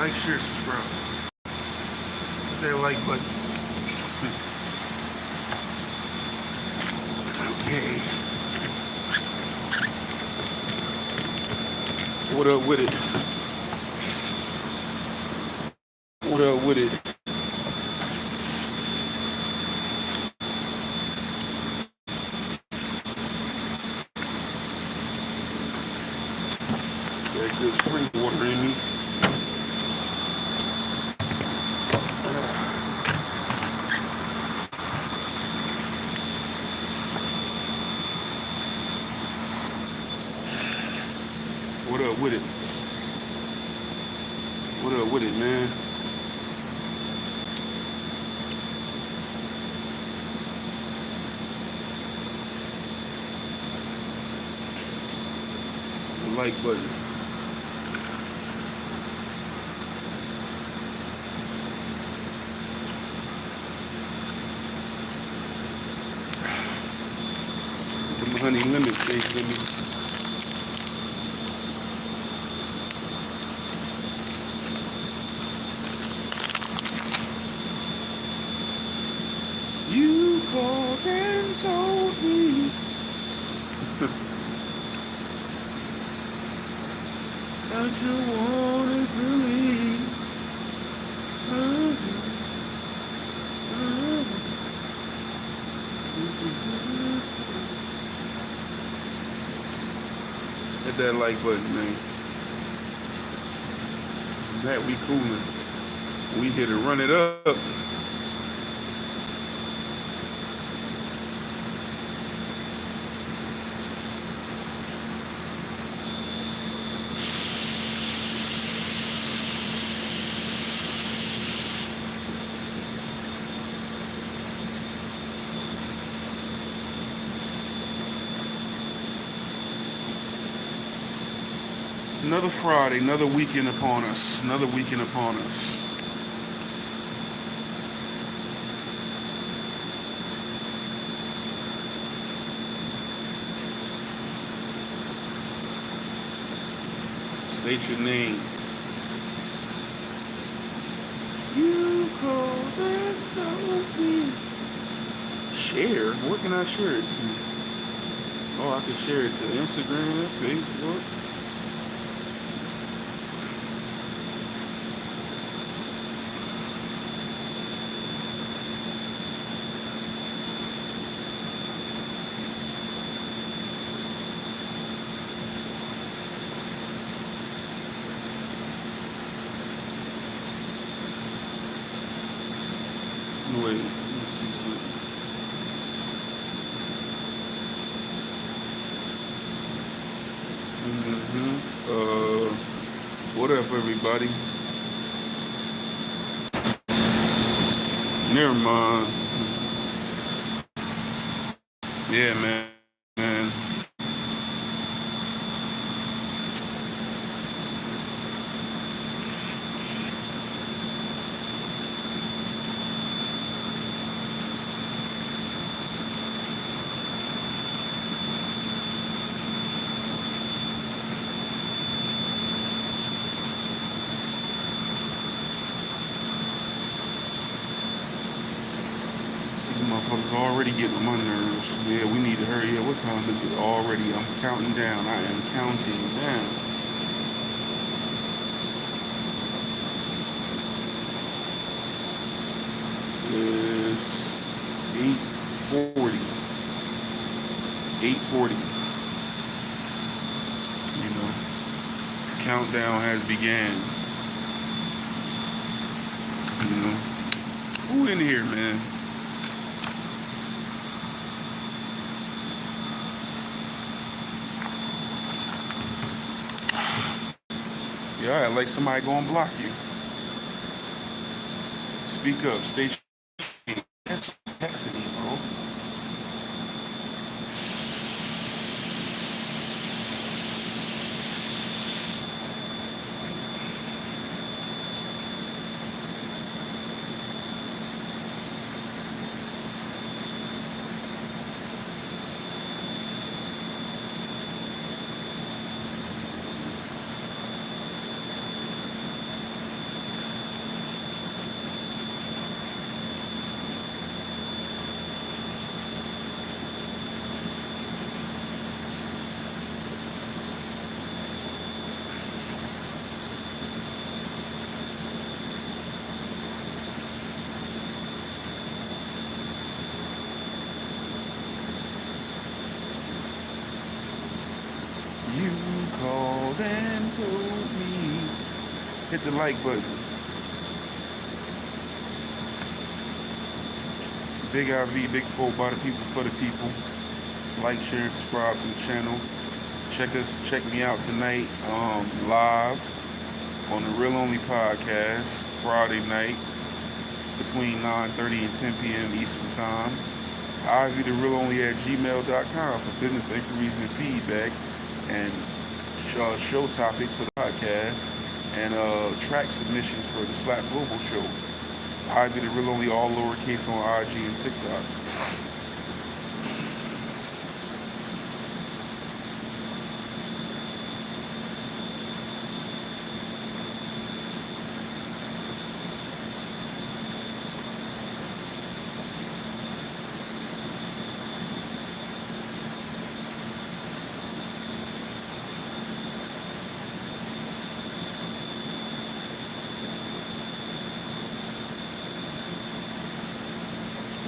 like, share, subscribe. Hit that like button. Okay. What up with it? What up with it? Got good spring water in me. What up with it? What up with it, man? The like button. The honey lemon shake in me. You called and told me that you wanted to leave. Hit that like button, man. That we coolin'. We here to run it up. Another Friday, another weekend upon us. Another weekend upon us. State your name. You called and told me. Share? Where can I share it to? Oh, I can share it to Instagram, Facebook. Wait. What up, everybody? Never mind. Yeah, man. Motherfuckers already getting on my nerves. Yeah, we need to hurry up. What time is it already? I'm counting down. I am counting down. It's 8:40. 8:40. You know, countdown has began. You know, who in here, man? Yeah, I like somebody gonna block you. Speak up, state your name. That's complexity, bro. You called and told me. Hit the like button. Big IV, big four by the people, for the people. Like, share, and subscribe to the channel. Check me out tonight, live on the Real Only Podcast, Friday night, between 9:30 and 10 p.m. Eastern Time. ivtherealonly@gmail.com for business inquiries and feedback, and show topics for the podcast, and track submissions for the Slap Global Show. Ivy the Real Only, all lowercase, on IG and TikTok.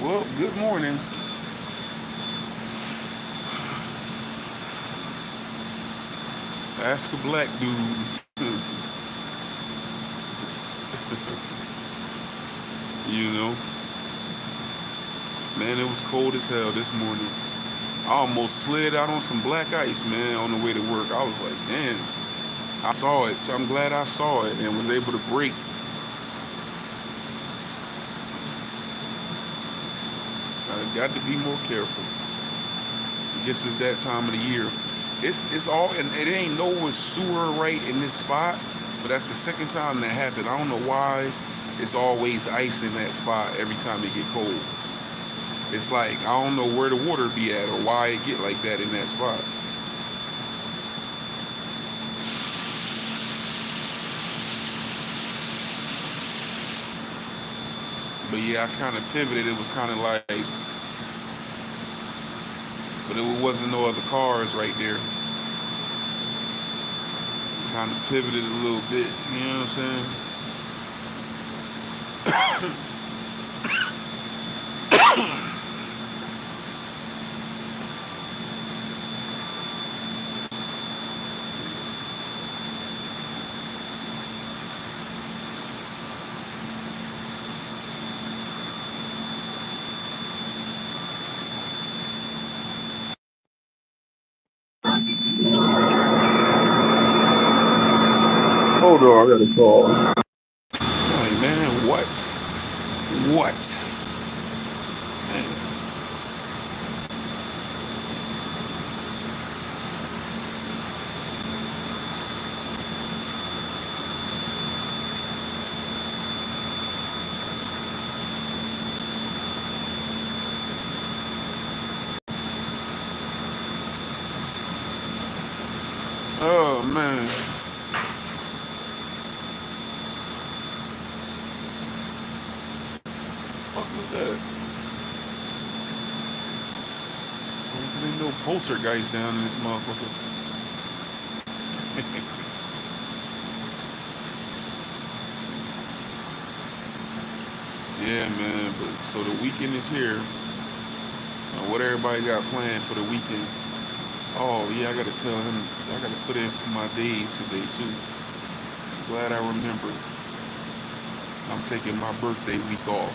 Well, good morning. Ask a black dude. You know, man, it was cold as hell this morning. I almost slid out on some black ice, man, on the way to work. I was like, damn. I saw it, so I'm glad I saw it and was able to brake. I got to be more careful. I guess it's that time of the year. It's all, and it ain't no one sewer right in this spot, but that's the second time that happened. I don't know why it's always ice in that spot every time it get cold. It's like, I don't know where the water be at or why it get like that in that spot. But yeah, I kind of pivoted. It was kind of like, but it wasn't no other cars right there. Kind of pivoted a little bit, you know what I'm saying? Hold on, I got a call. Hey, man, what? What? Man. Oh, man. What was that? There ain't no poltergeist down in this motherfucker. Yeah, man, but so the weekend is here. What everybody got planned for the weekend? Oh, yeah, I gotta tell him, I gotta put in for my days today, too. Glad I remembered. I'm taking my birthday week off.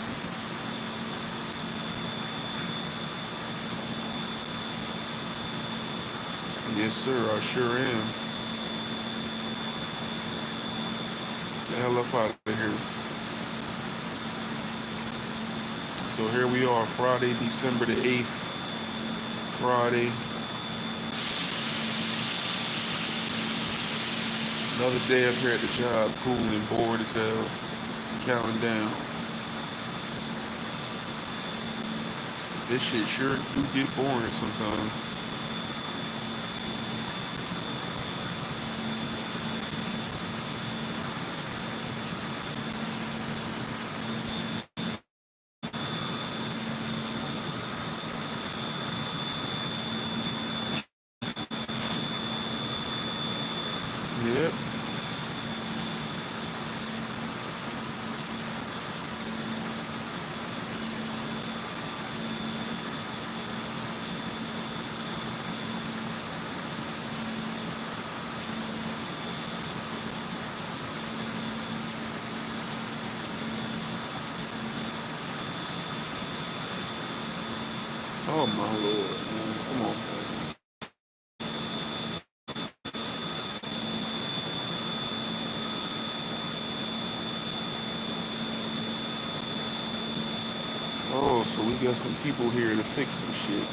Yes, sir, I sure am. Get the hell up out of here. So here we are, Friday, December the 8th. Friday. Another day up here at the job, cool and bored as hell. Counting down. This shit sure do get boring sometimes. Yep. Oh my lord, man. Come on. Oh, so we got some people here to fix some shit.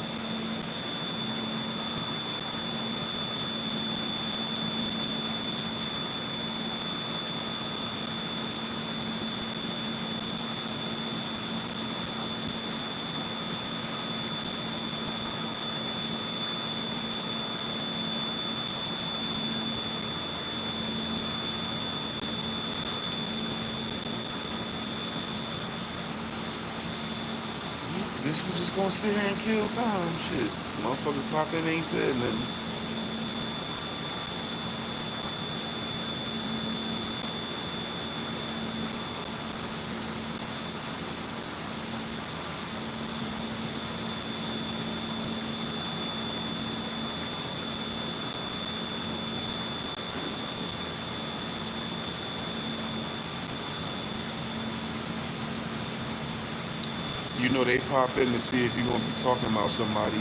Guess we just gonna sit here and kill time. Shit. Motherfucker pop in ain't said nothing. You know they pop in to see if you're gonna be talking about somebody.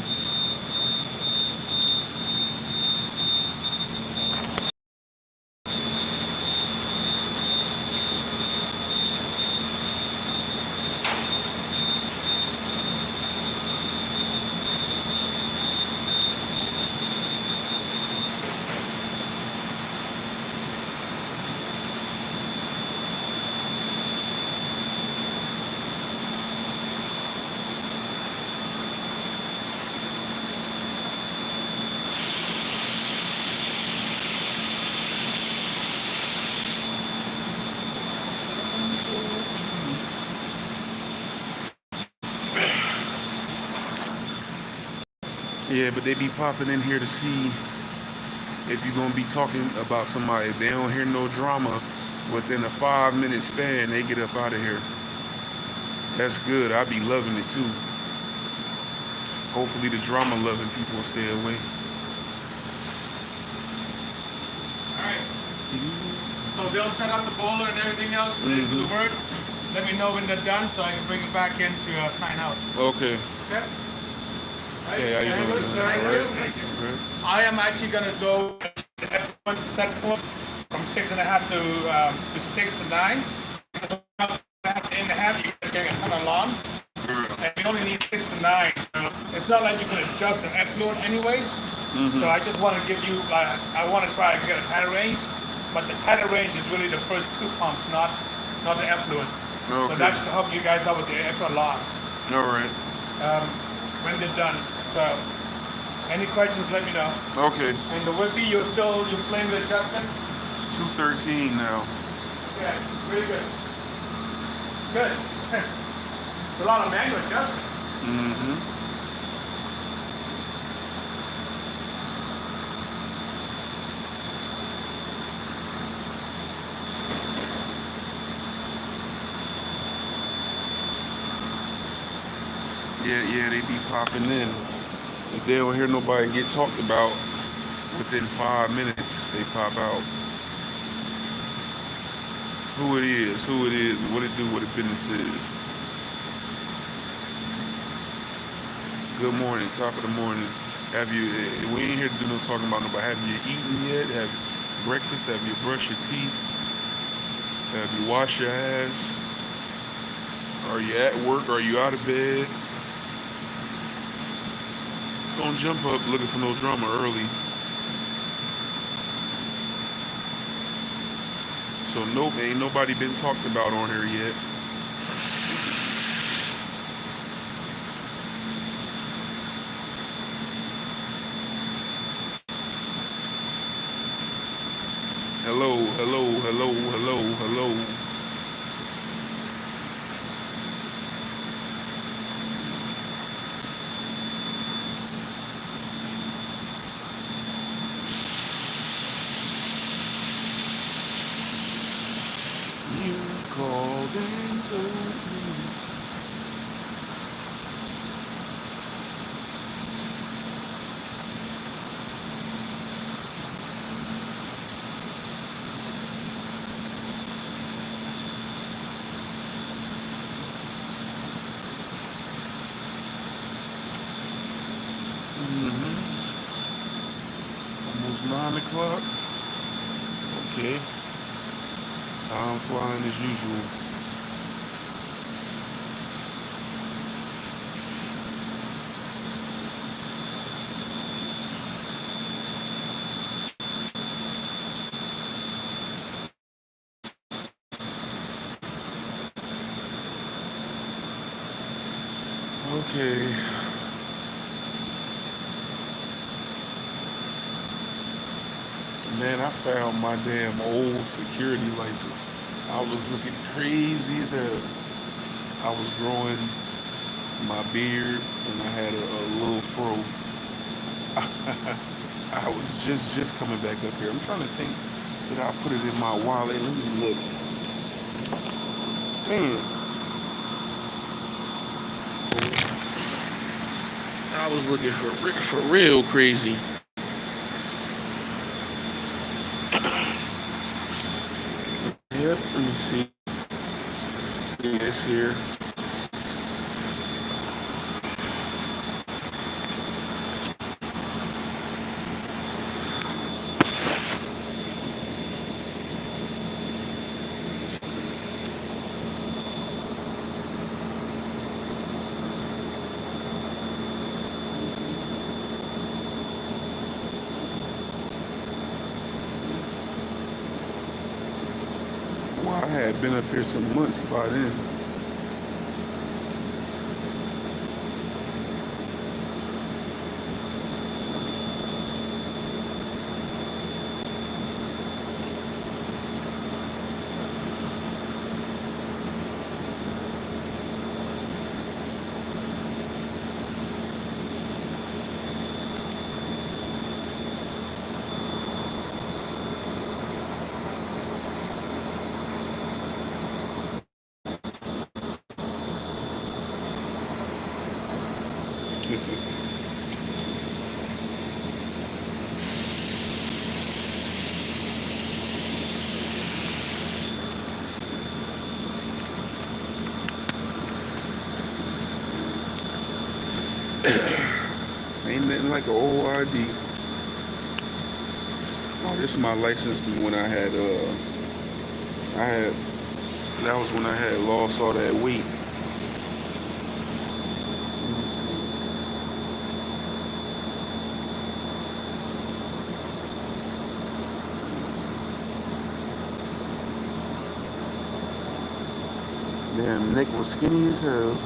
Yeah, but they be popping in here to see if you're gonna be talking about somebody. If they don't hear no drama within a 5-minute span, they get up out of here. That's good. I be loving it too. Hopefully the drama loving people will stay away. Alright. So they'll set up the bowler and everything else when they do the work. Let me know when they're done so I can bring it back in to sign out. Okay. Okay? Hey, how you doing? Thank you. Right. I am actually going to go F1 set point from 6.5 to 6 to 9. 8.5, you guys getting a ton of lawn. And we only need 6 to 9. So it's not like you can adjust the effluent anyways. So I just want to give you, I want to try to get a tighter range. But the tighter range is really the first 2 pumps, not the effluent. Okay. So that's to help you guys out with the extra lawn. All right. When they're done. So, any questions, let me know. Okay. And the Whippy, you're playing with Justin? 213 now. Yeah, really good. Good. It's a lot of manual adjustment. Yeah, they be popping in. If they don't hear nobody get talked about within 5 minutes, they pop out. Who it is, what it do, what the business is. Good morning, top of the morning. We ain't here to do no talking about nobody. Have you eaten yet? Have you breakfast? Have you brushed your teeth? Have you washed your ass? Are you at work? Are you out of bed? Don't jump up looking for no drama early. So nope, ain't nobody been talked about on here yet. Hello. You called and told me. Almost 9 o'clock. Okay. Time flying as usual. Okay. Man, I found my damn old security license. I was looking crazy as hell. I was growing my beard and I had a little fro. I was just coming back up here. I'm trying to think that I put it in my wallet. Let me look. Damn. I was looking for real crazy. Yep, let me see. Yeah, it's here. Well, I had been up here some months by then. Ain't nothing like an old ID. Oh, this is my license from when that was when I had lost all that weight. Damn, neck was skinny as hell.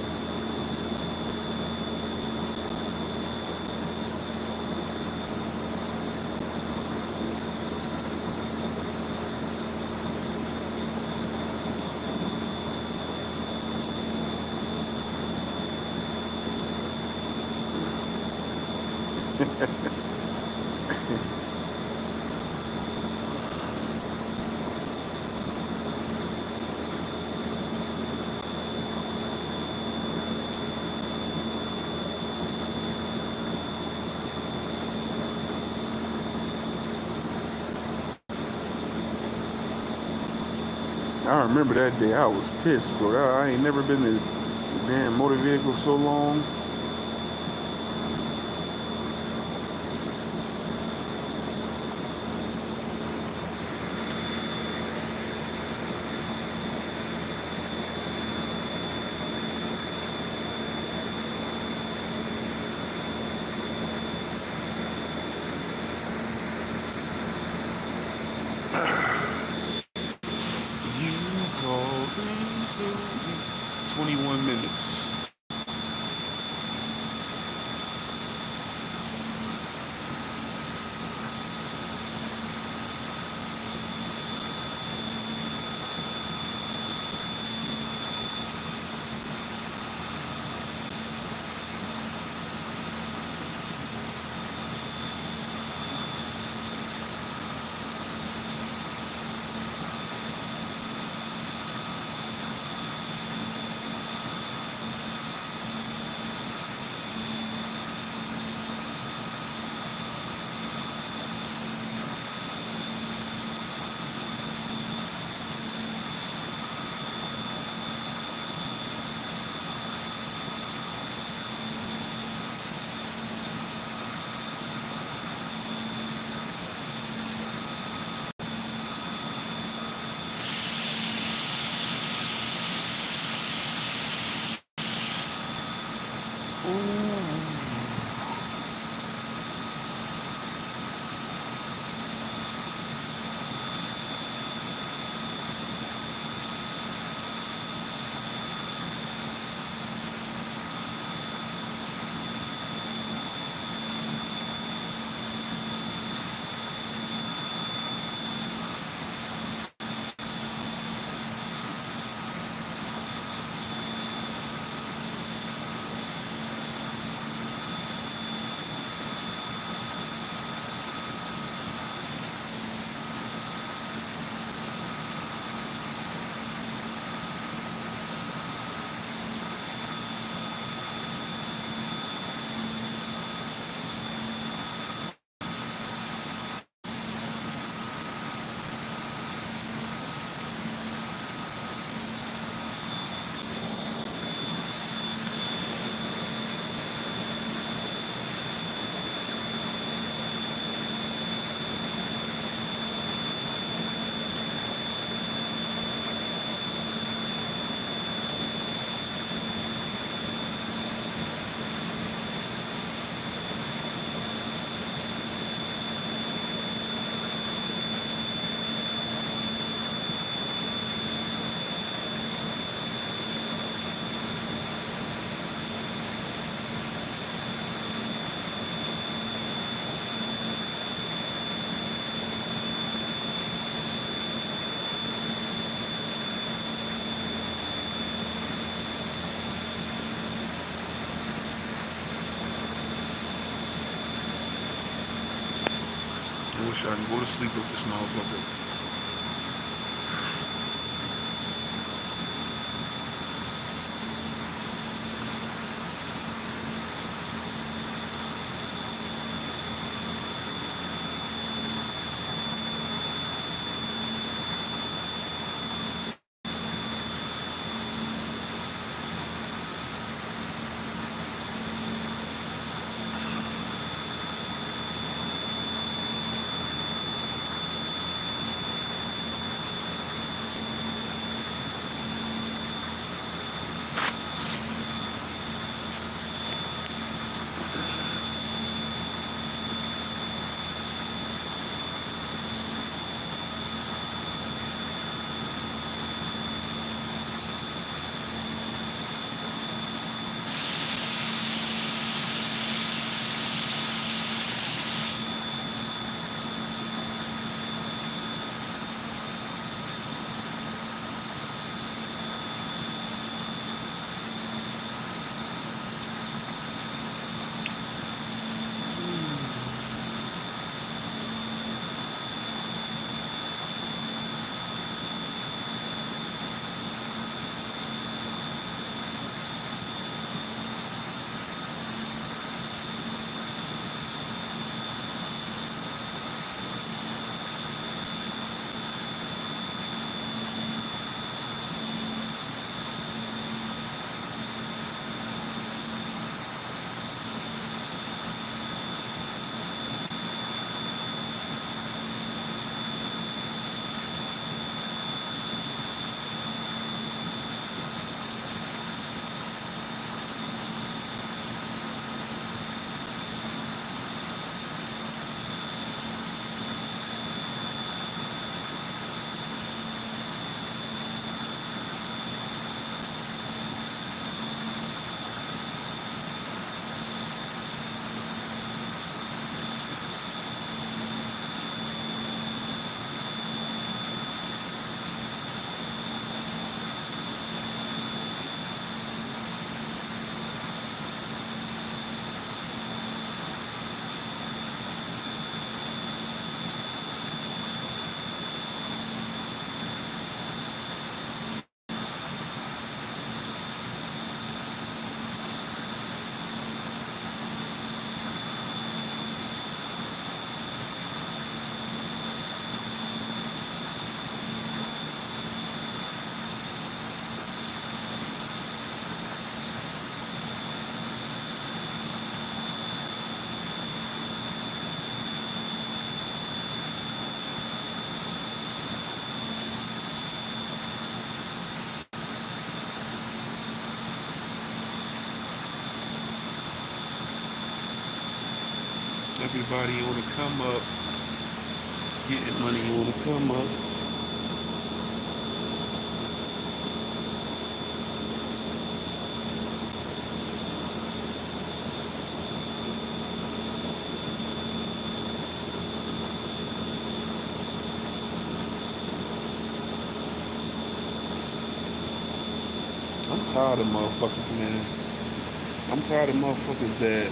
I remember that day. I was pissed, bro. I ain't never been in a damn motor vehicle so long. You called into me. 21 minutes. I wish I can go to sleep with this motherfucker. Everybody on the come up, getting money on the come up. I'm tired of motherfuckers, man. I'm tired of motherfuckers that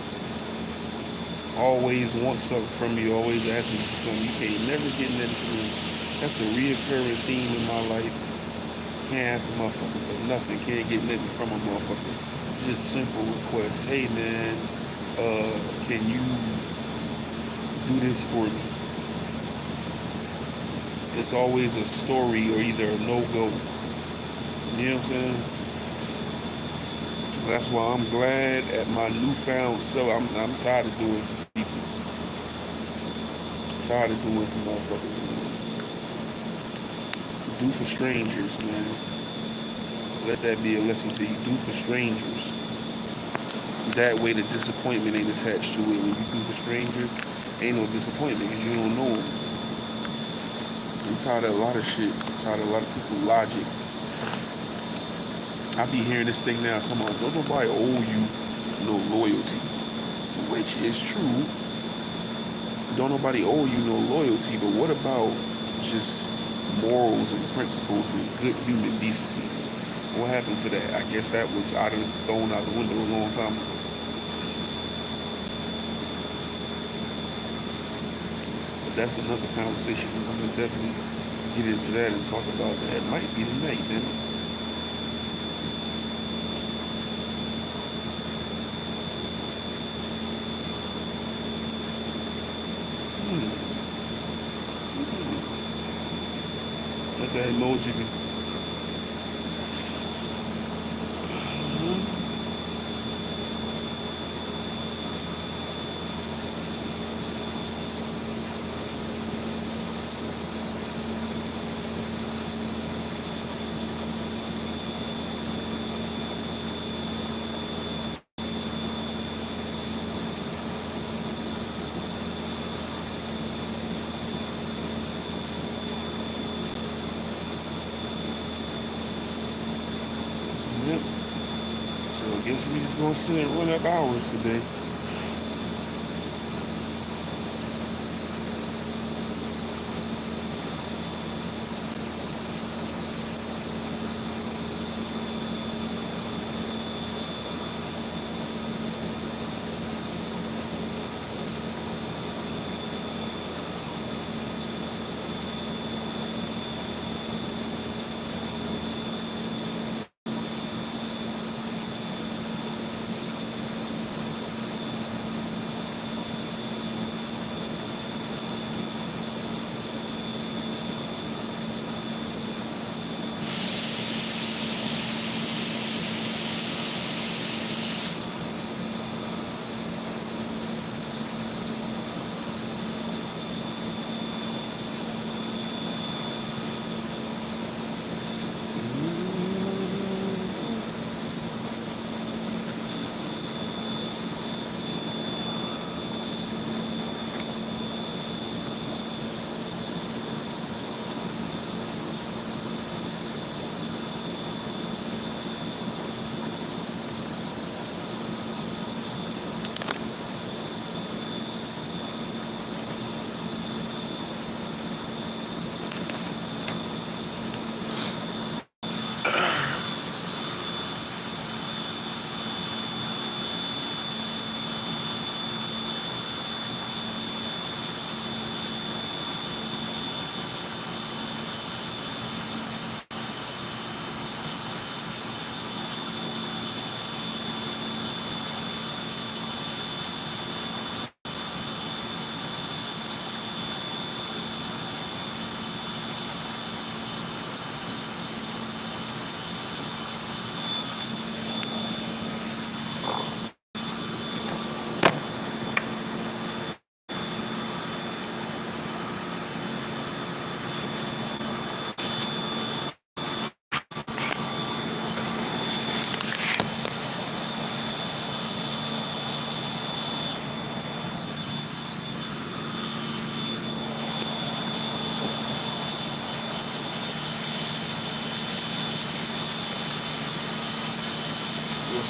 always want something from you, always asking you for something. You can't never get nothing from them. That's a reoccurring theme in my life. Can't ask a motherfucker for nothing. Can't get nothing from a motherfucker. Just simple requests. Hey man, can you do this for me? It's always a story or either a no-go. You know what I'm saying? That's why I'm glad at my newfound self. I'm tired of doing for people. Tired of doing for motherfuckers. Do for strangers, man. Let that be a lesson to you. Do for strangers. That way the disappointment ain't attached to it. When you do for strangers, ain't no disappointment because you don't know them. I'm tired of a lot of shit. I'm tired of a lot of people logic. I be hearing this thing now talking about don't nobody owe you no loyalty. Which is true. Don't nobody owe you no loyalty, but what about just morals and principles and good human decency? What happened to that? I guess that was thrown out the window a long time ago. But that's another conversation. I'm gonna definitely get into that and talk about that. It might be tonight, man. Let that emoji be. Yep. So I guess we just gonna sit and run up hours today.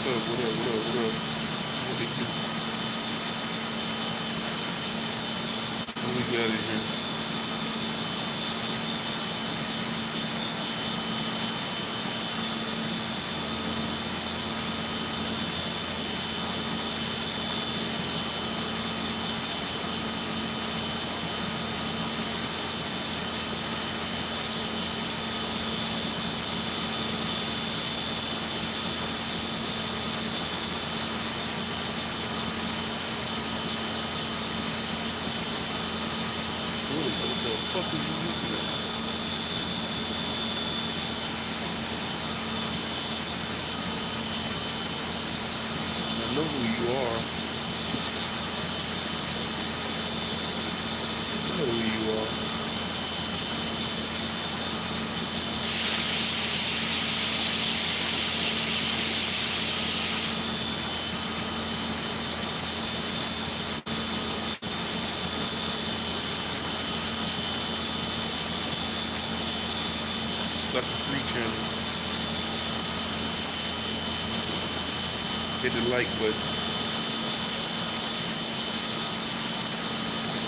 what's up? What up? What up? What up? What they do? What we got in here? What the fuck are you looking at? I know who you are. I know who you are. Sucker free channel. Hit the like button.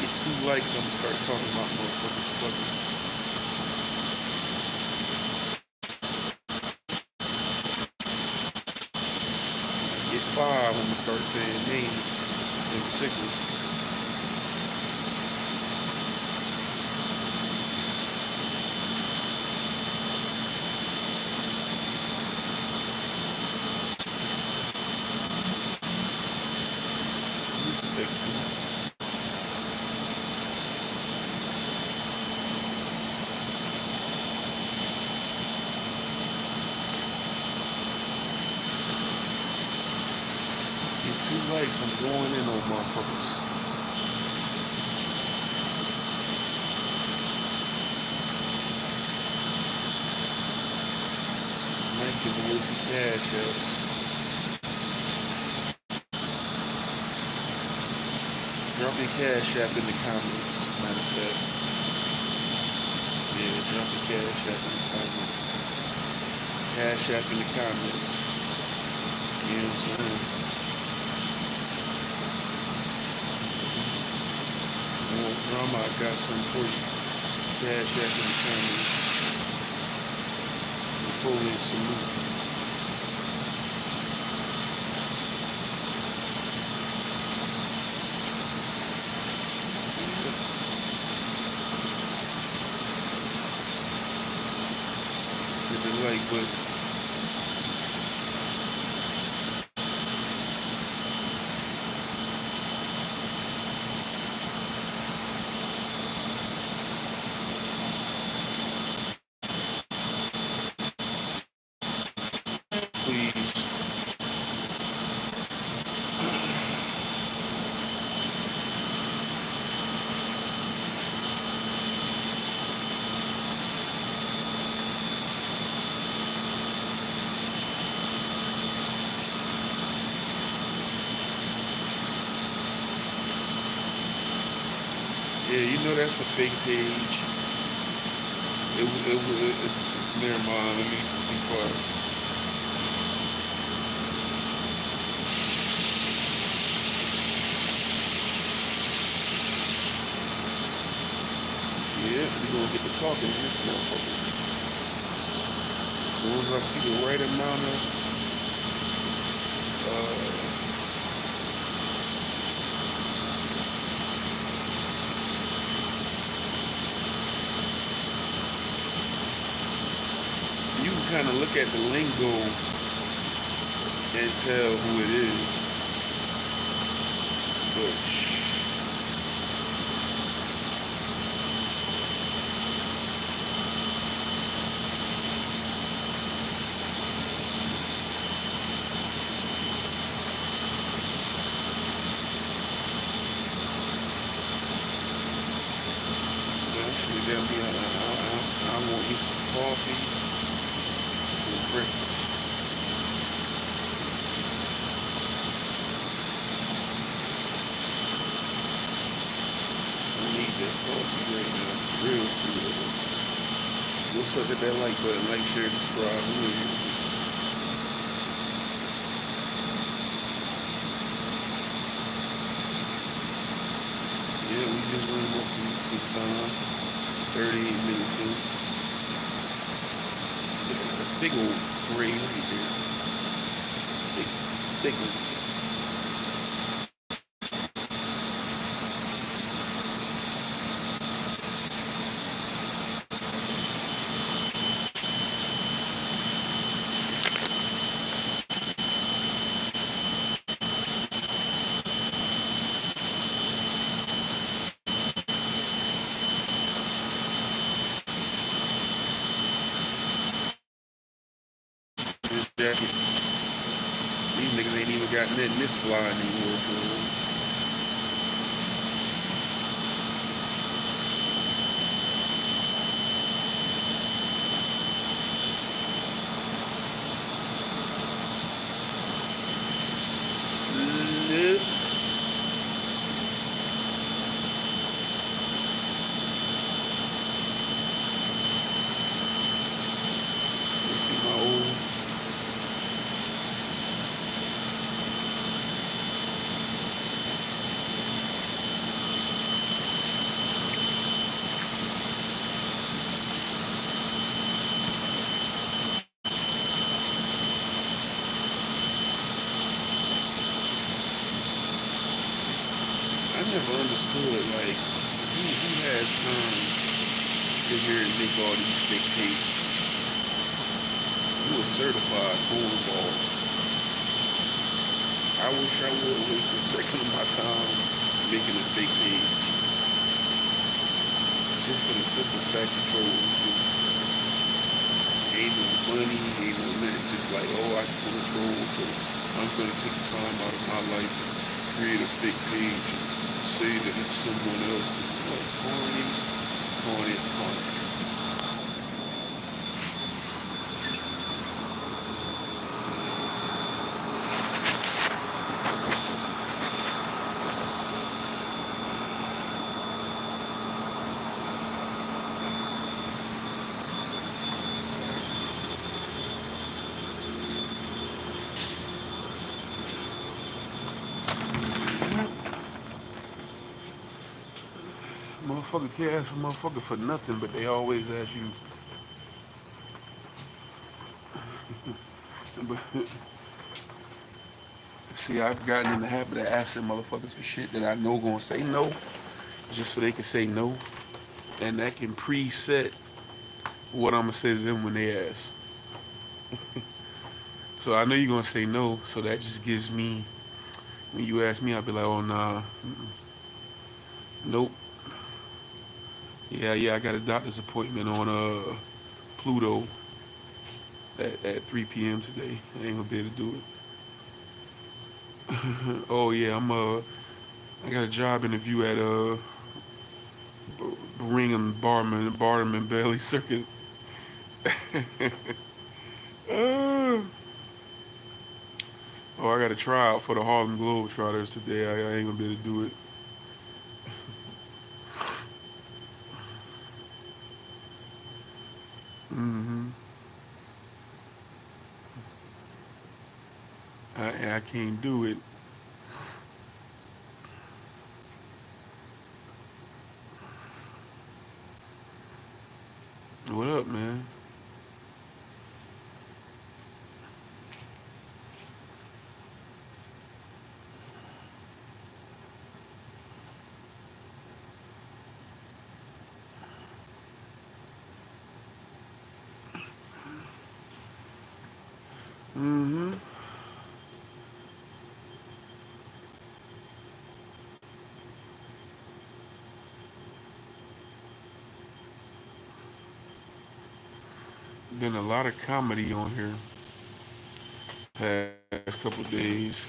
Get 2 likes, I'm gonna start talking about motherfuckers fucking. Get 5, I'm gonna start saying names in particular. Get 2 likes, I'm going in on motherfuckers. Might give away some cash apps. Drop your cash app in the comments, matter of fact. Yeah, drop your cash app in the comments. Cash app in the comments. You know what I'm saying? More drama, I got something for you. Cash app in the comments. Napoleon salute. Hit the like button. Please. Yeah, you know that's a fake page. Never mind, let me be quiet. Yeah, we gonna get to talking to this motherfucker. As soon as I see the right amount of you can kind of look at the lingo and tell who it is. But actually, I want me some coffee and breakfast. I need that coffee right now. Real good. Go suck at that like button, like, share, subscribe. Who are you? just run him up some time. 38 minutes in. Yeah, big old gray right there. Big, big one. This jacket. These niggas ain't even got nothing this fly anymore, bro. Nope. You see my old. I never understood, like, who has time to sit here and make all these fake pages? You a certified cornball. I wish I would waste a second of my time making a fake page. Just for the simple fact of trolling. Ain't no money, ain't no nothing. Just like, oh, I can control, so I'm gonna take the time out of my life to create a fake page and say that it's someone else. Like, corny, corny, corny. Motherfucker can't ask a motherfucker for nothing, but they always ask you. But see, I've gotten in the habit of asking motherfuckers for shit that I know gonna say no, just so they can say no, and that can preset what I'm gonna say to them when they ask. So I know you're gonna say no, so that just gives me. When you ask me, I'll be like, oh nah, nope. Yeah, I got a doctor's appointment on Pluto at 3 p.m. today. I ain't gonna be able to do it. Oh yeah, I got a job interview at Brigham Barnum and Bailey Circuit. uh, oh, I got a tryout for the Harlem Globetrotters today. I ain't gonna be able to do it. hmm I can't do it. What up, man? hmm Been a lot of comedy on here past couple days.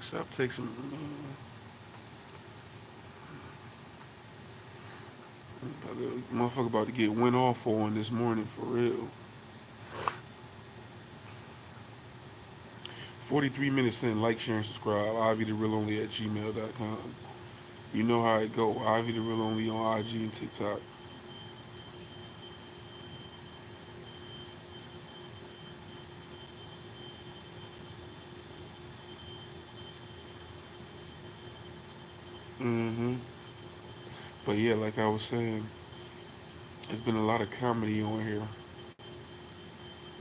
Stop texting. Motherfucker about to get went off on this morning for real. 43 minutes in. Like, share, and subscribe. Ivy the real only at gmail.com. You know how it go. Ivy the real only on IG and TikTok. Mm-hmm. But yeah, like I was saying, there's been a lot of comedy on here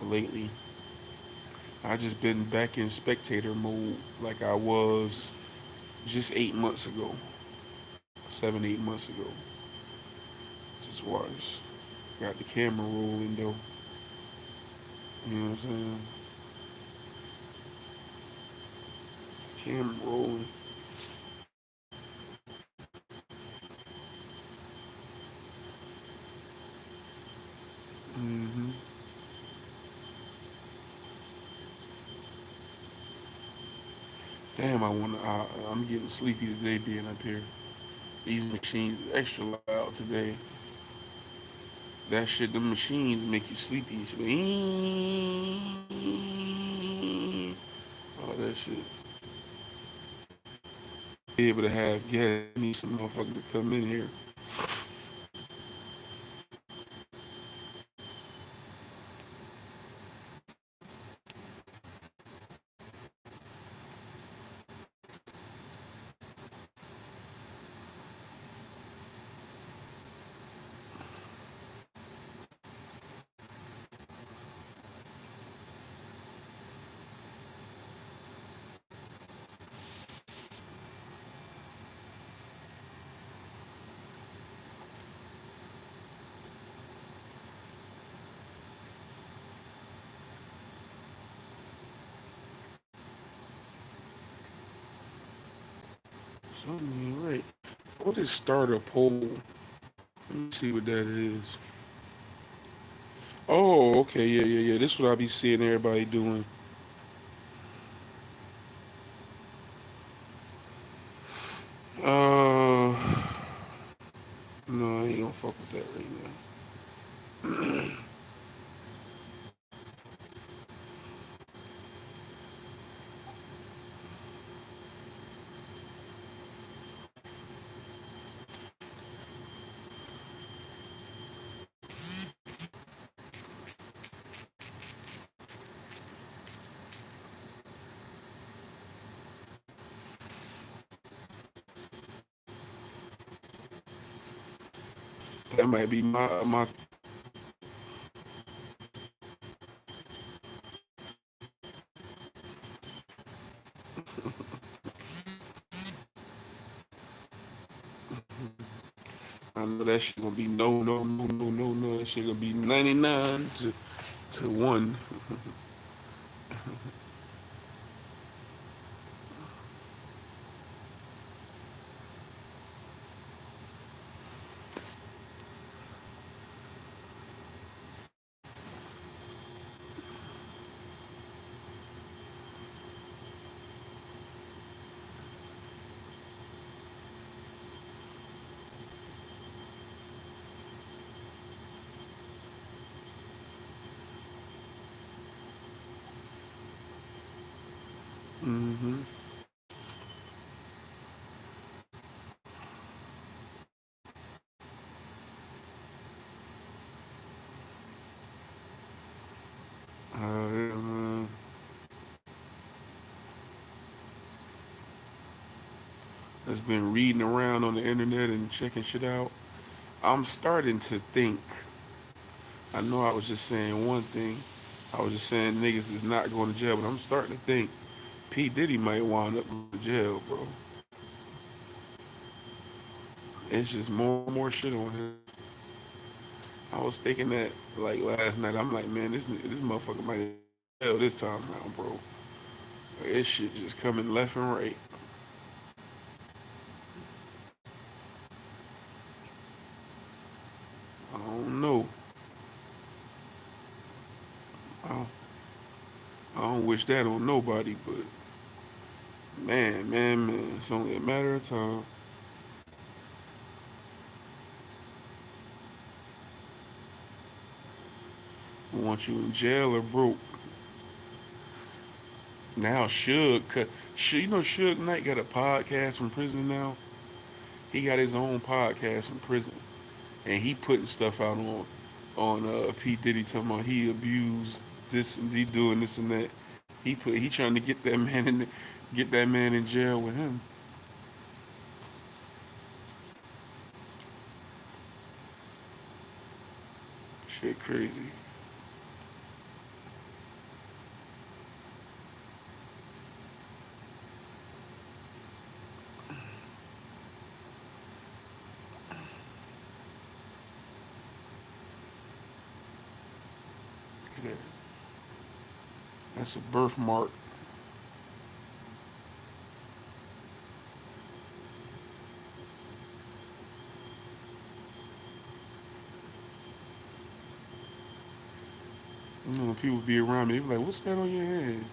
lately. I just been back in spectator mode like I was just 8 months ago, 7, 8 months ago. Just watch. Got the camera rolling though. You know what I'm saying? Camera rolling. Hmm. Damn, I'm getting sleepy today being up here. These machines extra loud today. That shit, the machines make you sleepy. All that shit. Be able to have gas. Need some motherfucker to come in here. Something ain't right. What is start a poll? Let me see what that is. Oh, okay, yeah, yeah, yeah. This is what I be seeing everybody doing. Uh, no, I ain't gonna fuck with that right now. That might be my. I know that shit gonna be no, no, no, no, no, no. That shit gonna be 99 to one. Mm-hmm. Yeah, man. That's been reading around on the internet and checking shit out. I'm starting to think. I know I was just saying one thing. I was just saying niggas is not going to jail, but I'm starting to think P Diddy might wind up in jail, bro. It's just more and more shit on him. I was thinking that like last night. I'm like, man, this motherfucker might jail this time now, bro. Like, this shit just coming left and right. I don't know. I don't, I don't wish that on nobody, but Man. It's only a matter of time. I want you in jail or broke. Now you know Suge Knight got a podcast from prison now. He got his own podcast from prison, and he putting stuff out on P Diddy talking about he abused this and he doing this and that. He trying to get that man in jail with him. Shit crazy. Look at that. That's a birthmark. You know, when people be around me, they be like, "What's that on your head?"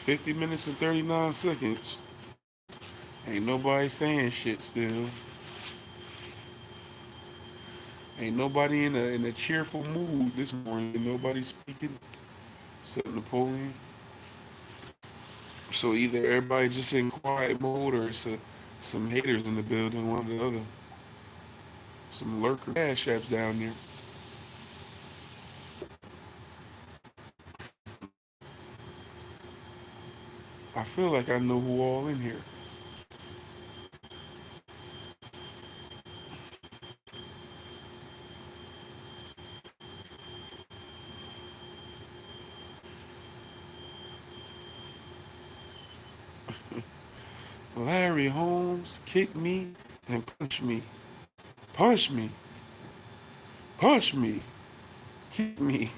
$50 and 39 seconds. Ain't nobody saying shit still. Ain't nobody in a cheerful mood this morning. Ain't nobody speaking except Napoleon. So either everybody just in quiet mode or some haters in the building, one or the other. Some lurker cash apps down there. I feel like I know who all in here. Larry Holmes kicked me and punched me. Punch me. Punch me. Kick me.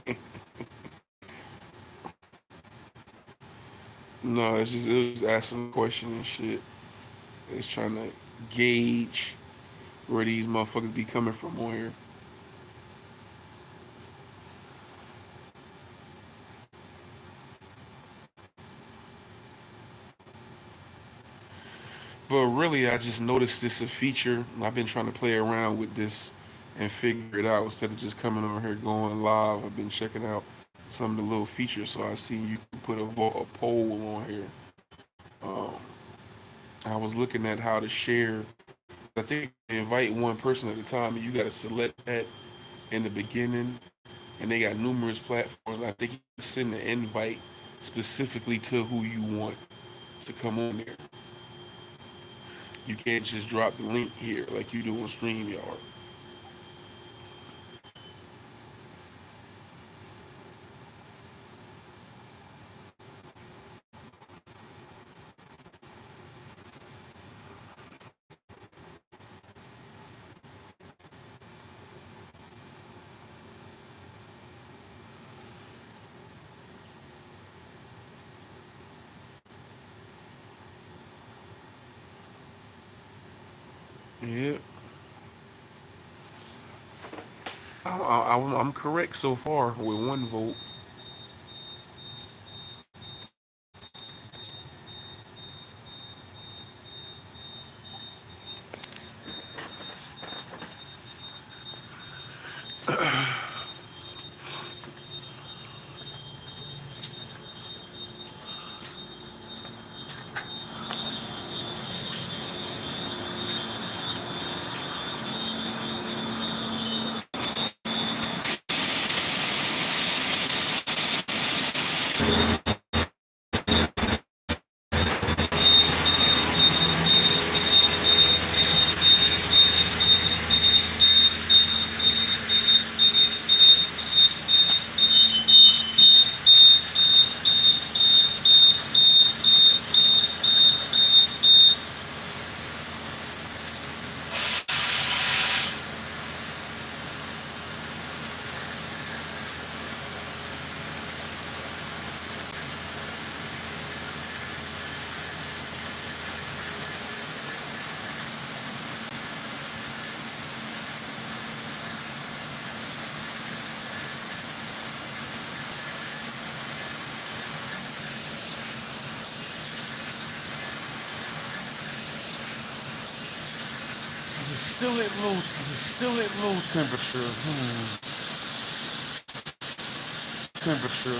No, it was asking a question and shit. It's trying to gauge where these motherfuckers be coming from on here. But really, I just noticed this a feature. I've been trying to play around with this and figure it out instead of just coming on here going live. I've been checking out some of the little features, so I seen you can put a poll on here. Um, I was looking at how to share. I think they invite one person at a time, and you got to select that in the beginning. And they got numerous platforms. I think you can send an invite specifically to who you want to come on there. You can't just drop the link here like you do on StreamYard. Yeah, I'm correct so far with one vote. Still at low temperature. Temperature.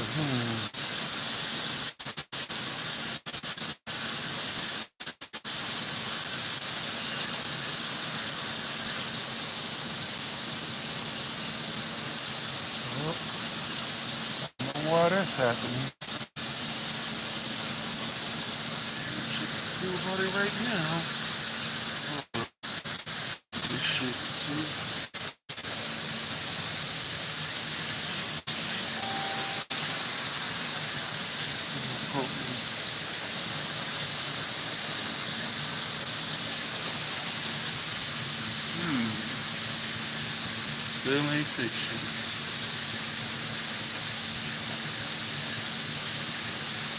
Well, I don't know why that's happening. Feel about it right now. This shit. Still ain't fiction.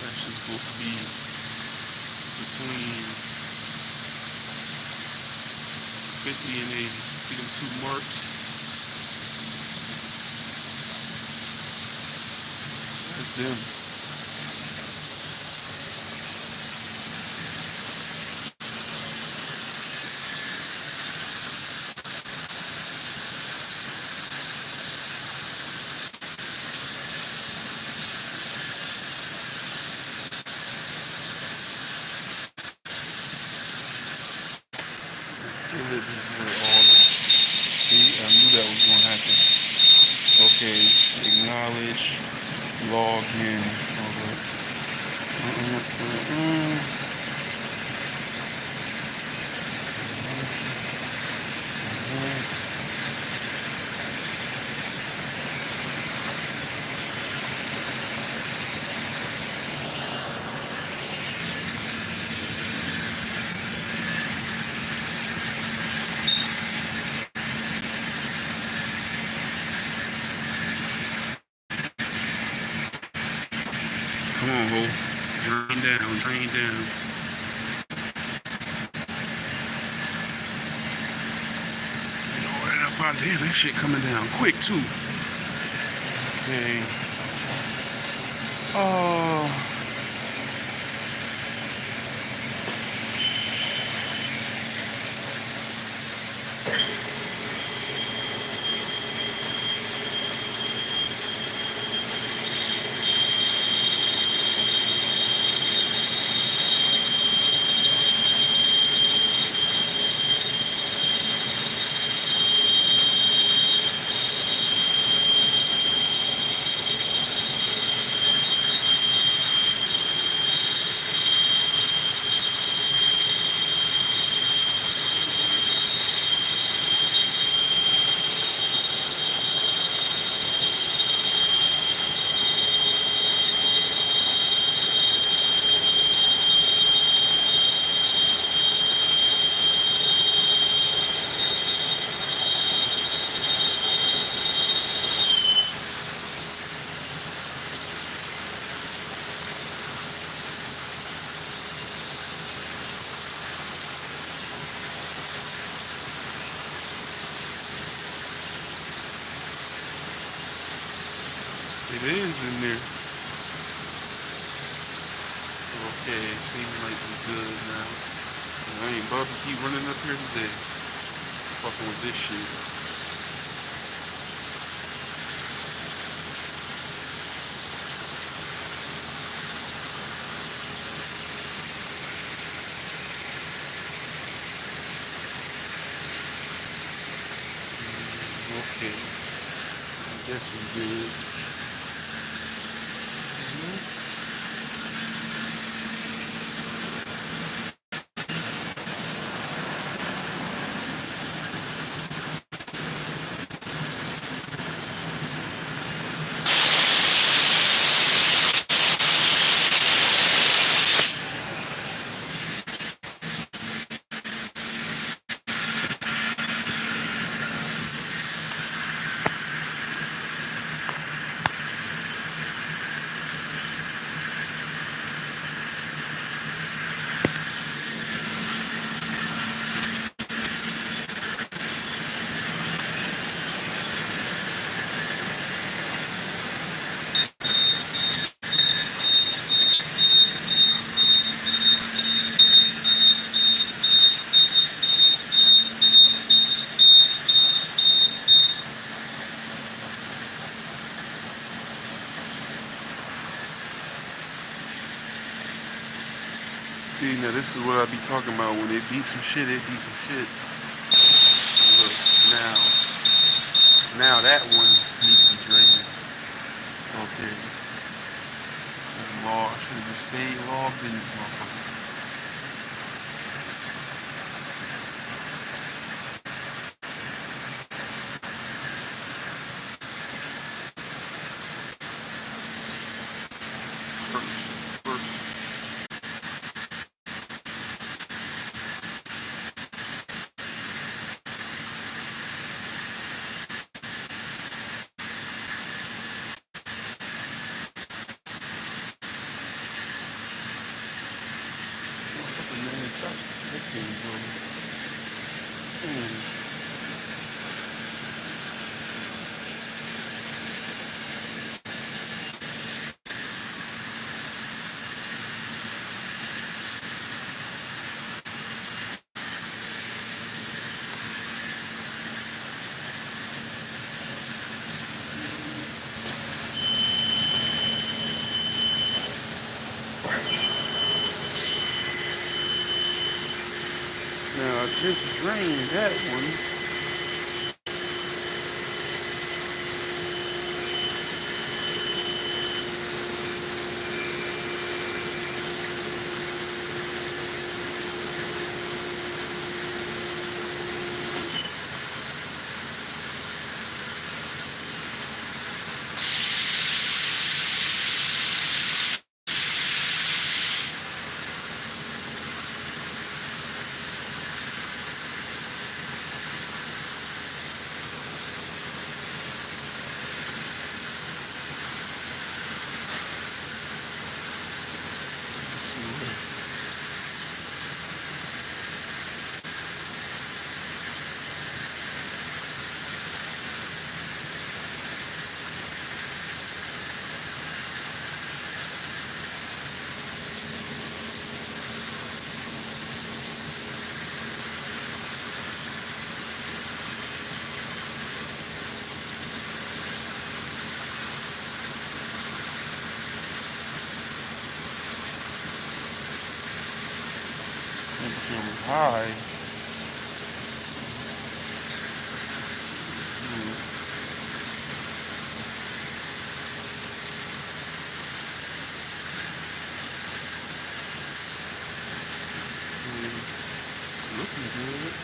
That's just supposed to be between 50 and 80. See them two marks? That's them. Still living here all the. See, I knew that was gonna happen. Okay, acknowledge, log in. Come on, Ho. Drain down. You know what up out there? That shit coming down quick too. Okay. Oh. It is in there. Okay, it seems like we're good now. I ain't about to keep running up here today. Fucking with this shit. Okay. I guess we good. See, now this is what I be talking about. When it be some shit, it be some shit. Look, now that one needs to be drained. Okay. Law, I should have just stayed logged in this motherfucker. Now I just drained that one. Temperature was high. Looking good.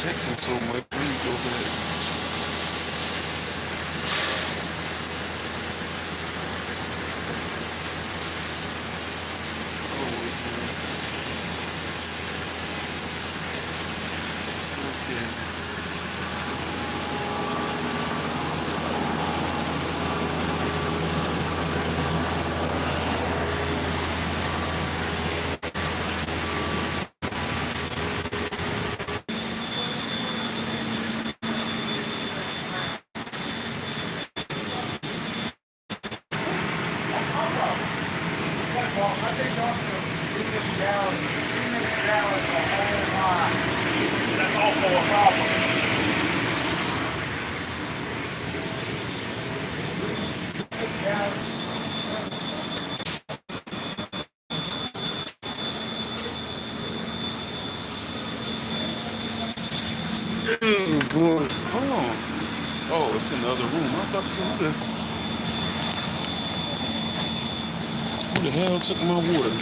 Texting so much, please go back. That's also a problem. Boy, hold on. Oh, it's in the other room. I thought it was who the hell took my water?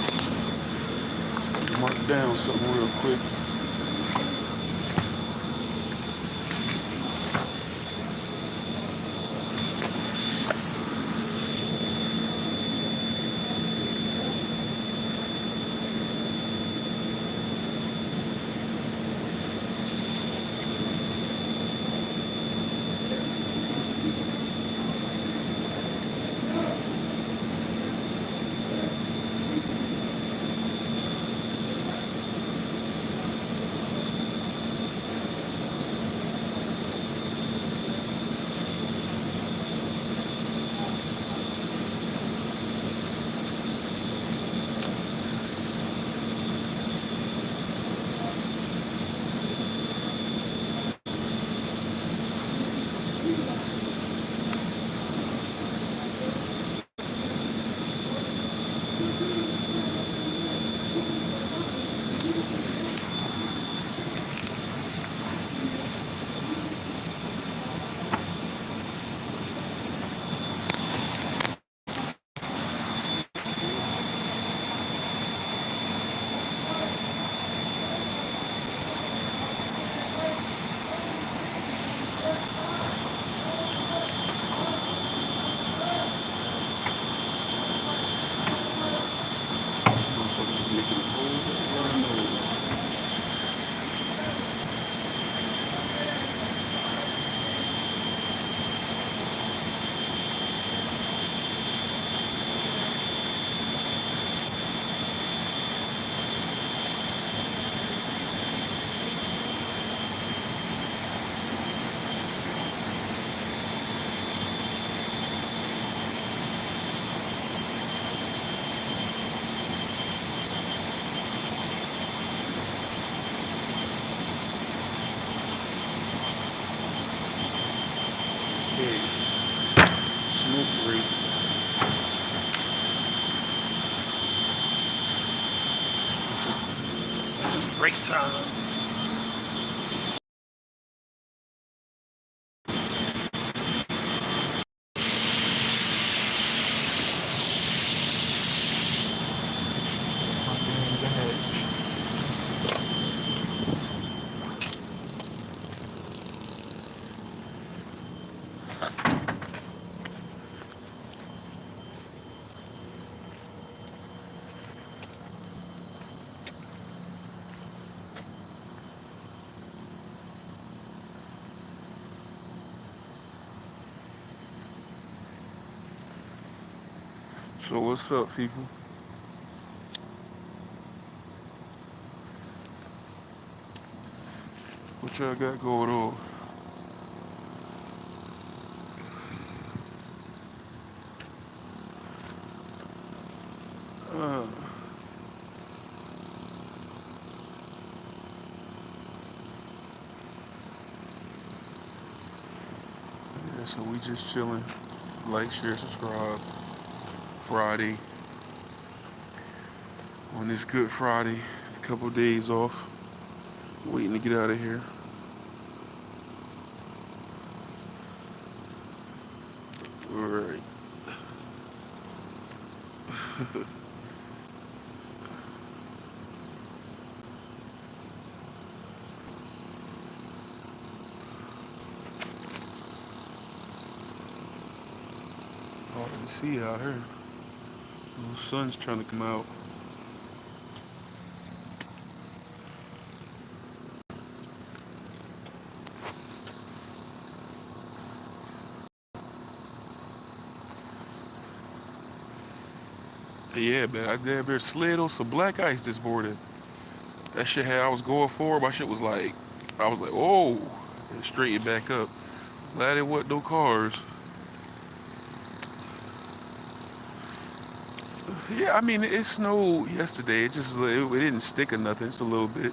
Mark down something real quick. Motherfuckers making a whole lot of noise. Okay, smoke break. Break time. So what's up, people? What y'all got going on? Uh, yeah, so we just chilling. Like, share, subscribe. Friday. On this Good Friday. A couple days off. Waiting to get out of here. Alright. Hard to see out here. The sun's trying to come out. Yeah, man, I damn near slid on some black ice this morning. That shit had, I was going forward, my shit was like, I was like, whoa, and straightened back up. Glad it wasn't no cars. Yeah, I mean, it snowed yesterday. It didn't stick or nothing, just a little bit.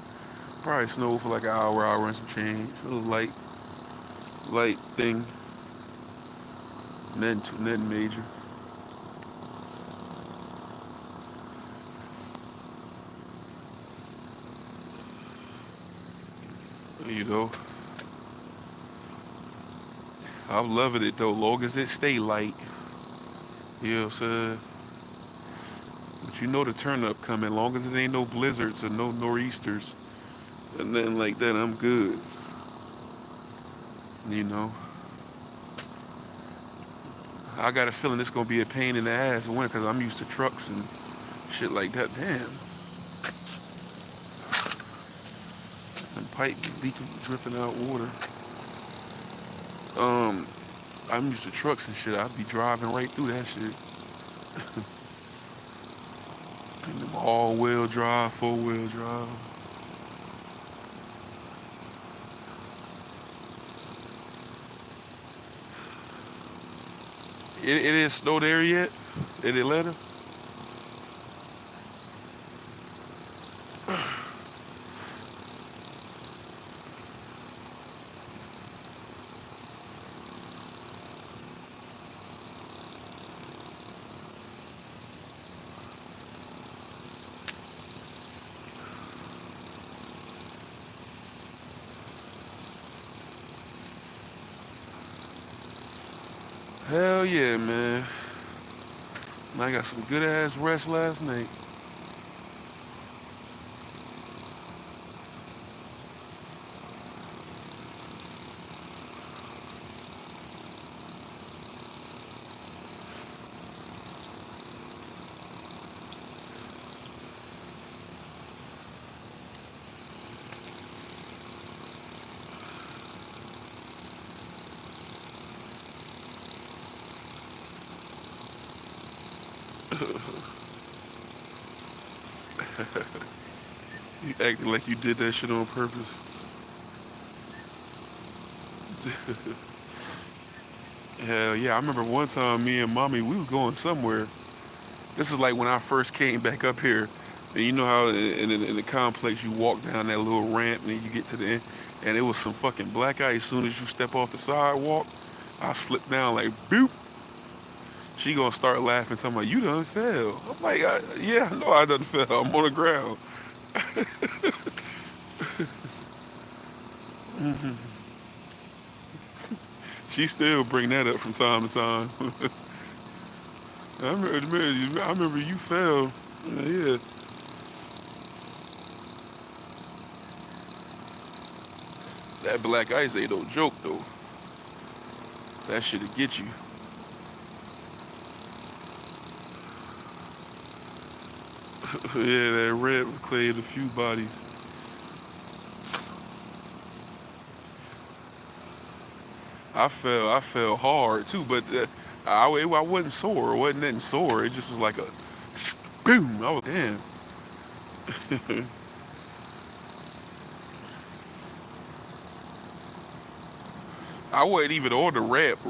Probably snowed for like an hour and some change. A little light thing. Nothing major. You know, I'm loving it though, long as it stay light. You know what I'm saying? But you know the turn up coming, long as it ain't no blizzards or no nor'easters or nothing like that, I'm good. You know, I got a feeling it's gonna be a pain in the ass in winter because I'm used to trucks and shit like that. Damn, and pipe be leaking, dripping out water. Um, I'm used to trucks and shit. I'd be driving right through that shit. And them all-wheel drive, four-wheel drive. It didn't snow there yet in Atlanta. Hell yeah, man. I got some good ass rest last night. You acting like you did that shit on purpose. Hell yeah, I remember one time me and mommy, we was going somewhere. This is like when I first came back up here. And you know how in the complex you walk down that little ramp and then you get to the end, and it was some fucking black ice. As soon as you step off the sidewalk, I slipped down like boop. She gonna start laughing, talking about you done fell. I'm like, yeah, I know I done fell. I'm on the ground. She still bring that up from time to time. I remember you fell. Yeah. That black ice ain't no joke though. That shit'll get you. Yeah, that red cleared a few bodies. I fell hard too, but I wasn't sore. It wasn't nothing sore. It just was like a boom. I was damn. I wasn't even on the ramp.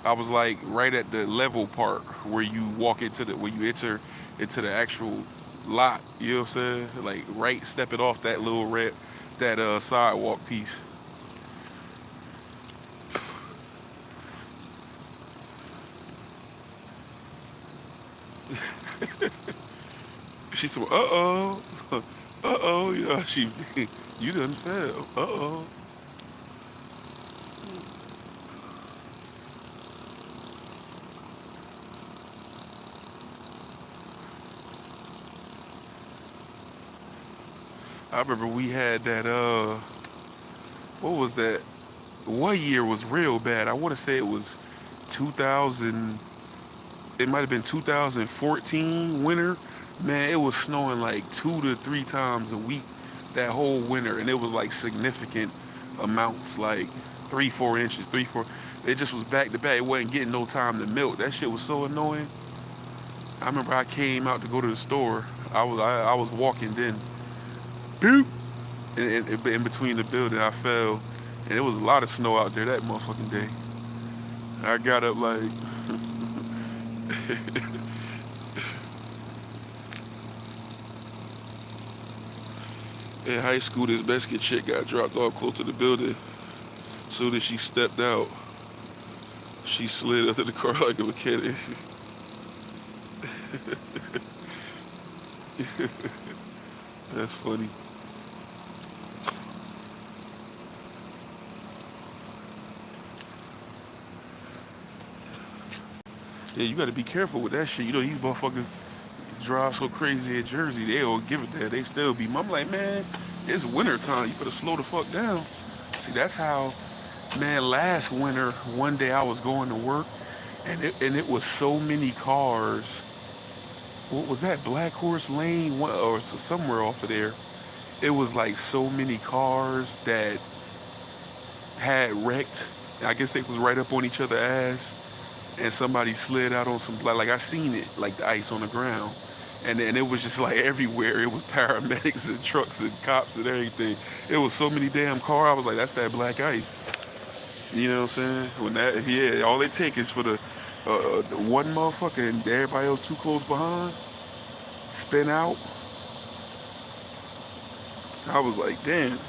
I was like right at the level part where you walk into where you enter into the actual lot. You know what I'm saying? Like right stepping off that little ramp, that sidewalk piece. She said, "Uh-oh, uh-oh." Yeah, you done fell. Uh-oh. I remember we had that. What was that? One year was real bad. I want to say it was 2000. It might have been 2014 winter. Man, it was snowing like 2 to 3 times a week that whole winter, and it was like significant amounts, like 3, 4 inches, 3, 4. It just was back to back. It wasn't getting no time to melt. That shit was so annoying. I remember I came out to go to the store. I was walking then, boop, in between the building. I fell, and it was a lot of snow out there that motherfucking day. I got up like. In high school, this Mexican chick got dropped off close to the building. Soon as she stepped out, she slid under the car like a mechanic. That's funny. Yeah, you gotta be careful with that shit. You know, these motherfuckers drive so crazy in Jersey, they don't give it that. They still be. I'm like, man, it's winter time. You better slow the fuck down. See, that's how, man, last winter, one day I was going to work, and it was so many cars. What was that? Black Horse Lane, or somewhere off of there. It was like so many cars that had wrecked. I guess they was right up on each other's ass, and somebody slid out on some black. Like I seen it, like the ice on the ground, and then it was just like everywhere. It was paramedics and trucks and cops and everything. It was so many damn cars. I was like, that's that black ice. You know what I'm saying? When that, yeah, all they take is for the one motherfucker and everybody else too close behind, spin out. I was like, damn.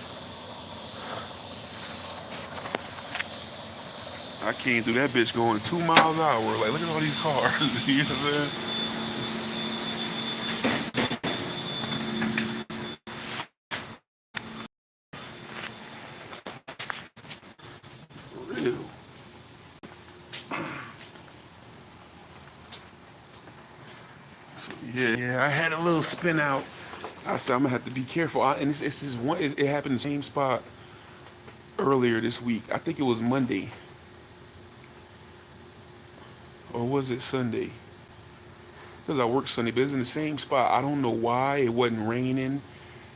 I came through that bitch going 2 miles an hour. Like, look at all these cars. You know what I'm saying? For real. So yeah, I had a little spin out. I said I'm gonna have to be careful. And it's just one. It happened in the same spot earlier this week. I think it was Monday or was it Sunday? Because I work Sunday, but it's in the same spot. I don't know why it wasn't raining.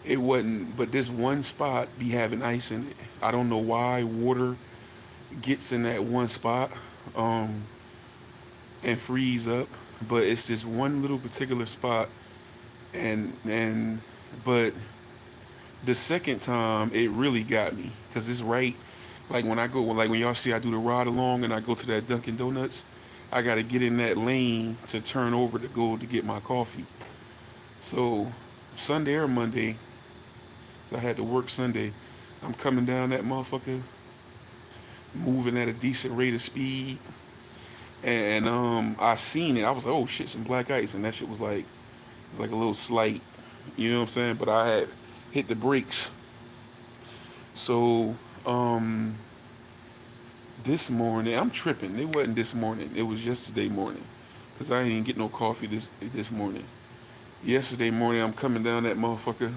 It wasn't, but this one spot be having ice in it. I don't know why water gets in that one spot um, and freeze up, but it's this one little particular spot, and but the second time it really got me because it's right. Like when I go, like when y'all see I do the ride along and I go to that Dunkin' Donuts, I got to get in that lane to turn over to go to get my coffee. So Sunday or Monday, I had to work Sunday. I'm coming down that motherfucker, moving at a decent rate of speed, and I seen it. I was like, oh shit, some black ice, and that shit was like a little slight, you know what I'm saying? But I had hit the brakes. So um, this morning, I'm tripping. It wasn't this morning. It was yesterday morning, cause I ain't get no coffee this morning. Yesterday morning, I'm coming down that motherfucker,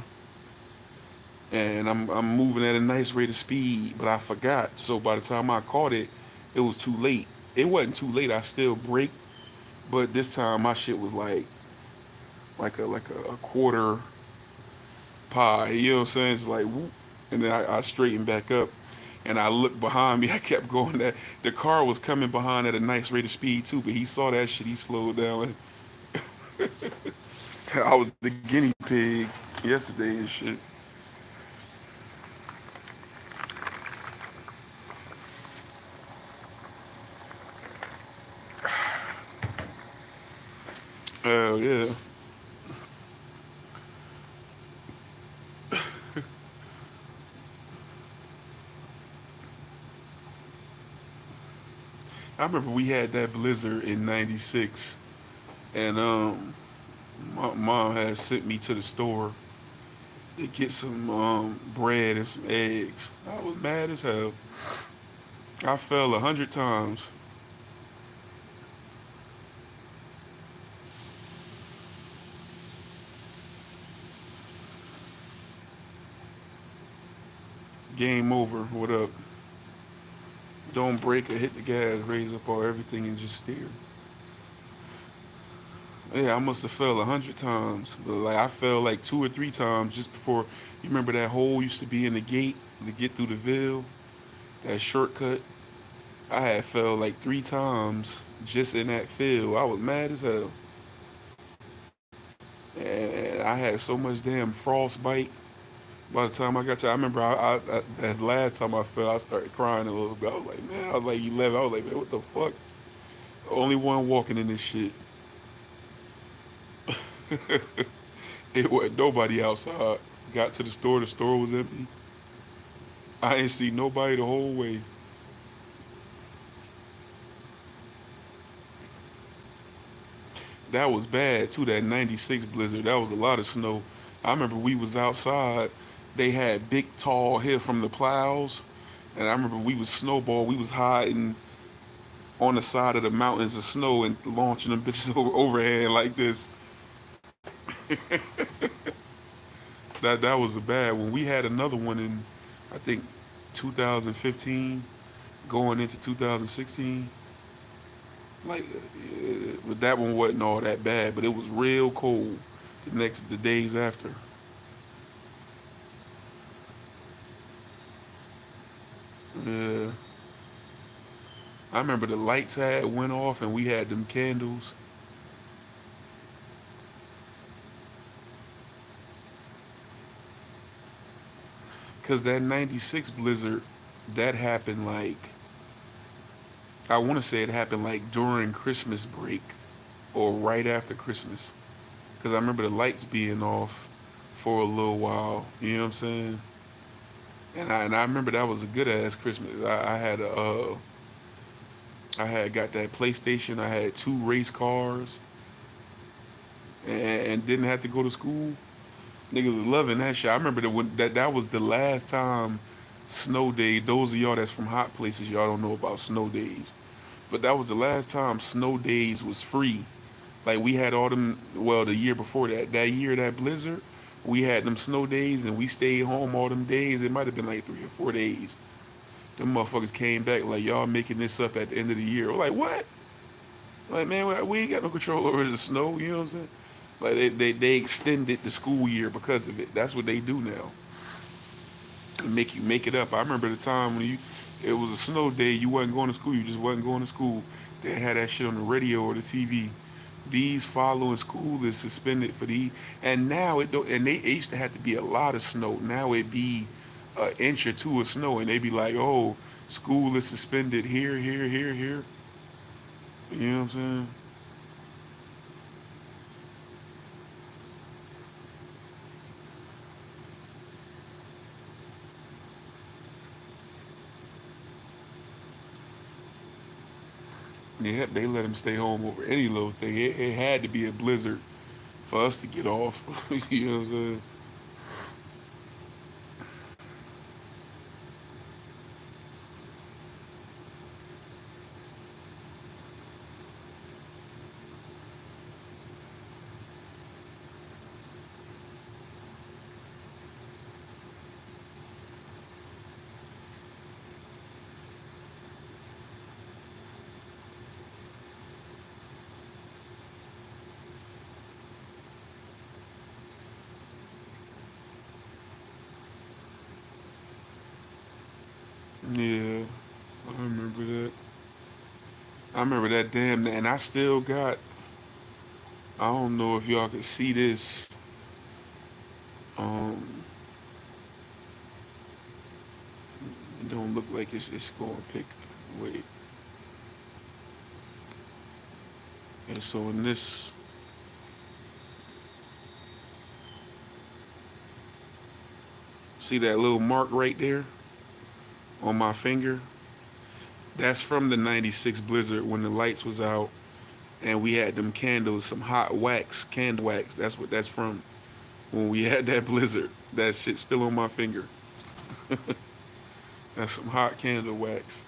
and I'm moving at a nice rate of speed, but I forgot. So by the time I caught it, it was too late. It wasn't too late. I still braked, but this time my shit was like a quarter pie. You know what I'm saying? It's like whoop, and then I straightened back up, and I looked behind me. I kept going. That the car was coming behind at a nice rate of speed too, but he saw that shit. He slowed down. I was the guinea pig yesterday and shit. Oh yeah. I remember we had that blizzard in '96, and my mom had sent me to the store to get some bread and some eggs. I was mad as hell. I fell 100 times. Game over. What up? Don't break or hit the gas. Raise up all everything and just steer. Yeah, I must have fell 100 times, but like I fell like 2 or 3 times just before. You remember that hole used to be in the gate to get through the Ville, that shortcut. I had fell like 3 times just in that field. I was mad as hell, and I had so much damn frostbite. By the time I got to, I remember that last time I fell, I started crying a little bit. I was like, man, I was like 11. I was like, man, what the fuck? Only one walking in this shit. It wasn't nobody outside. Got to the store was empty. I ain't see nobody the whole way. That was bad too, that '96 blizzard. That was a lot of snow. I remember we was outside. They had big tall hair from the plows. And I remember we was snowball. We was hiding on the side of the mountains of snow and launching them bitches overhand like this. That was a bad one. We had another one in, I think, 2015, going into 2016. Like, but that one wasn't all that bad, but it was real cold the days after. Yeah, I remember the lights had went off and we had them candles. Cause that '96 blizzard, that happened like I want to say it happened like during Christmas break or right after Christmas. Cause I remember the lights being off for a little while. You know what I'm saying? And I remember that was a good ass Christmas. I had got that PlayStation. I had 2 race cars and didn't have to go to school. Niggas was loving that shit. I remember that was the last time snow day. Those of y'all that's from hot places, y'all don't know about snow days. But that was the last time snow days was free. Like we had all them. Well, the year before that, that year that blizzard, we had them snow days, and we stayed home all them days. It might have been like 3 or 4 days. Them motherfuckers came back like y'all making this up at the end of the year. We're like what? Like man, we ain't got no control over the snow. You know what I'm saying? Like they extended the school year because of it. That's what they do now. Make you make it up. I remember the time when you it was a snow day, you wasn't going to school, you just wasn't going to school. They had that shit on the radio or the TV. These following school is suspended for the and now it don't and they it used to have to be a lot of snow. Now it be an inch or two of snow and they be like, oh, school is suspended here, here, here, here. You know what I'm saying? Yeah, they let them stay home over any little thing. It had to be a blizzard for us to get off. You know what I'm saying? Yeah, I remember that. I remember that damn, and I still got. I don't know if y'all could see this. Um, it don't look like it's going to pick. Wait, and so in this, see that little mark right there on my finger? That's from the '96 blizzard when the lights was out and we had them candles, some hot wax, candle wax. That's what that's from. When we had that blizzard, that shit still on my finger. That's some hot candle wax.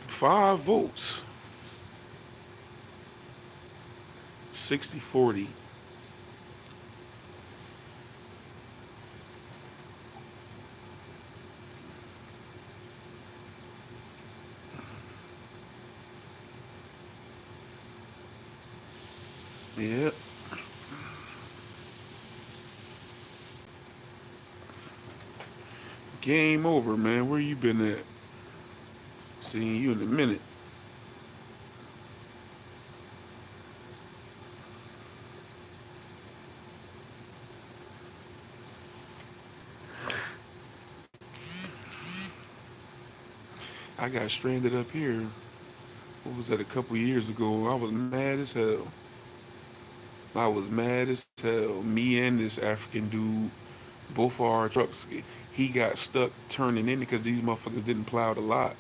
5 votes, 60-40. Yeah. Game over, man. Where you been at? Seeing you in a minute. I got stranded up here. What was that, a couple years ago? I was mad as hell. I was mad as hell. Me and this African dude, both of our trucks, he got stuck turning in because these motherfuckers didn't plow the lot.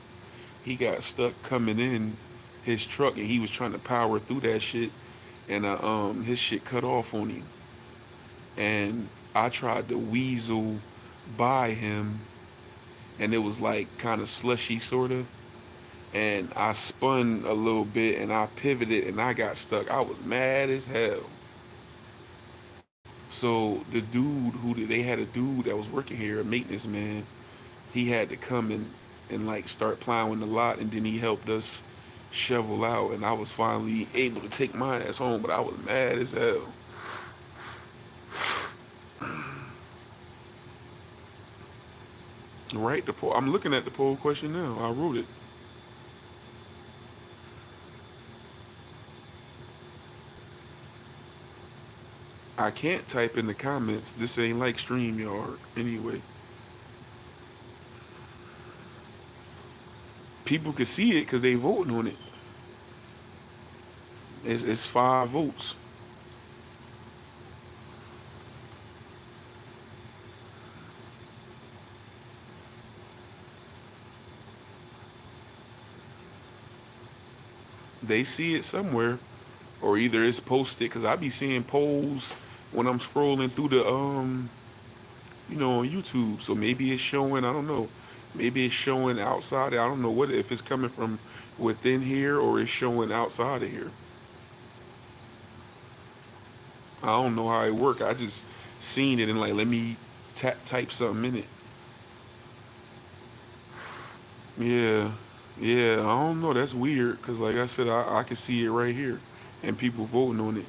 He got stuck coming in his truck and he was trying to power through that shit and his shit cut off on him. And I tried to weasel by him and it was like kind of slushy sort of. And I spun a little bit and I pivoted and I got stuck. I was mad as hell. So the dude who they had a dude that was working here, a maintenance man, he had to come and like start plowing the lot and then he helped us shovel out and I was finally able to take my ass home, but I was mad as hell. Right, the poll. I'm looking at the poll question now. I wrote it. I can't type in the comments. This ain't like StreamYard anyway. People can see it because they voting on it. It's 5 votes. They see it somewhere, or either it's posted. Cause I be seeing polls when I'm scrolling through the on YouTube. So maybe it's showing. I don't know. Maybe it's showing outside. I don't know what if it's coming from within here or it's showing outside of here. I don't know how it work. I just seen it and like let me type something in it. Yeah, yeah. I don't know. That's weird because like I said, I can see it right here, and people voting on it.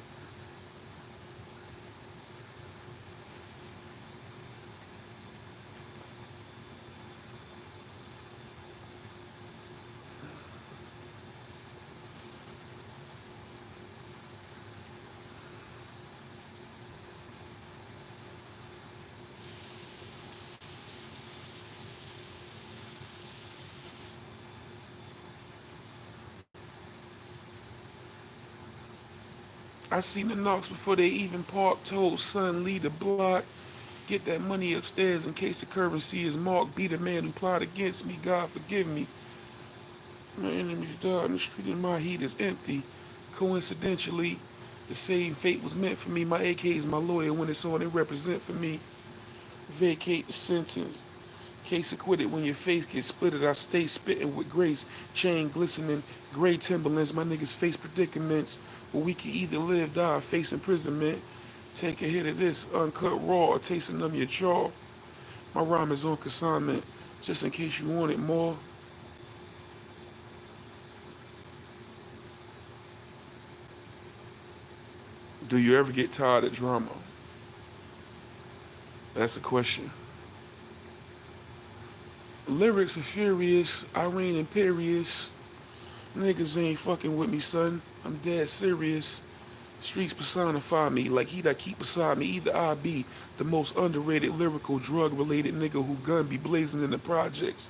I seen the knocks before they even parked. Told son leave the block. Get that money upstairs in case the currency is marked. Be the man who plot against me. God forgive me. My enemies died in the street and my heat is empty. Coincidentally, the same fate was meant for me. My AK is my lawyer. When it's on, it represent for me. Vacate the sentence. Case acquitted when your face gets splitted. I stay spitting with grace. Chain glistening. Gray Timberlands. My niggas face predicaments. Where we can either live, die, or face imprisonment. Take a hit of this uncut raw or tasting of your jaw. My rhyme is on consignment. Just in case you want it more. Do you ever get tired of drama? That's a question. Lyrics are furious. I reign imperious. Niggas ain't fucking with me, son. I'm dead serious. Streets personify me like he that keep beside me. Either I be the most underrated lyrical drug related nigga who gun be blazing in the projects.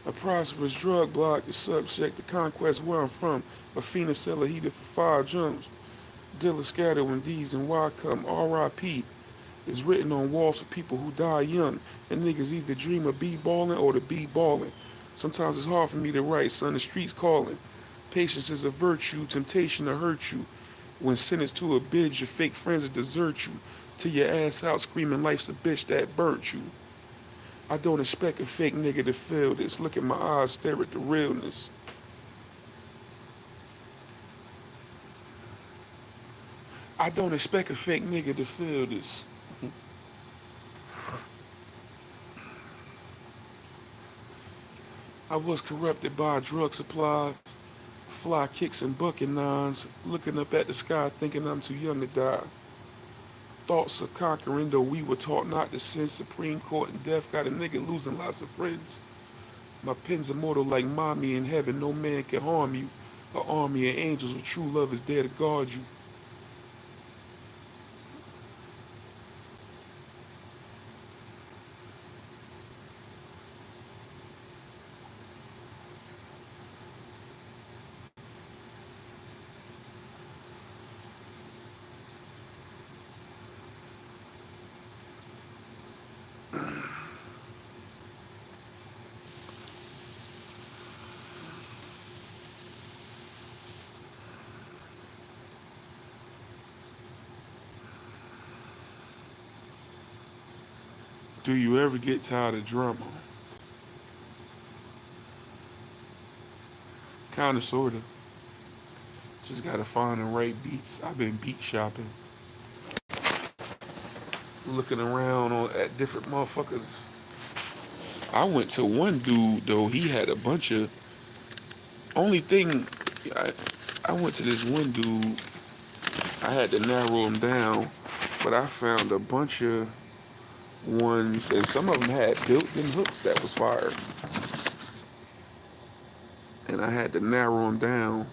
A prosperous drug block is subject to conquest where I'm from. A phoenix seller heated for 5 jumps. Dealer scatter when D's and Y come. R.I.P. is written on walls for people who die young. And niggas either dream of B-balling or to be balling. Sometimes it's hard for me to write, son. The streets calling. Patience is a virtue, temptation to hurt you. When sentenced to a bid, your fake friends will desert you. Till your ass out screaming life's a bitch that burnt you. I don't expect a fake nigga to feel this. Look at my eyes, stare at the realness. I don't expect a fake nigga to feel this. I was corrupted by a drug supply, fly kicks and bucket nines, looking up at the sky thinking I'm too young to die. Thoughts of conquering, though we were taught not to sin. Supreme Court and death got a nigga losing lots of friends. My pen's immortal like mommy in heaven. No man can harm you. An army of angels with true love is there to guard you. Do you ever get tired of drama? Kinda, sorta. Just gotta find the right beats. I've been beat shopping, looking around at different motherfuckers. I went to one dude though. He had a bunch of. Only thing, I, I went to this one dude. I had to narrow him down, but I found a bunch of ones, and some of them had built-in hooks that was fired, and I had to narrow them down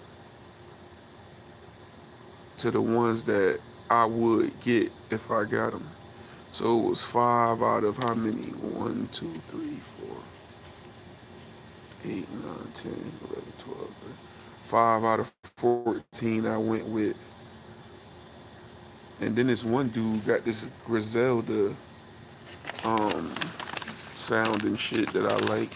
to the ones that I would get if I got them. So it was 5 out of how many? 1, 2, 3, 4, 8, 9, 10, 11, 12, 13. 5 out of 14 I went with. And then this one dude got this Griselda um, sound and shit that I like.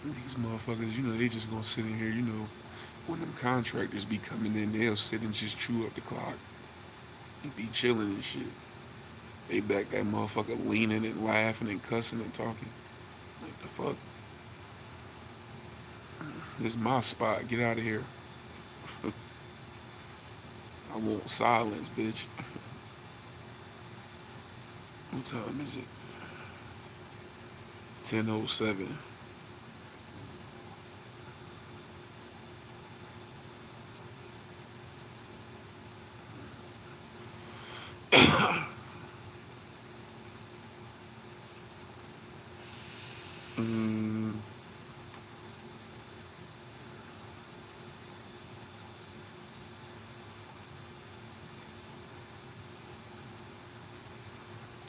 These motherfuckers, they just gonna sit in here. When them contractors be coming in, they'll sit and just chew up the clock and be chilling and shit. They back that motherfucker leaning and laughing and cussing and talking. Like the fuck? This is my spot. Get out of here. I want silence, bitch. What time is it? 10:07. mm,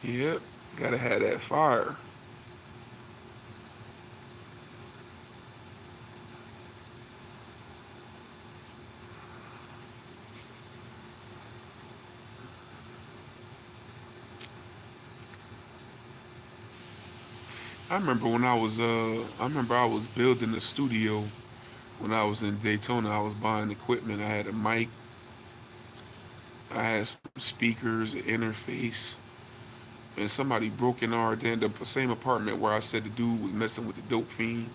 yep. Gotta have that fire. I remember I was building a studio when I was in Daytona. I was buying equipment. I had a mic, I had some speakers, an interface, and somebody broke in our then the same apartment where I said the dude was messing with the dope fiend.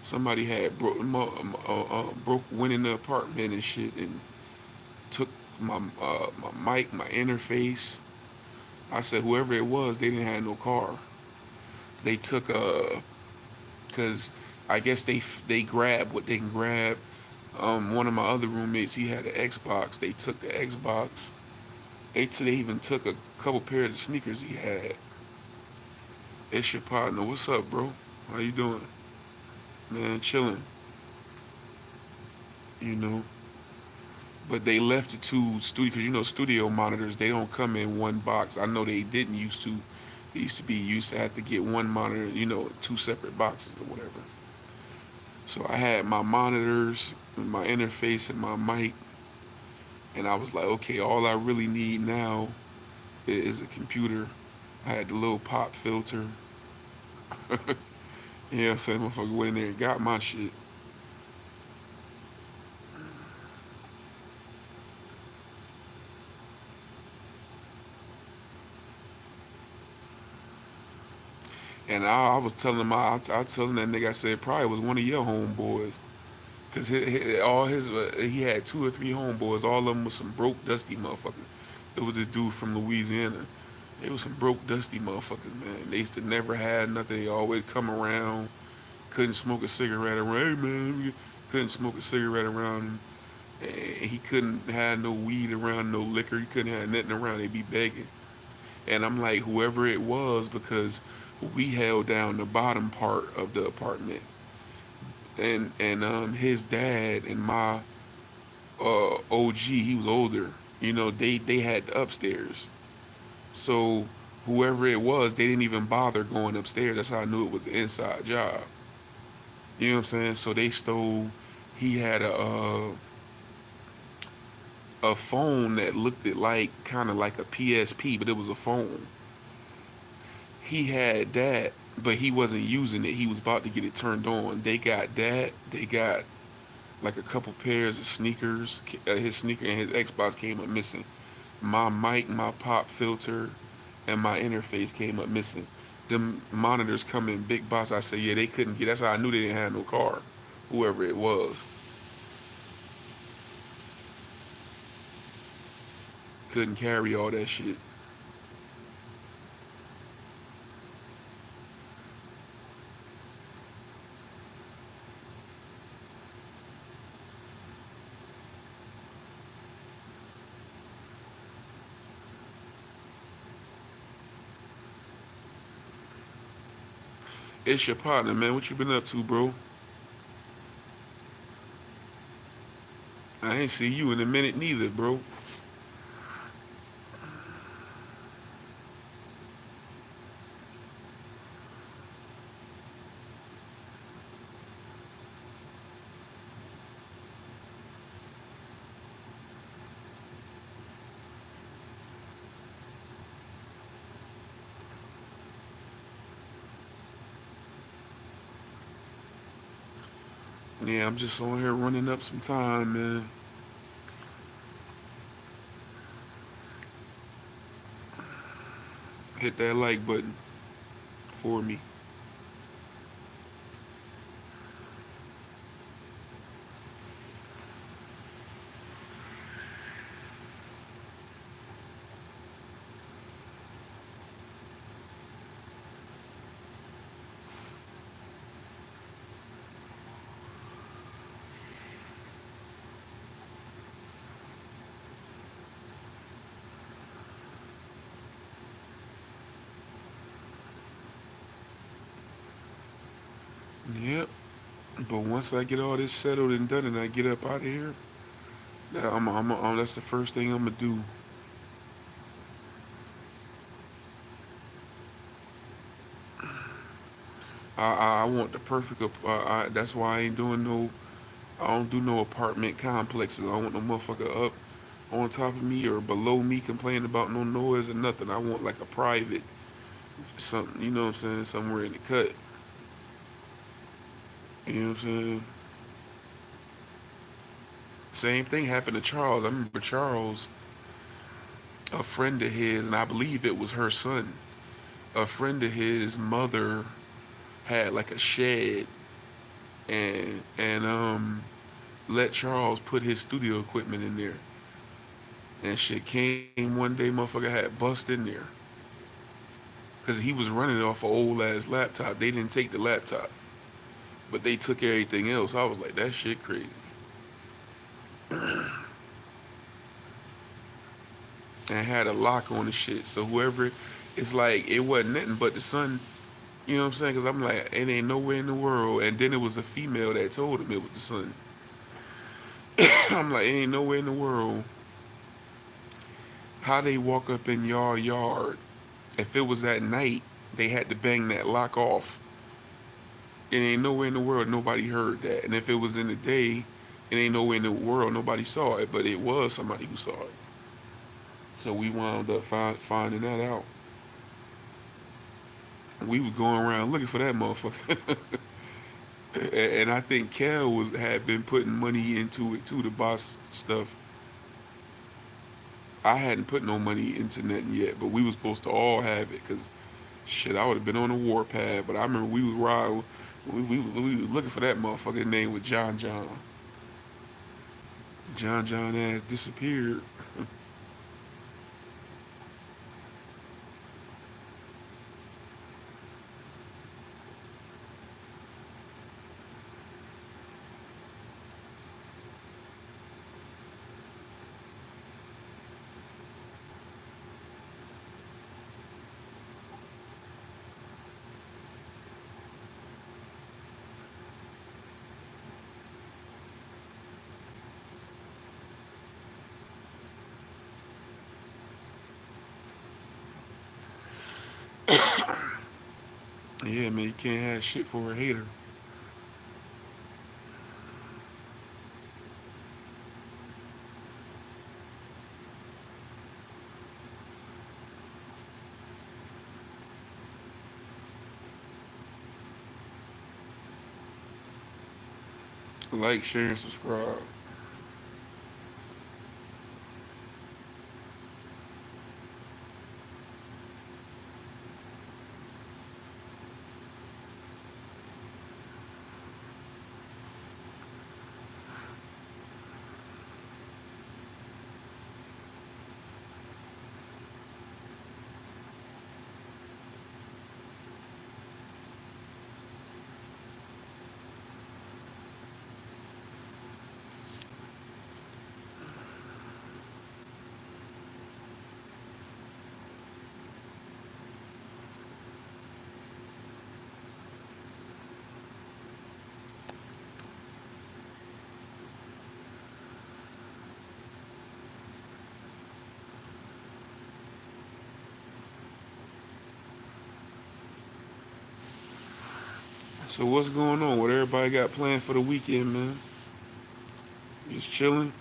Somebody had went in the apartment and shit and took my mic, my interface. I said whoever it was, they didn't have no car. They took cause I guess they grabbed what they can grab. One of my other roommates, he had an Xbox. They took the Xbox. They even took a couple pairs of sneakers he had. It's your partner. What's up, bro? How you doing? Man, chilling. You know. But they left the two studio because studio monitors they don't come in one box. I know they didn't used to. It used to have to get one monitor, two separate boxes or whatever. So I had my monitors, my interface, and my mic, and I was like, okay, all I really need now is a computer. I had the little pop filter. Yeah, so that motherfucker went in there and got my shit. And I was telling him, I telling that nigga, I said, it probably was one of your homeboys. Because he had two or three homeboys. All of them was some broke, dusty motherfuckers. It was this dude from Louisiana. They was some broke, dusty motherfuckers, man. They used to never had nothing. They always come around. Couldn't smoke a cigarette around. Hey, man, couldn't smoke a cigarette around him. And he couldn't have no weed around, no liquor. He couldn't have nothing around. They'd be begging. And I'm like, whoever it was, because we held down the bottom part of the apartment. And his dad and my OG, he was older. They had the upstairs. So whoever it was, they didn't even bother going upstairs. That's how I knew it was an inside job. You know what I'm saying? So they stole. He had a phone that looked it like kind of like a PSP, but it was a phone. He had that, but he wasn't using it. He was about to get it turned on. They got that. They got like a couple pairs of sneakers. His sneaker and his Xbox came up missing. My mic, my pop filter, and my interface came up missing. Them monitors come in big box. I said, yeah, they couldn't get. That's how I knew they didn't have no car. Whoever it was couldn't carry all that shit. It's your partner, man. What you been up to, bro? I ain't see you in a minute neither, bro. Yeah, I'm just on here running up some time, man. Hit that like button for me. Yep. But once I get all this settled and done and I get up out of here, that's the first thing I'm gonna do. I want the perfect. That's why I ain't doing no. I don't do no apartment complexes. I don't want no motherfucker up on top of me or below me complaining about no noise or nothing. I want like a private something. You know what I'm saying? Somewhere in the cut. You know what I'm saying? Same thing happened to Charles. I remember Charles, a friend of his, and I believe it was her son. A friend of his mother had like a shed and let Charles put his studio equipment in there. And shit came one day, motherfucker had bust in there. Cause he was running it off an old ass laptop. They didn't take the laptop, but they took everything else. I was like, that shit crazy. And had a lock on the shit. So whoever, it's like it wasn't nothing but the son. You know what I'm saying? Cause I'm like, it ain't nowhere in the world. And then it was a female that told him it was the son. I'm like, it ain't nowhere in the world. How they walk up in your yard? If it was at night, they had to bang that lock off. It ain't nowhere in the world nobody heard that. And if it was in the day, it ain't nowhere in the world nobody saw it. But it was somebody who saw it. So we wound up finding that out. We was going around looking for that motherfucker. And I think Kel had been putting money into it too to buy stuff. I hadn't put no money into nothing yet, but we was supposed to all have it because shit, I would have been on the warpath. But I remember we was riding, we was looking for that motherfucker. His name was John John. John John ass disappeared. Yeah, man, you can't have shit for a hater. Like, share, and subscribe. So what's going on? What everybody got planned for the weekend, man? Just chilling.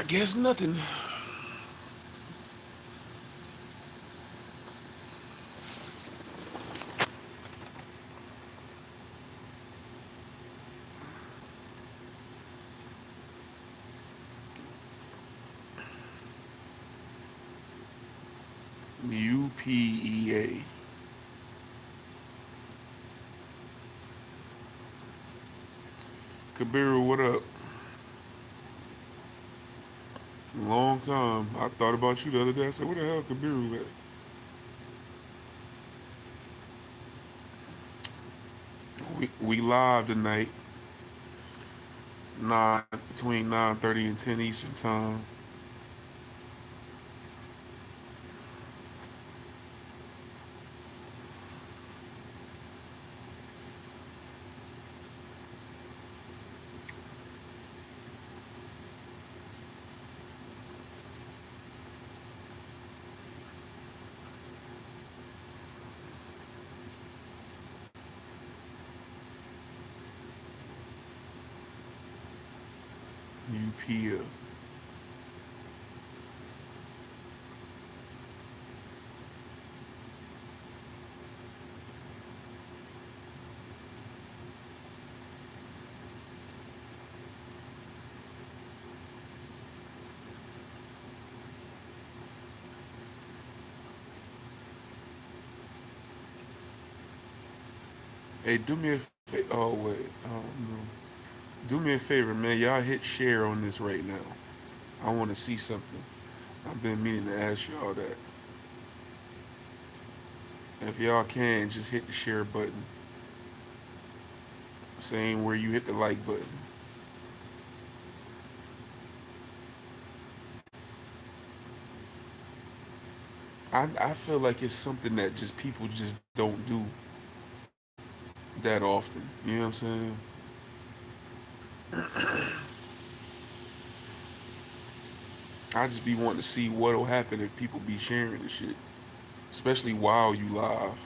guess nothing. UPEA. Kabiru, what up? Long time. I thought about you the other day. I said, where the hell Kabiru at? We live tonight, nine between 9:30 and 10 Eastern time. UPEA. Hey, do me a favor. Oh wait, I don't know. Do me a favor, man. Y'all hit share on this right now. I want to see something. I've been meaning to ask y'all that. If y'all can, just hit the share button. Same where you hit the like button. I feel like it's something that just people just don't do that often. You know what I'm saying? I just be wanting to see what'll happen if people be sharing this shit, especially while you live.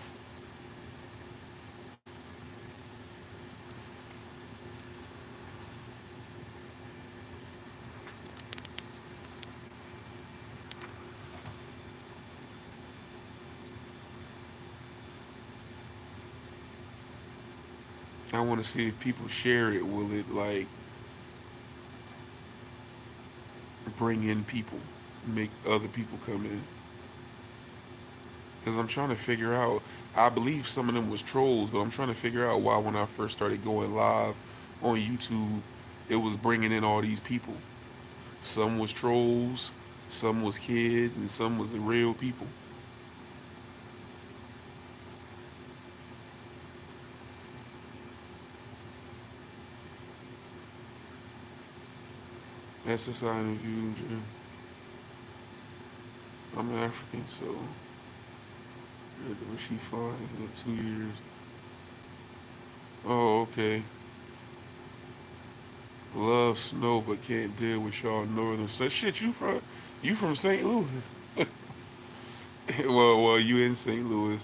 I want to see if people share it. Will it like bring in people, make other people come in? Because I'm trying to figure out. I believe some of them was trolls, but I'm trying to figure out why when I first started going live on YouTube, it was bringing in all these people. Some was trolls, some was kids, and some was the real people. That's the sign of you. I'm African, so was she fought in 2 years? Oh, okay. Love snow, but can't deal with y'all northern. So shit, you from St. Louis? Well, you in St. Louis.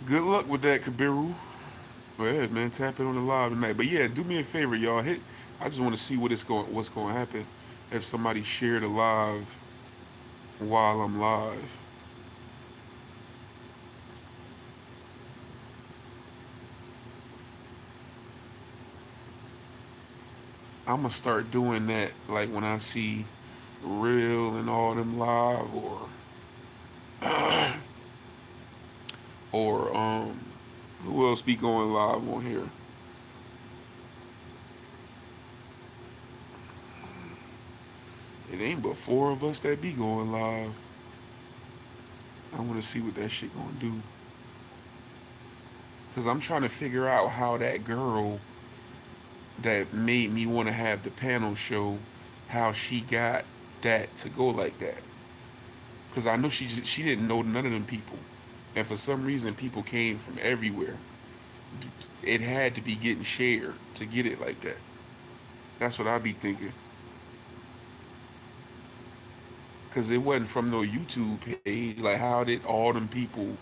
Good luck with that, Kabiru. Go ahead, man. Tap in on the live tonight. But yeah, do me a favor, y'all. Hit. I just want to see what's going to happen if somebody shared a live while I'm live. I'm gonna start doing that like when I see Real and all them live or who else be going live on here? It ain't but four of us that be going live. I want to see what that shit gonna do. Cause I'm trying to figure out how that girl that made me want to have the panel show, how she got that to go like that. Cause I know she didn't know none of them people, and for some reason people came from everywhere. It had to be getting shared to get it like that. That's what I be thinking. Cause it wasn't from no YouTube page. Like how did all them people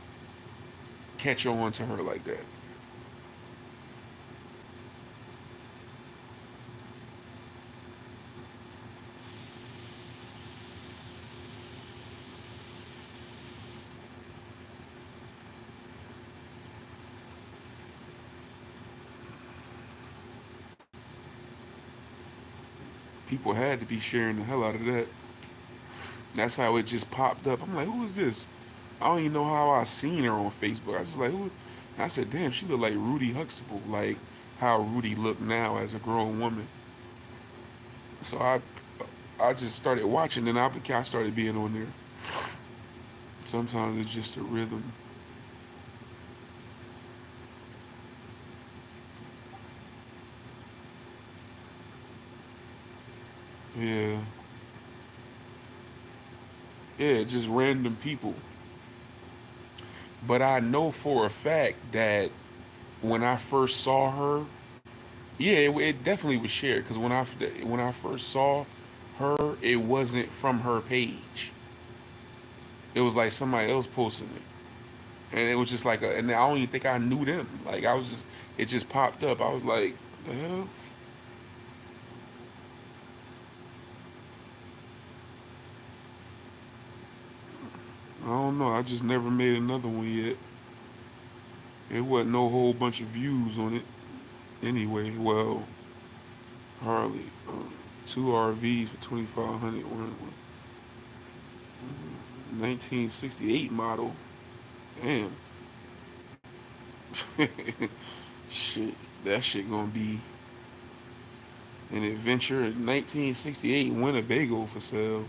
catch on to her like that? People had to be sharing the hell out of that. That's how it just popped up. I'm like, who is this? I don't even know how I seen her on Facebook. I was just like, who? I said, damn, she looked like Rudy Huxtable, like how Rudy looked now as a grown woman. So I just started watching, and I started being on there. Sometimes it's just a rhythm. Yeah, yeah, just random people. But I know for a fact that when I first saw her, yeah, it definitely was shared. Because when I first saw her, it wasn't from her page. It was like somebody else posted it, and it was just like and I don't even think I knew them. Like I was just, it just popped up. I was like, the hell? I don't know. I just never made another one yet. It wasn't no whole bunch of views on it anyway. Well, hardly. Two RVs for 2,500. 1968 model. Damn. Shit. That shit gonna be an adventure in 1968 Winnebago for sale.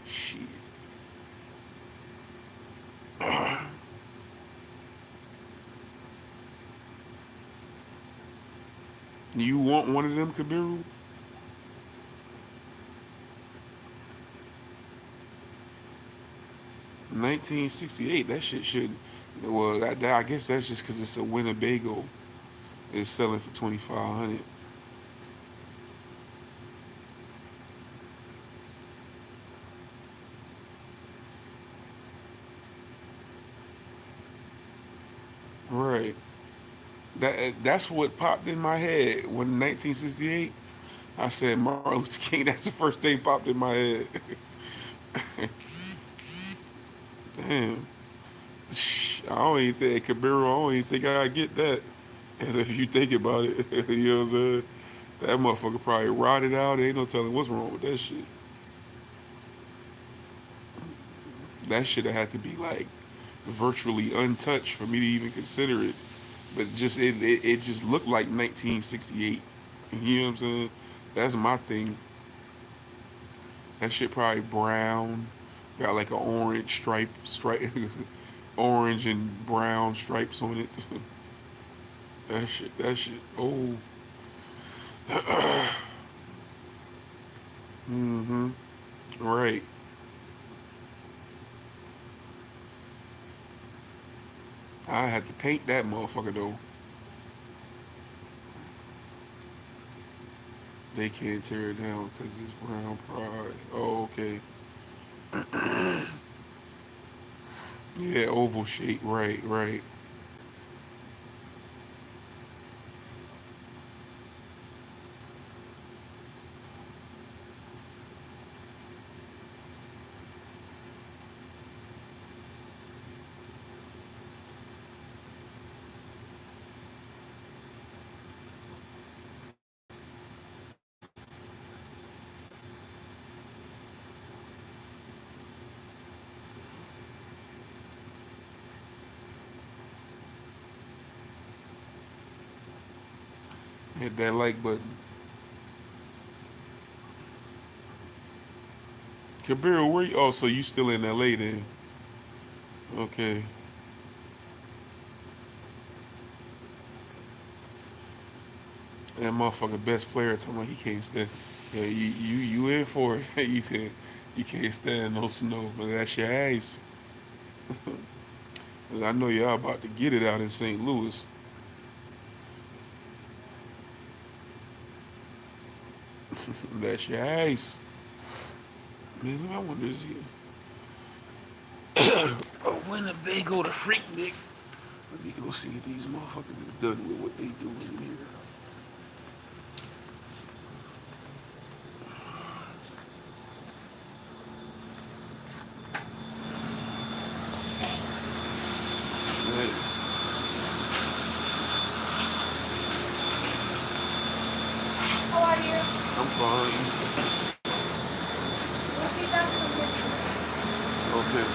Shit. You want one of them, Kabiru? 1968. That shit should. Well, I guess that's just because it's a Winnebago. It's selling for 2,500. Right. That's what popped in my head when 1968. I said Martin Luther King. That's the first thing popped in my head. Damn. I don't even think Kabiru. I don't even think I get that. If you think about it, you know what I'm saying? That motherfucker probably rotted out. Ain't no telling what's wrong with that shit. That shit had to be like virtually untouched for me to even consider it. But just it just looked like 1968. You know what I'm saying? That's my thing. That shit probably brown, got like an orange orange and brown stripes on it. That shit. Oh, mm-hmm. Right. I had to paint that motherfucker though. They can't tear it down because it's brown pride. Oh, okay. Yeah, oval shape. Right, right. Hit that like button. Kabir, where you? Oh, so you still in LA then? Okay. That motherfucker best player talking about he can't stand. Yeah, you in for it. You said you can't stand no snow, but that's your ass. 'Cause I know y'all about to get it out in St. Louis. That's your ass. Man, I wonder is he a Winnebago the freak Nick? Let me go see if these motherfuckers is done with what they doing here. Right. How are you? I'm fine. Okay.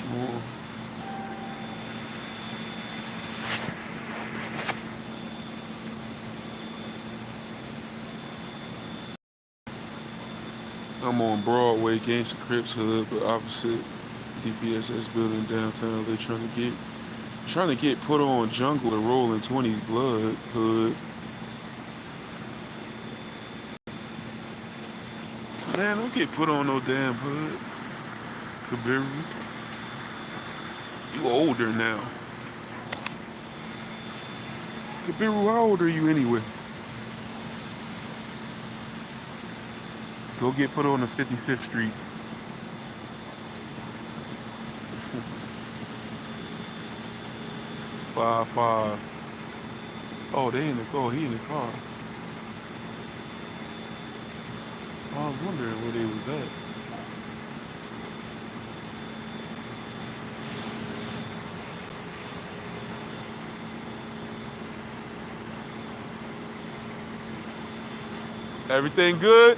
More. I'm on Broadway, Gangsta Crips Hood, but opposite DPSS building downtown. They trying to get put on Jungle to Rolling 20s Blood Hood. Man, don't get put on no damn hood. Kabiru. You older now. Kabiru, how old are you anyway? Go get put on the 55th Street. Five. Oh, they in the car. He in the car. I was wondering where they was at. Everything good?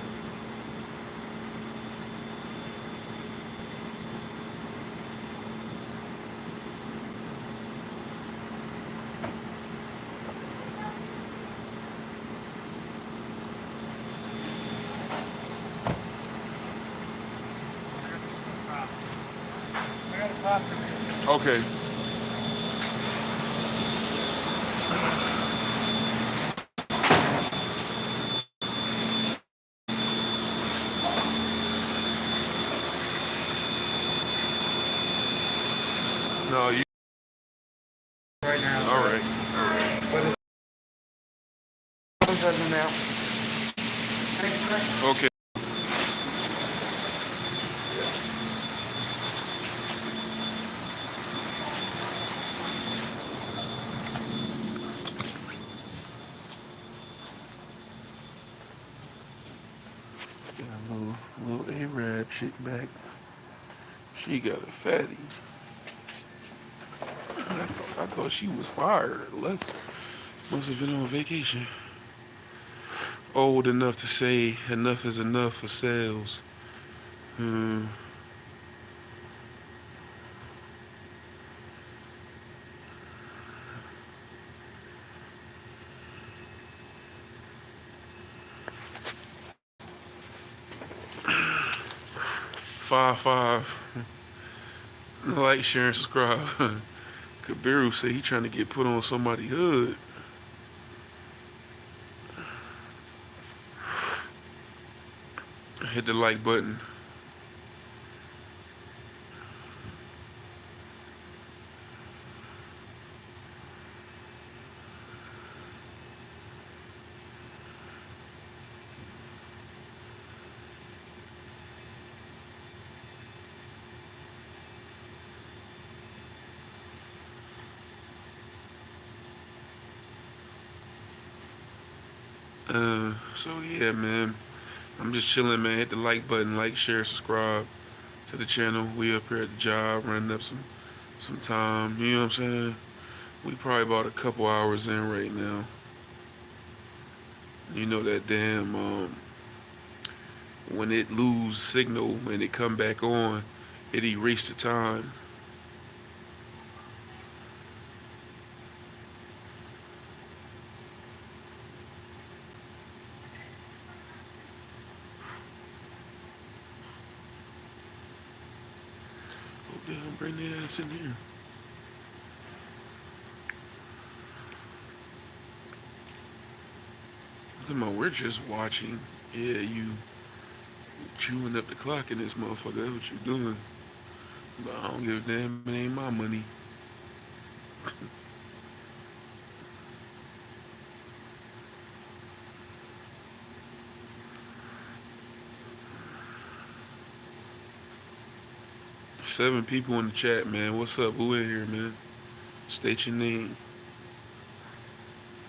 Okay. No, you. Right now. All right. But it's now. Okay. Got a little Arab chick back. She got a fatty. I thought she was fired. Left. Must have been on vacation. Old enough to say enough is enough for sales. Hmm. 5. Like, share, and subscribe. Kabiru said he trying to get put on somebody's hood. Hit the like button. So yeah, man. I'm just chilling, man. Hit the like button, like, share, subscribe to the channel. We up here at the job, running up some time. You know what I'm saying? We probably about a couple hours in right now. You know that damn when it lose signal and it come back on, it erase the time. Oh damn, bring the ass in here. We're just watching. Yeah, you chewing up the clock in this motherfucker. That's what you doing. But I don't give a damn. It ain't my money. 7 people in the chat, man. What's up? Who in here, man? State your name.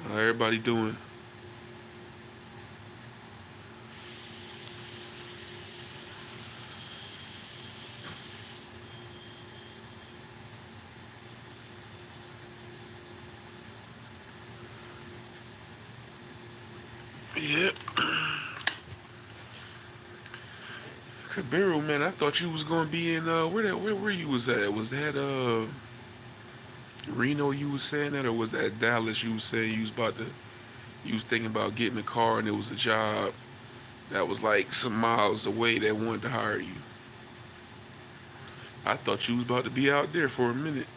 How everybody doing? Yep. Cabarro, man, I thought you was gonna be in where you was at? Was that Reno you was saying that, or was that Dallas you was saying you was thinking about getting a car and it was a job that was like some miles away that wanted to hire you? I thought you was about to be out there for a minute.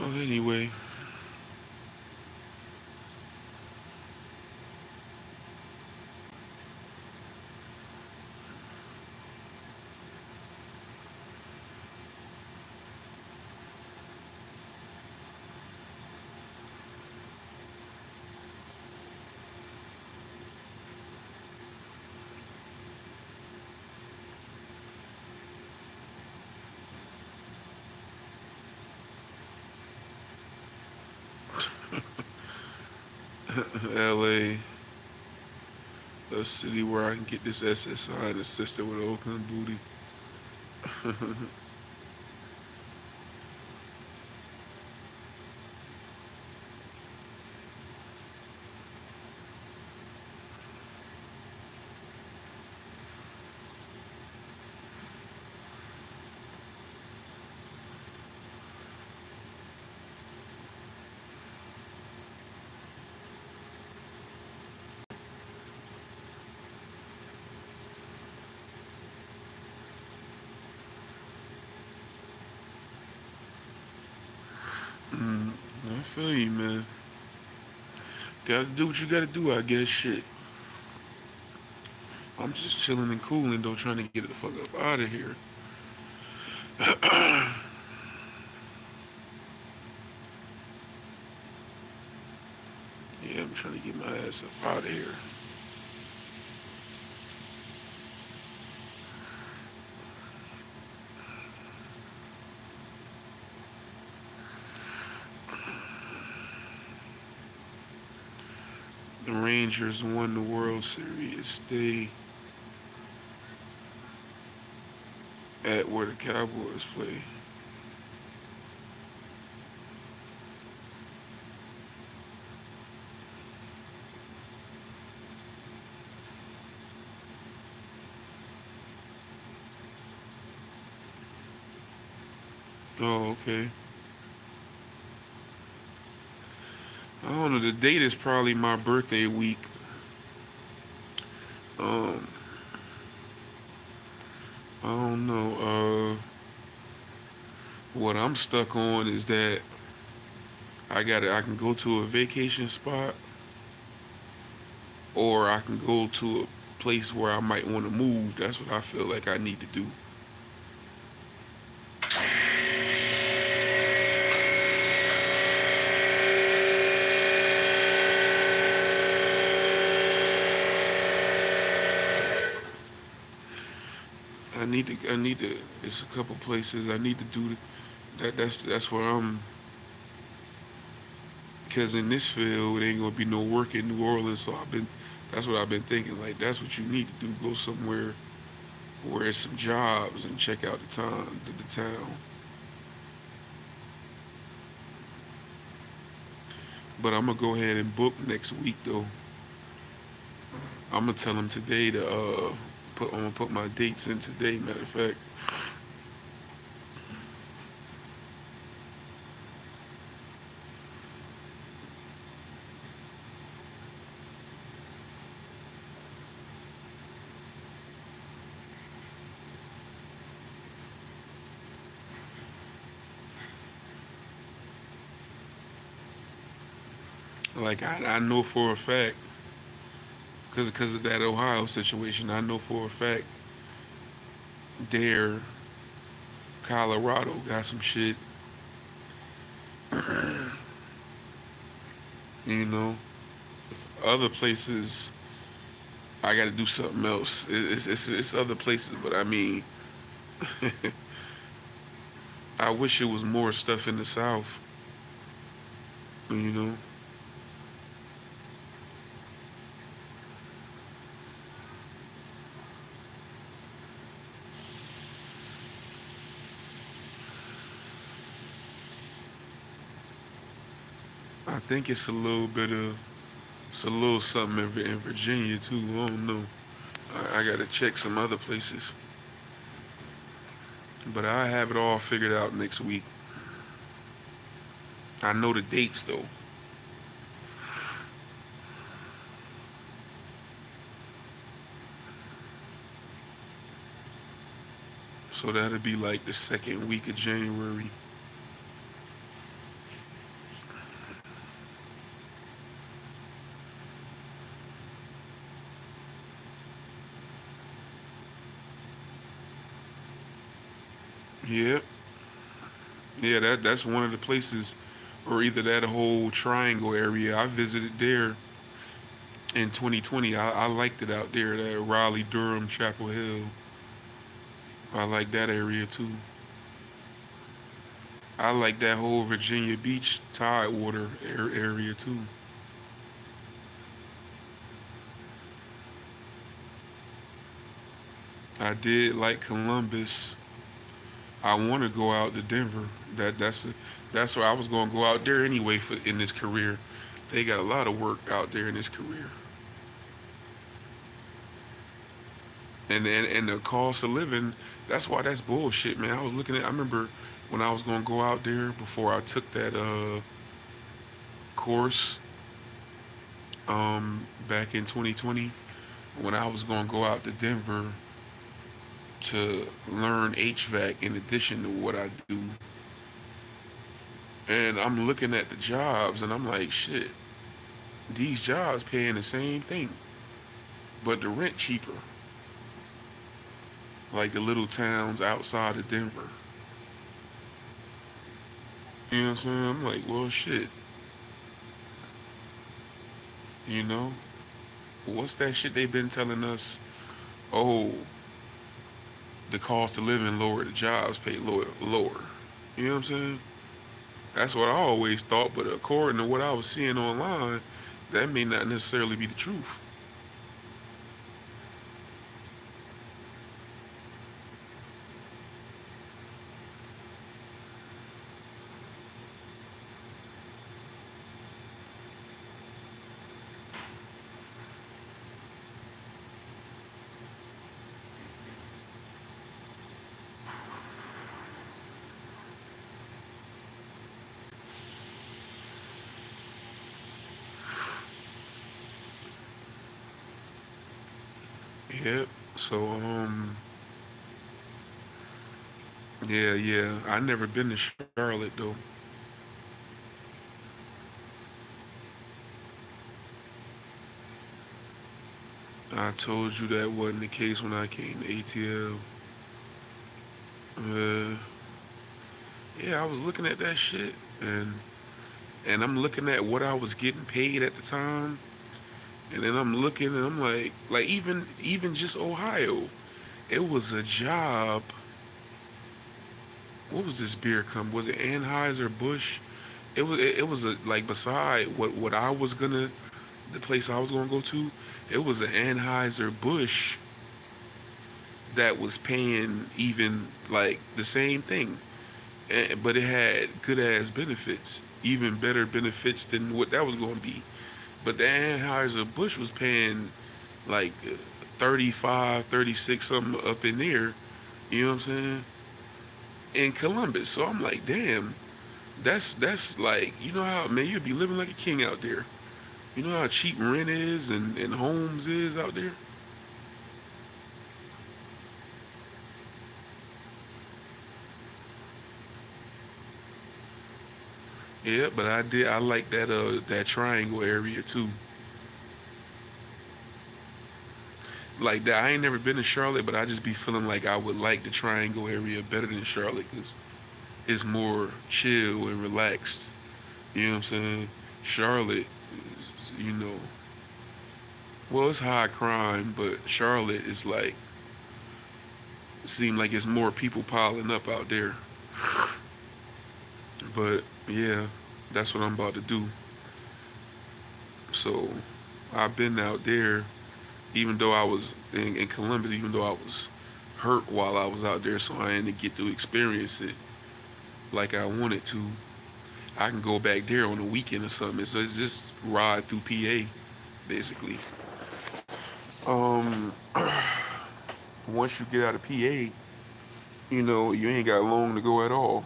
Oh, anyway. LA, a city where I can get this SSI and assist it with Oakland booty. I feel you, man. Gotta do what you gotta do, I guess. Shit. I'm just chilling and cooling, though, trying to get the fuck up out of here. Yeah, I'm trying to get my ass up out of here. The Rangers won the World Series. They at where the Cowboys play. Oh, okay. I don't know. The date is probably my birthday week. Um, I don't know. What I'm stuck on is that I can go to a vacation spot, or I can go to a place where I might want to move. That's what I feel like I need to do. I need to. It's a couple places I need to do that. That's where I'm. Because in this field, it ain't gonna be no work in New Orleans. So I've been. That's what I've been thinking. Like that's what you need to do. Go somewhere where there's some jobs and check out the town. But I'm gonna go ahead and book next week though. I'm gonna tell them today to put. I'm gonna put my dates in today. Matter of fact. Like I know for a fact, because of that Ohio situation, I know for a fact there, Colorado got some shit. You know, other places I got to do something else. It's other places, but I mean, I wish it was more stuff in the South. You know, I think it's a little bit of it's a little something in Virginia too. I don't know. I got to check some other places, but I have it all figured out next week. I know the dates though. So that'll be like the second week of January. Yeah, yeah. That's one of the places, or either that whole triangle area. I visited there in 2020. I liked it out there. That Raleigh, Durham, Chapel Hill. I like that area too. I like that whole Virginia Beach Tidewater area too. I did like Columbus. I want to go out to Denver. That's where I was going to go out there anyway for in this career. They got a lot of work out there in this career, and the cost of living. That's why that's bullshit, man. I was looking at. I remember when I was going to go out there before I took that course back in 2020 when I was going to go out to Denver to learn HVAC in addition to what I do. And I'm looking at the jobs and I'm like, shit, these jobs paying the same thing, but the rent cheaper. Like the little towns outside of Denver. You know what I'm saying? I'm like, well, shit. You know, what's that shit they've been telling us? Oh, the cost of living lower, the jobs pay lower. You know what I'm saying? That's what I always thought, but according to what I was seeing online, that may not necessarily be the truth. Yep. So yeah, yeah. I never been to Charlotte though. I told you that wasn't the case when I came to ATL. Uh, yeah, I was looking at that shit and I'm looking at what I was getting paid at the time, and then I'm looking and I'm like even just Ohio. It was a job. What was this beer come? Was it Anheuser Busch? It was a like beside what I was gonna the place I was gonna go to. It was an Anheuser Busch that was paying even like the same thing, but it had good ass benefits, even better benefits than what that was gonna be. But the Anheuser Busch was paying like 35, 36 something up in there. You know what I'm saying? In Columbus. So I'm like, damn, that's like, you know how, man, you'd be living like a king out there. You know how cheap rent is and homes is out there. Yeah, but I like that triangle area too. Like that, I ain't never been to Charlotte, but I just be feeling like I would like the triangle area better than Charlotte because it's more chill and relaxed. You know what I'm saying? Charlotte, is, well, it's high crime, but Charlotte is like, seem like it's more people piling up out there. But yeah, that's what I'm about to do. So I've been out there, even though I was in Columbus, even though I was hurt while I was out there, so I didn't get to experience it like I wanted to. I can go back there on a weekend or something. So it's just ride through PA, basically. Um, Once you get out of PA, you ain't got long to go at all.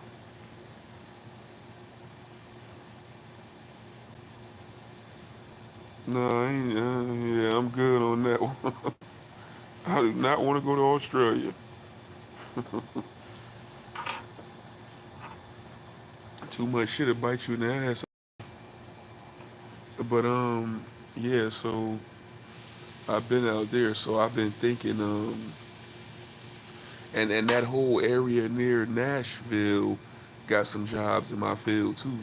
No, I ain't, yeah, I'm good on that one. I do not want to go to Australia. Too much shit will bite you in the ass. But yeah. So I've been out there, so I've been thinking, and that whole area near Nashville got some jobs in my field too.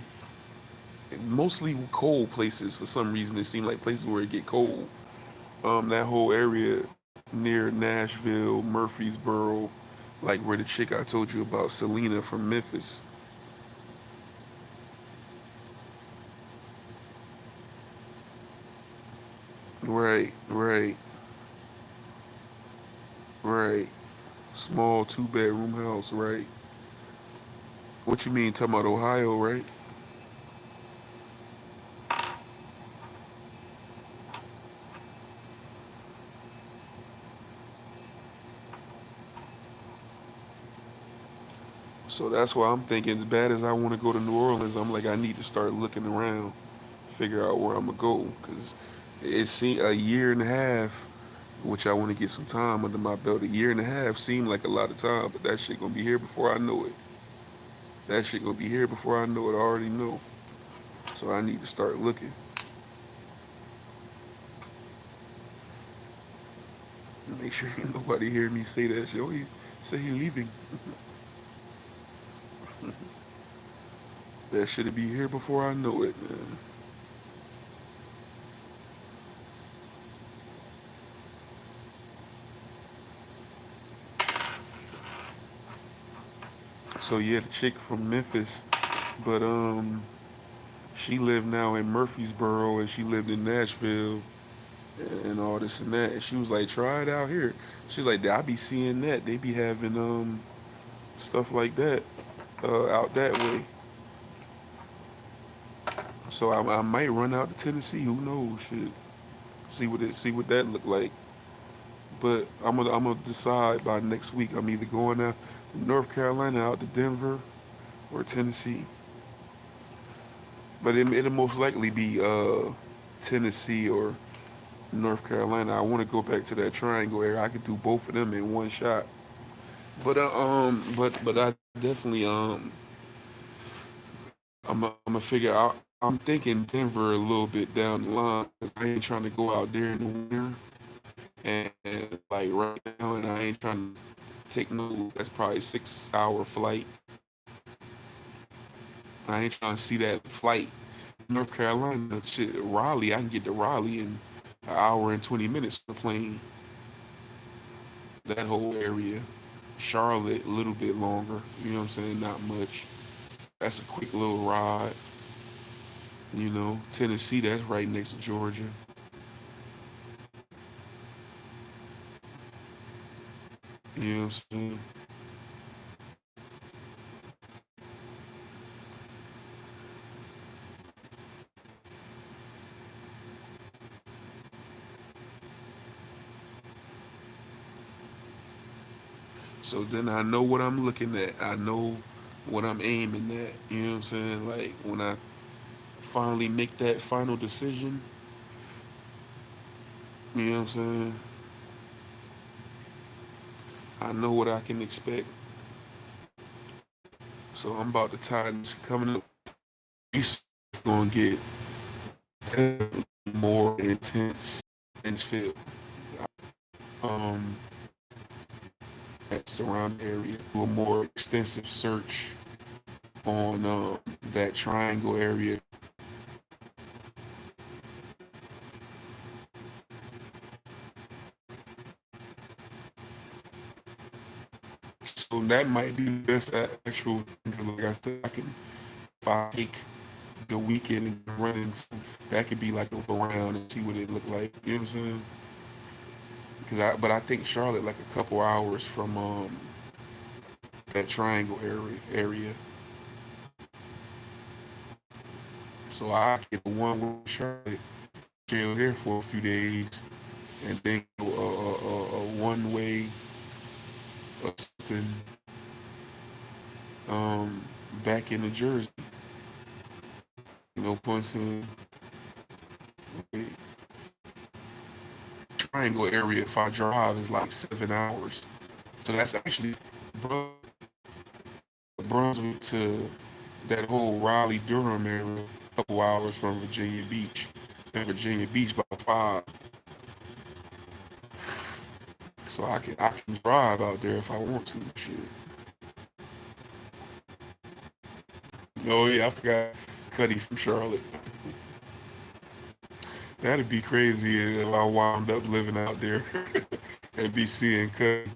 Mostly cold places for some reason. It seemed like places where it get cold. That whole area near Nashville, Murfreesboro, like where the chick I told you about, Selena from Memphis. Right, right, right. Small 2 bedroom house, right? What you mean talking about Ohio, right? So that's why I'm thinking, as bad as I want to go to New Orleans, I'm like, I need to start looking around, figure out where I'm gonna go, cause it's a year and a half, which I want to get some time under my belt. A year and a half seemed like a lot of time, but that shit gonna be here before I know it. That shit gonna be here before I know it. I already know. So I need to start looking. Make sure ain't nobody hear me say that shit. Oh, he say he leaving. That shit'll be here before I know it, man. So yeah, the chick from Memphis, but she lived now in Murfreesboro and she lived in Nashville and all this and that. And she was like, try it out here. She's like, I be seeing that. They be having stuff like that out that way. So I might run out to Tennessee. Who knows? Shit. See what that look like. But I'm gonna decide by next week. I'm either going out to North Carolina out to Denver or Tennessee. But it'll most likely be Tennessee or North Carolina. I want to go back to that triangle area. I could do both of them in one shot. But I definitely I'm gonna figure out. I'm thinking Denver a little bit down the line because I ain't trying to go out there in the winter and like right now, and I ain't trying to take no. That's probably 6 hour flight. I ain't trying to see that flight. North Carolina, shit, Raleigh. I can get to Raleigh in an hour and 20 minutes on the plane. that whole area. Charlotte, a little bit longer. You know what I'm saying? Not much. That's a quick little ride. Tennessee, that's right next to Georgia. You know what I'm saying? So then I know what I'm looking at. I know what I'm aiming at. You know what I'm saying? Like when I finally make that final decision, you know what I'm saying? I know what I can expect. So I'm about to time this coming up. It's gonna get definitely more intense and feel. Um, that surrounding area. Do a more extensive search on that triangle area. So that might be the best actual. Because like I said, I can if I take the weekend and run into that could be like go around and see what it look like. You know what I'm saying? But I think Charlotte like a couple hours from that triangle area. So I get a one way Charlotte, chill there for a few days, and then go a one way or something um back into Jersey. Points in the triangle area. If I drive, is like 7 hours. So that's actually Brunswick to that whole Raleigh Durham area, a couple hours from Virginia Beach. And Virginia Beach about 5. So I can drive out there if I want to. Shit. Oh yeah, I forgot Cuddy from Charlotte. That'd be crazy if I wound up living out there and be seeing Cuddy.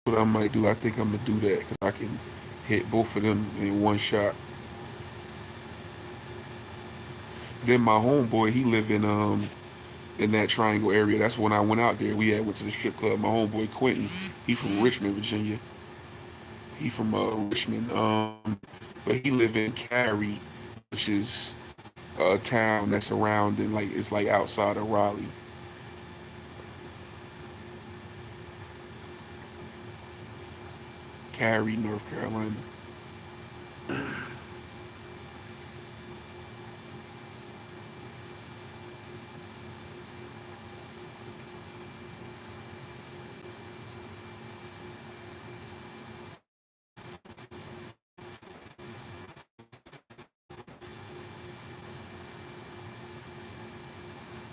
What I might do, I think I'm gonna do that because I can hit both of them in one shot. Then my homeboy, he live in that triangle area. That's when I went out there. We had went to the strip club. My homeboy Quentin, he from Richmond, Virginia. He from Richmond. But he live in Cary, which is a town that's around and like it's like outside of Raleigh. Cary, North Carolina.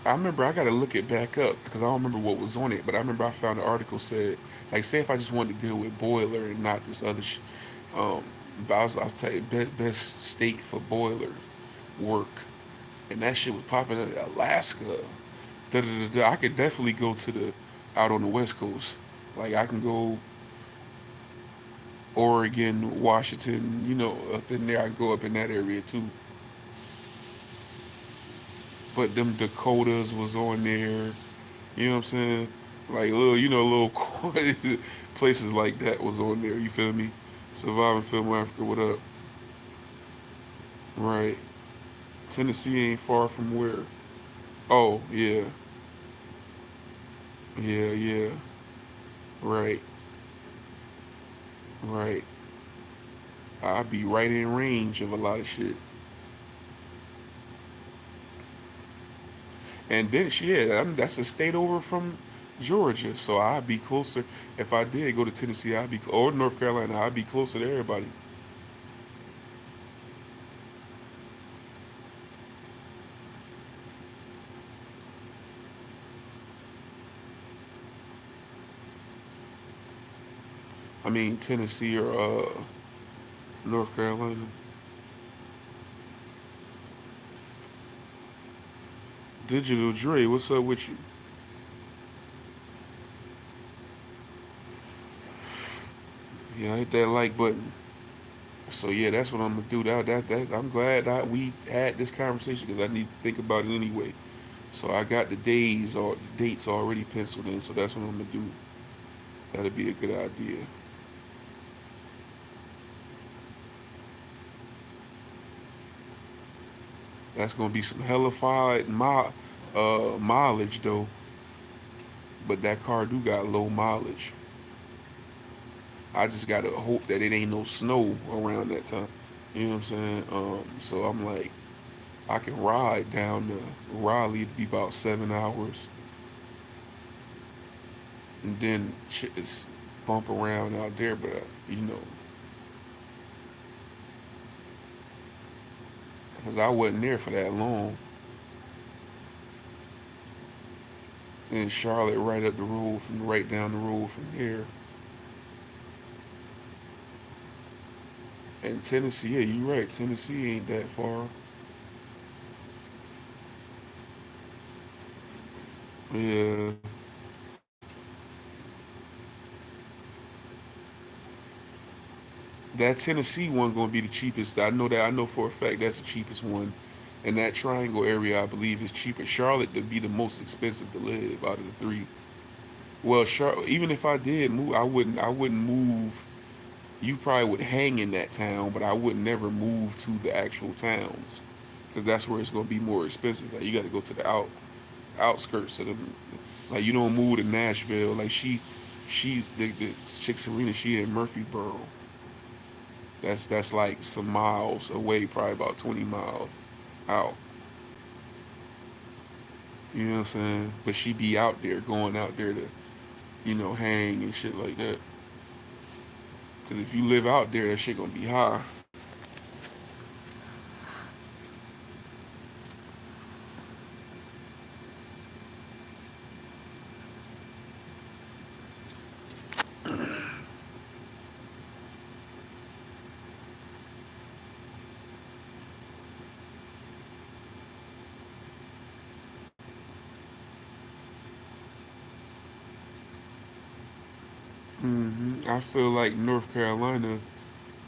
I remember I gotta look it back up because I don't remember what was on it, but I remember I found an article said like say if I just wanted to go with boiler and not this other um but I'll tell you best state for boiler work and that shit was popping in Alaska. Da, da, da, da. I could definitely go to the out on the West Coast. Like I can go Oregon, Washington, up in there. I go up in that area too. But them Dakotas was on there. You know what I'm saying? Like little, little places like that was on there. You feel me? Surviving Film Africa. What up? Right. Tennessee ain't far from where? Oh yeah, yeah, yeah. Right, right. I'd be right in range of a lot of shit. And then yeah, that's a state over from Georgia, so I'd be closer. If I did go to Tennessee, or North Carolina, I'd be closer to everybody. I mean Tennessee or North Carolina. Digital Dre, what's up with you? Yeah, hit that like button. So yeah, that's what I'm gonna do. That I'm glad that we had this conversation because I need to think about it anyway. So I got the days or dates already penciled in. So that's what I'm gonna do. That'd be a good idea. That's gonna be some hellified mileage though. But that car do got low mileage. I just gotta hope that it ain't no snow around that time. You know what I'm saying? So I'm like, I can ride down to Raleigh. It'd be about 7 hours, and then just bump around out there. But because I wasn't there for that long. And Charlotte right up the road from right down the road from there. And Tennessee, yeah, you right. Tennessee ain't that far. Yeah, that Tennessee one gonna be the cheapest. I know that. I know for a fact that's the cheapest one. And that triangle area, I believe, is cheaper. Charlotte to be the most expensive to live out of the three. Well, even if I did move, I wouldn't move. You probably would hang in that town, but I would never move to the actual towns, because that's where it's gonna be more expensive. Like you got to go to the outskirts of them. Like you don't move to Nashville. Like the chick Serena, she in Murphyboro. That's like some miles away, probably about 20 miles out. You know what I'm saying? But she be out there, going out there to, hang and shit like that. Cause if you live out there, that shit gonna be high. I feel like North Carolina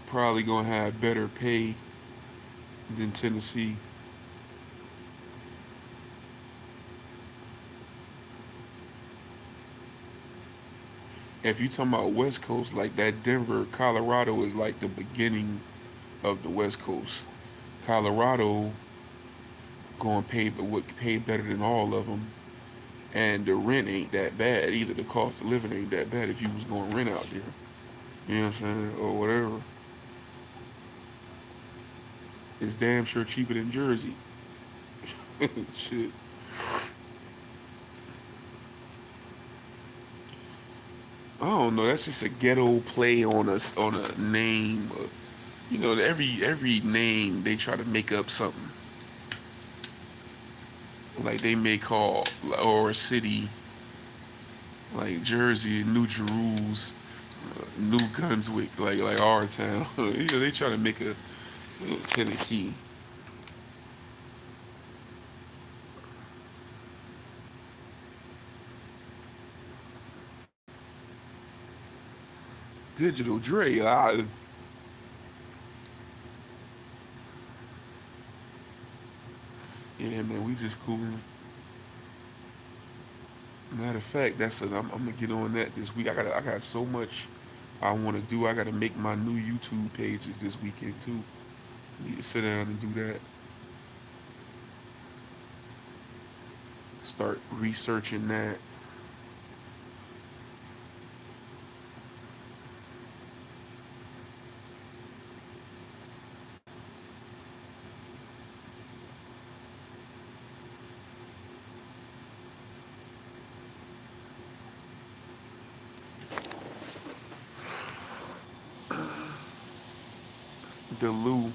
probably gonna have better pay than Tennessee. If you talking about West Coast, like that Denver, Colorado is like the beginning of the West Coast. Colorado going pay but would pay better than all of them, and the rent ain't that bad either. The cost of living ain't that bad if you was going to rent out there. You know what I'm saying, or whatever. It's damn sure cheaper than Jersey. Shit. I don't know. That's just a ghetto play on a name. Every name they try to make up something. Like they may call or a city like Jersey, New Jerusalem, New Brunswick, like our town. They try to make a Tennessee. Digital Dre. Yeah, man, we just cool. Matter of fact, I'm gonna get on that this week. I got so much I want to do. I got to make my new YouTube pages this weekend too. Need to sit down and do that. Start researching that. The Lou.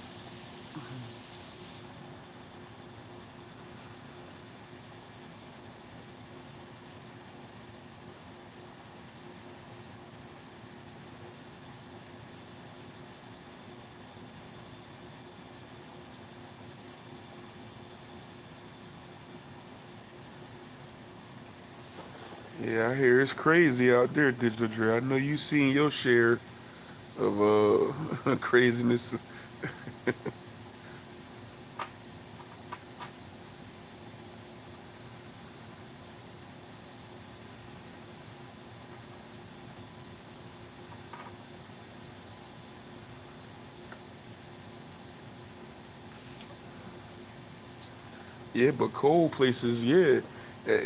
Yeah, I hear it's crazy out there, Digital Dre. I know you seen your share of craziness. Yeah, but cold places, yeah.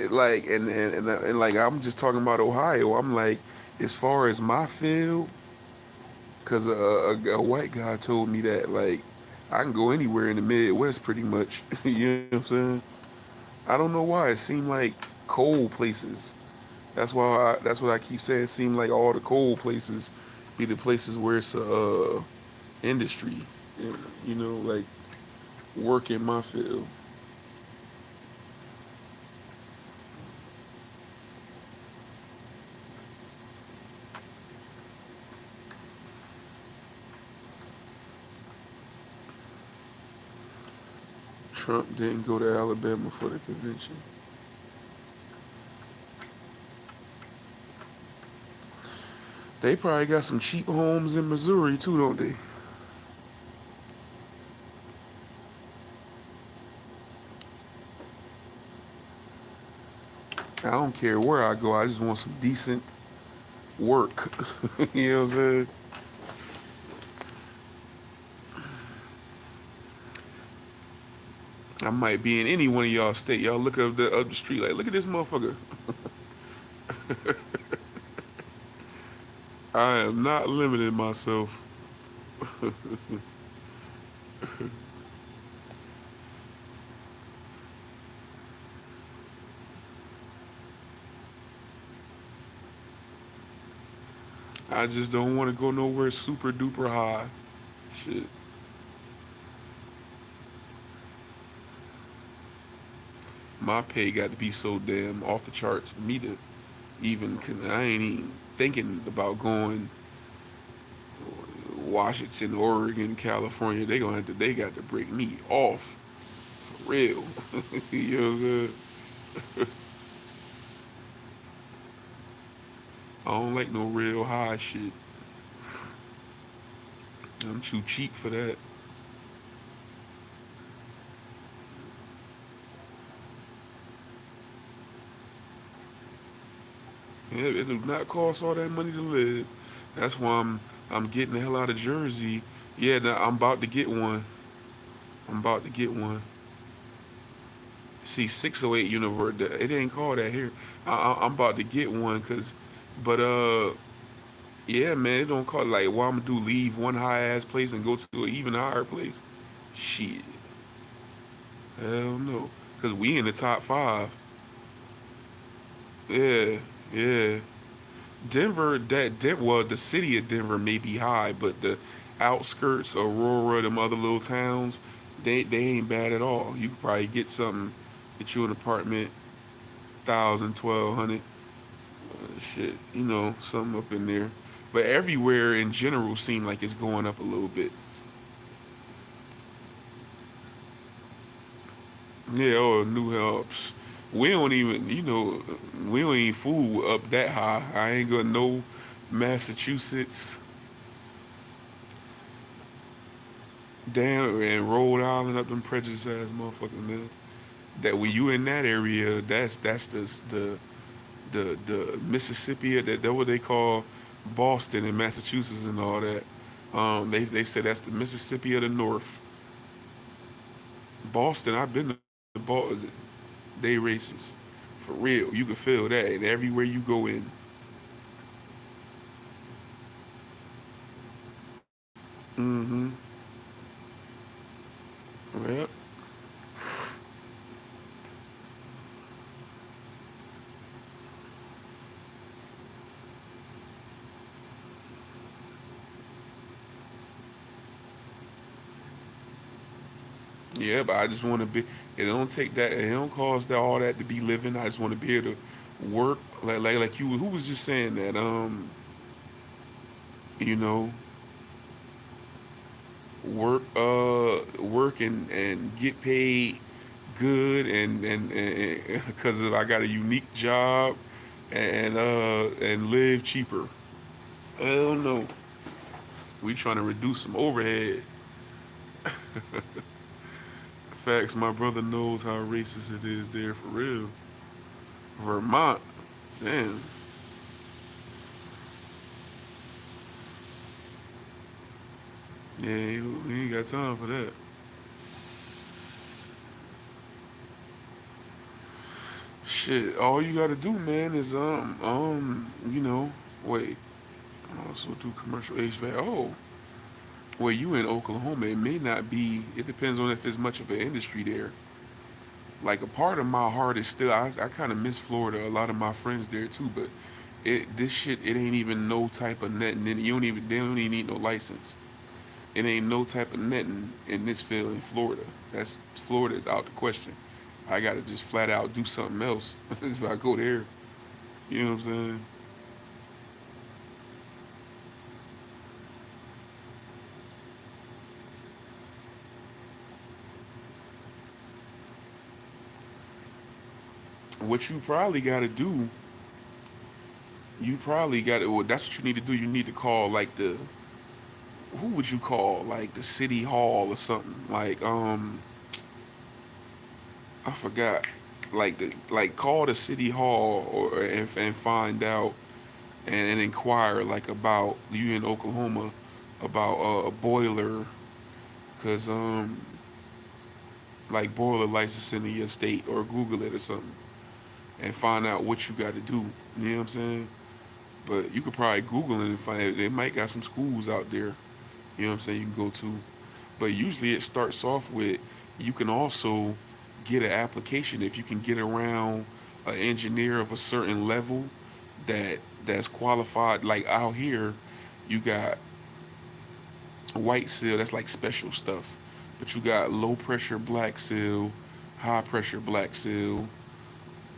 Like and like I'm just talking about Ohio. I'm like, as far as my field, cause a white guy told me that like I can go anywhere in the Midwest pretty much. You know what I'm saying? I don't know why it seemed like cold places. That's what I keep saying. It seemed like all the cold places be the places where it's industry. You know, like work in my field. Trump didn't go to Alabama for the convention. They probably got some cheap homes in Missouri too, don't they? I don't care where I go. I just want some decent work. You know what I'm saying? I might be in any one of y'all state. Y'all look up the street like, look at this motherfucker. I am not limiting myself. I just don't want to go nowhere super duper high. Shit. My pay got to be so damn off the charts for me to even. I ain't even thinking about going Washington, Oregon, California. They gonna have to. They got to break me off for real. You know what I'm saying? I don't like no real high shit. I'm too cheap for that. Yeah, it do not cost all that money to live. That's why I'm getting the hell out of Jersey. Yeah, nah, I'm about to get one. I'm about to get one. See, 608 University. It ain't called that here. I'm about to get one, but yeah, man, it don't call like what I'm gonna do. Leave one high ass place and go to an even higher place. Shit, hell no. Cause we in the top five. Yeah, yeah. Denver, well, the city of Denver may be high, but the outskirts, Aurora, them other little towns, they ain't bad at all. You could probably get something, get you an apartment, 1,000, 1,200, shit, you know, something up in there. But everywhere in general seem like it's going up a little bit. Yeah, oh, New Helps. We don't even, you know, we don't even fool up that high. I ain't gonna know Massachusetts, damn, and Rhode Island up them prejudice ass motherfucker, man. That when you in that area, that's the Mississippi. That what they call Boston and Massachusetts and all that. They say that's the Mississippi of the North. Boston, I've been to Boston. They racist for real. You can feel that, and everywhere you go in. Mm-hmm. Yep. Yeah, but I just want to be. It don't take that. It don't cause that all that to be living. I just want to be able to work like you. Who was just saying that? You know, work and get paid good and because of I got a unique job and live cheaper. I don't know. We trying to reduce some overhead. Facts, my brother knows how racist it is there for real. Vermont, damn. Yeah, we ain't got time for that. Shit, all you gotta do, man, is wait. I also do commercial HVAC. Oh, well, you in Oklahoma, it may not be. It depends on if there's much of an industry there. Like a part of my heart is still. I kind of miss Florida. A lot of my friends there too, but this shit it ain't even no type of netting. You don't even they don't even need no license. It ain't no type of netting in this field in Florida. That's Florida is out the question. I gotta just flat out do something else if I go there. You know what I'm saying? What you probably gotta do, you probably gotta. Well, that's what you need to do. You need to call like the who would you call like the city hall or something like I forgot like call the city hall or and find out and inquire like about you in Oklahoma about a boiler because like boiler licensing in your state or Google it or something and find out what you got to do. You know what I'm saying? But you could probably Google it and find it. They might got some schools out there. You know what I'm saying? You can go to. But usually it starts off with you can also get an application if you can get around an engineer of a certain level that's qualified. Like out here, you got white seal, that's like special stuff. But you got low pressure black seal, high pressure black seal,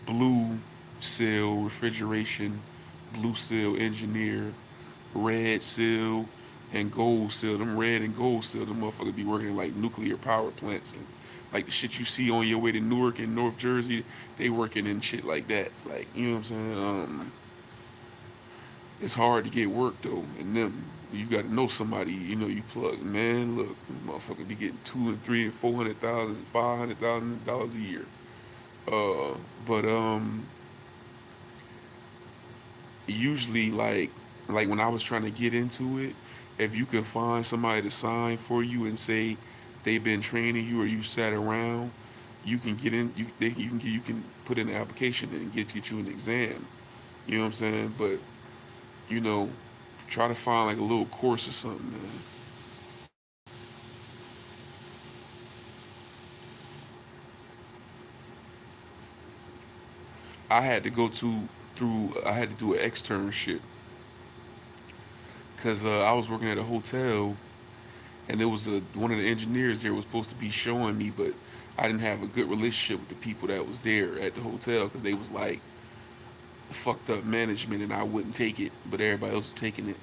blue seal refrigeration, blue seal engineer, red seal, and gold seal. Them red and gold seal, them motherfuckers be working in like nuclear power plants and like the shit you see on your way to Newark and North Jersey, they working in shit like that. Like, you know what I'm saying? It's hard to get work though, and them you got to know somebody. You know, you plug. Man, look, motherfucker be getting 2 and 3 and 400,000, $500,000 a year. But usually like when I was trying to get into it, if you can find somebody to sign for you and say they've been training you or you sat around, you can get in. You can put in an application and get you an exam. You know what I'm saying? But you know, try to find like a little course or something, man. I had to go to through. I had to do an externship because I was working at a hotel, and there was one of the engineers there was supposed to be showing me, but I didn't have a good relationship with the people that was there at the hotel because they was like fucked up management, and I wouldn't take it, but everybody else was taking it.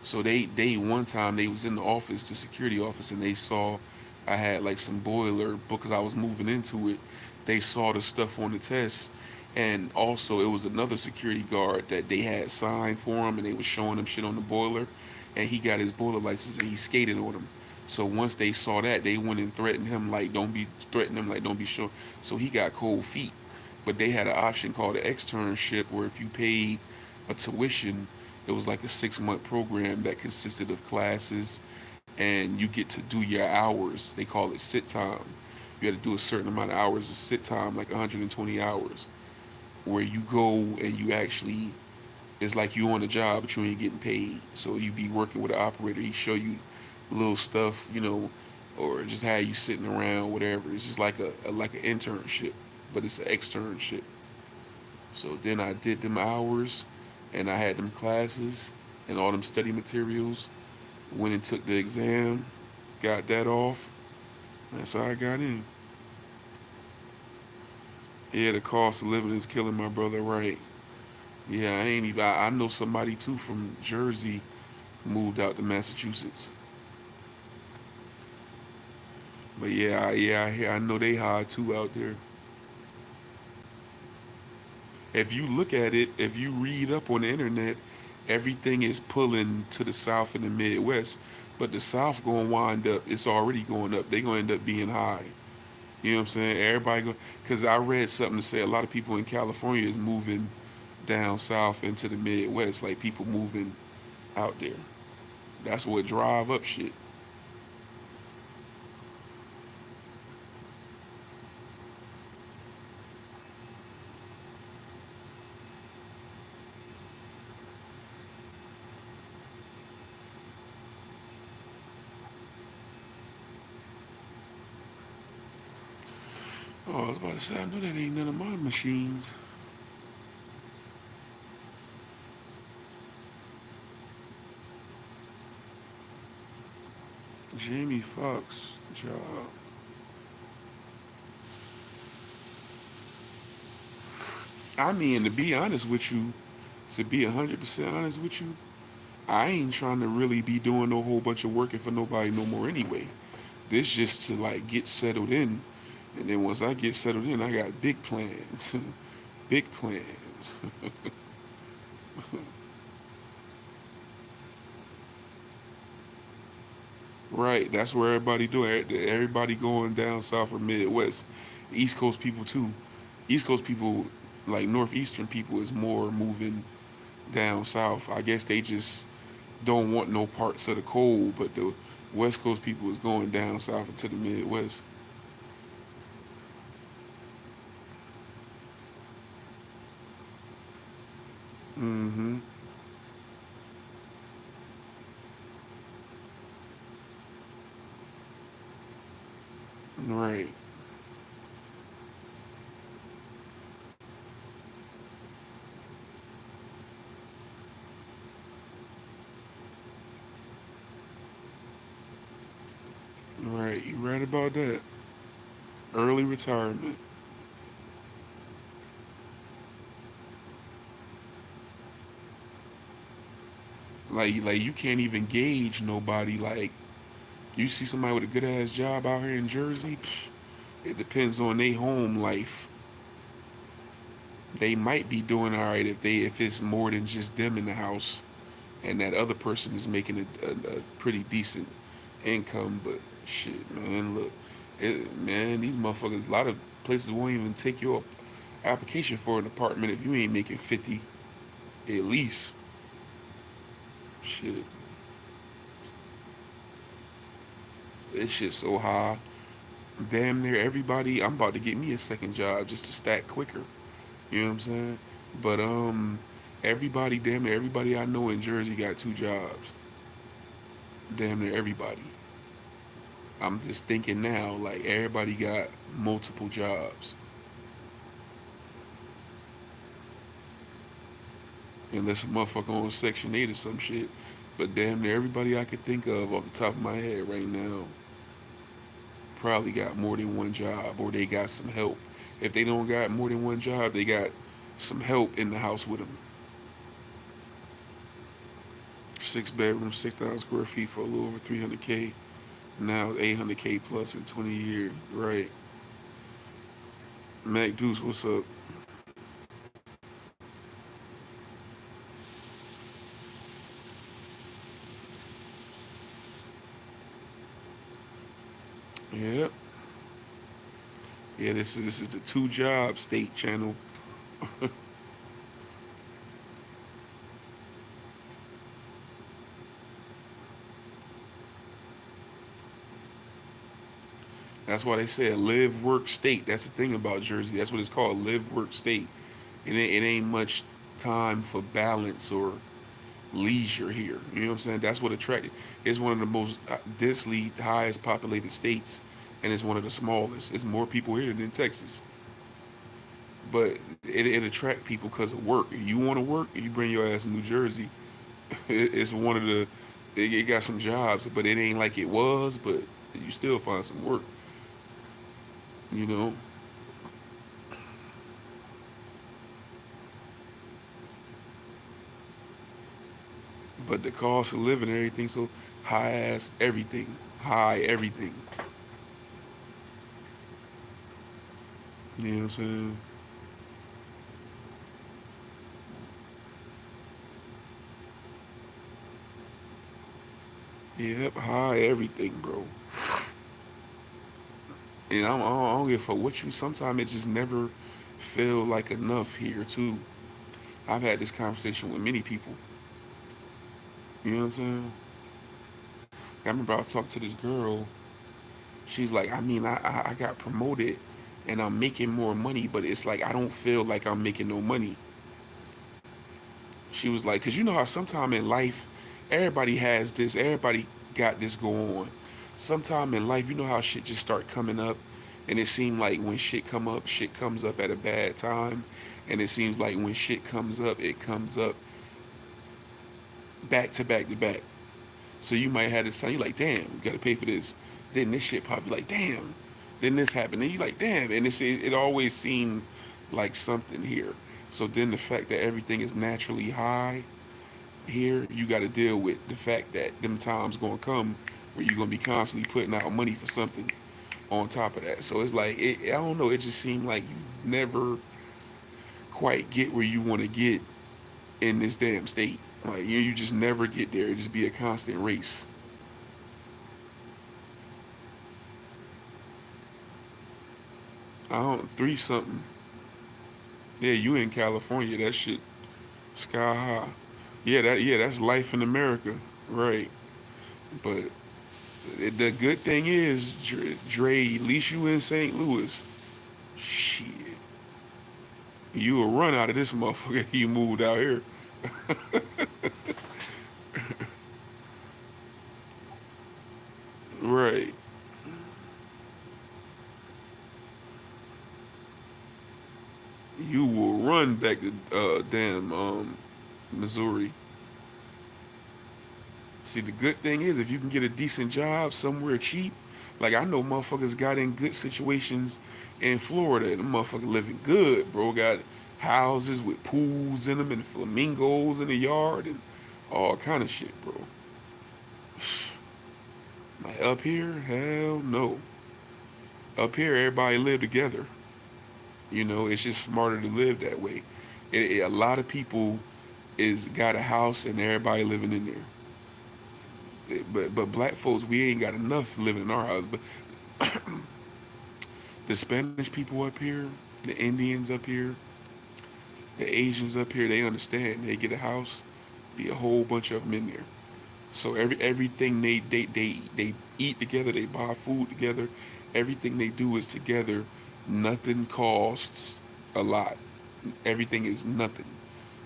So they one time they was in the office, the security office, and they saw I had like some boiler because I was moving into it. They saw the stuff on the test, and also it was another security guard that they had signed for him, and they was showing him shit on the boiler, and he got his boiler license and he skated on him. So once they saw that, they went and threatened him like don't be sure. So he got cold feet. But they had an option called an externship where if you paid a tuition, it was like a 6 month program that consisted of classes and you get to do your hours. They call it sit time. You had to do a certain amount of hours of sit time, like 120 hours, where you go and you actually, it's like you on a job, but you ain't getting paid. So you be working with an operator. He show you little stuff, or just have you sitting around, whatever. It's just like a like an internship, but it's an externship. So then I did them hours, and I had them classes and all them study materials. Went and took the exam, got that off. That's how I got in. Yeah, the cost of living is killing my brother, right? Yeah, I ain't even. I know somebody too from Jersey moved out to Massachusetts. But I know they high too out there. If you look at it, if you read up on the internet, everything is pulling to the South and the Midwest, but the South gonna wind up. It's already going up. They gonna end up being high. You know what I'm saying? Everybody go because I read something to say a lot of people in California is moving down south into the Midwest, like people moving out there. That's what drive up shit. Oh, I was about to say, I know that ain't none of my machines. Jamie Foxx job. I mean, to be honest with you, to be 100% honest with you, I ain't trying to really be doing no whole bunch of working for nobody no more anyway. This just to like get settled in, and then once I get settled in, I got big plans, big plans. Right, that's where everybody doing. Everybody going down south or Midwest, East Coast people too. East Coast people, like northeastern people, is more moving down south. I guess they just don't want no parts of the cold, but the West Coast people is going down south into the Midwest. Mm-hmm. Right. Right. You right about that. Early retirement. Like you can't even gauge nobody. Like you see somebody with a good ass job out here in Jersey. It depends on their home life. They might be doing all right if it's more than just them in the house, and that other person is making a pretty decent income. But shit, man, look, man, these motherfuckers. A lot of places won't even take your application for an apartment if you ain't making 50 at least. Shit, this shit so high. Damn near everybody. I'm about to get me a second job just to stack quicker. You know what I'm saying? But everybody, damn near everybody I know in Jersey got two jobs. Damn near everybody. I'm just thinking now, like everybody got multiple jobs, unless a motherfucker on Section 8 or some shit. But damn near everybody I could think of off the top of my head right now probably got more than one job, or they got some help. If they don't got more than one job, they got some help in the house with them. 6 bedroom, 6,000 square feet for a little over 300K. Now 800K plus in 20 years. Right. Mac Deuce, what's up? Yep. Yeah, this is the two job state channel. That's why they said live work state. That's the thing about Jersey. That's what it's called, live work state. It ain't much time for balance or leisure here. You know what I'm saying? That's what attracted. It's one of the most densely highest populated states, and it's one of the smallest. It's more people here than Texas, but it attract people because of work. If you want to work, you bring your ass to New Jersey. It's one of the. It got some jobs, but it ain't like it was. But you still find some work. You know. But the cost of living and everything so high ass everything. High everything. You know what I'm saying? Yep, high everything, bro. And I don't give a fuck what you. Sometimes it just never feel like enough here too. I've had this conversation with many people. You know what I'm saying? I remember I was talking to this girl. She's like, I mean, I got promoted and I'm making more money, but it's like I don't feel like I'm making no money. She was like, cause you know how sometime in life, everybody has this, everybody got this going on. Sometime in life, you know how shit just start coming up, and it seemed like when shit come up, shit comes up at a bad time, and it seems like when shit comes up, it comes up back to back to back. So you might have this time, you like, damn, you gotta pay for this. Then this shit probably like, damn. Then this happened, and you like, damn. And it always seemed like something here. So then the fact that everything is naturally high here, you got to deal with the fact that them times gonna come where you're gonna be constantly putting out money for something on top of that. So it's like I don't know. It just seemed like you never quite get where you want to get in this damn state. Like you just never get there. It just be a constant race. I don't three something. Yeah, you in California? That shit sky high. Yeah, that's life in America, right? But the good thing is, Dre, at least you in St. Louis. Shit, you will run out of this motherfucker. You moved out here, right? You will run back to damn Missouri. See, the good thing is if you can get a decent job somewhere cheap, like I know motherfuckers got in good situations in Florida, and the motherfucker living good, bro. Got houses with pools in them and flamingos in the yard and all kind of shit, bro. Like up here, hell no. Up here, everybody live together. You know, it's just smarter to live that way. A lot of people is got a house and everybody living in there. But black folks, we ain't got enough living in our house. But the Spanish people up here, the Indians up here, the Asians up here, they understand. They get a house, be a whole bunch of them in there. So everything they eat together, they buy food together. Everything they do is together. Nothing costs a lot. Everything is nothing.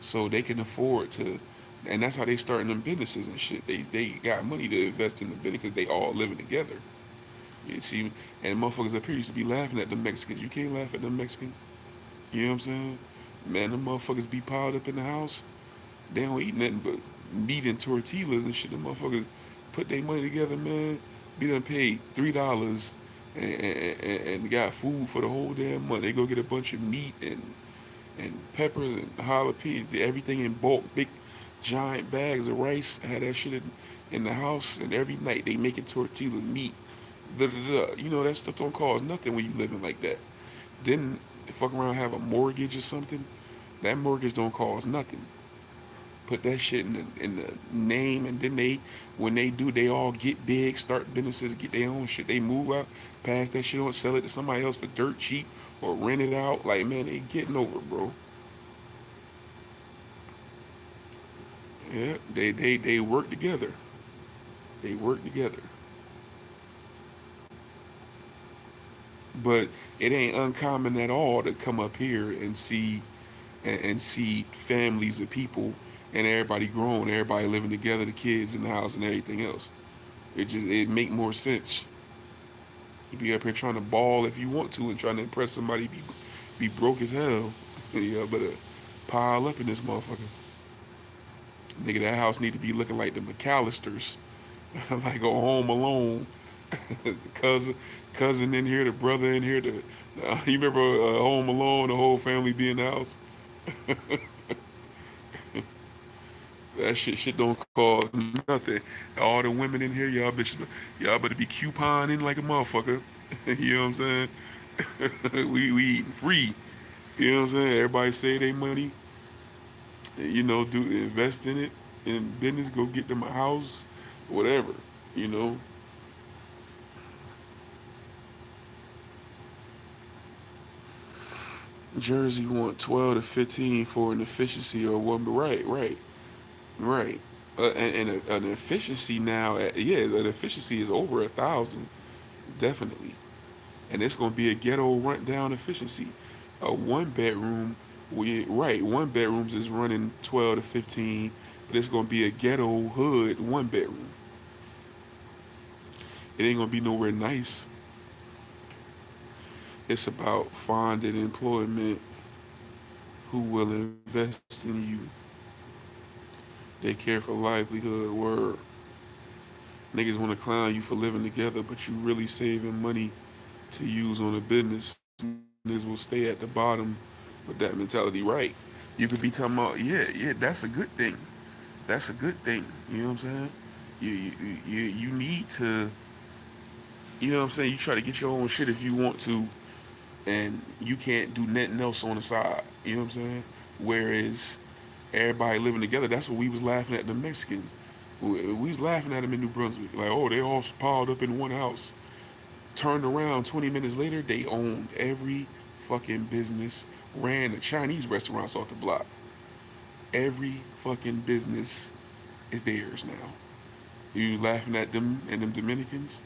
So they can afford to, and that's how they starting them businesses and shit. They got money to invest in the business because they all living together. You see, and motherfuckers up here used to be laughing at the Mexicans. You can't laugh at the Mexicans. You know what I'm saying? Man, them motherfuckers be piled up in the house. They don't eat nothing but meat and tortillas and shit. The motherfuckers put their money together, man. Be done paid $3 and got food for the whole damn month. They go get a bunch of meat and peppers and jalapenos, everything in bulk, big giant bags of rice. Had that shit in the house, and every night they making tortilla meat. Da, da, da. You know that stuff don't cost nothing when you living like that. Then fuck around have a mortgage or something. That mortgage don't cost nothing. Put that shit in the name, and then when they do, they all get big, start businesses, get their own shit. They move out, pass that shit on, sell it to somebody else for dirt cheap, or rent it out. Like man, they getting over, bro. Yeah, they work together. They work together. But it ain't uncommon at all to come up here and see families of people and everybody grown, everybody living together, the kids in the house and everything else. It make more sense. You be up here trying to ball if you want to and trying to impress somebody, be broke as hell. You better pile up in this motherfucker. Nigga, that house need to be looking like the McAllisters, like a Home Alone. The cousin in here, the brother in here. You remember Home Alone? The whole family be in the house. That shit don't cost nothing. All the women in here, y'all better be couponing like a motherfucker. You know what I'm saying? We eating free. You know what I'm saying? Everybody save their money. Do invest in it in business. Go get them a house, whatever. You know, Jersey want 12 to 15 for an efficiency or one. Right, right, right. An efficiency now, yeah, an efficiency is over 1,000, definitely. And it's gonna be a ghetto rundown efficiency. A one bedroom, one bedrooms is running 12 to 15, but it's gonna be a ghetto hood one bedroom. It ain't gonna be nowhere nice. It's about finding employment who will invest in you. They care for livelihood. Word. Niggas want to clown you for living together, but you really saving money to use on a business. Niggas will stay at the bottom with that mentality, right? You could be talking about, yeah, yeah, that's a good thing. That's a good thing. You know what I'm saying? You need to, you know what I'm saying? You try to get your own shit if you want to, and you can't do nothing else on the side. You know what I'm saying? Whereas everybody living together, that's what we was laughing at the Mexicans. We was laughing at them in New Brunswick, like, oh, they all piled up in one house. Turned around 20 minutes later, they owned every fucking business, ran the Chinese restaurants off the block. Every fucking business is theirs now. You laughing at them and them Dominicans?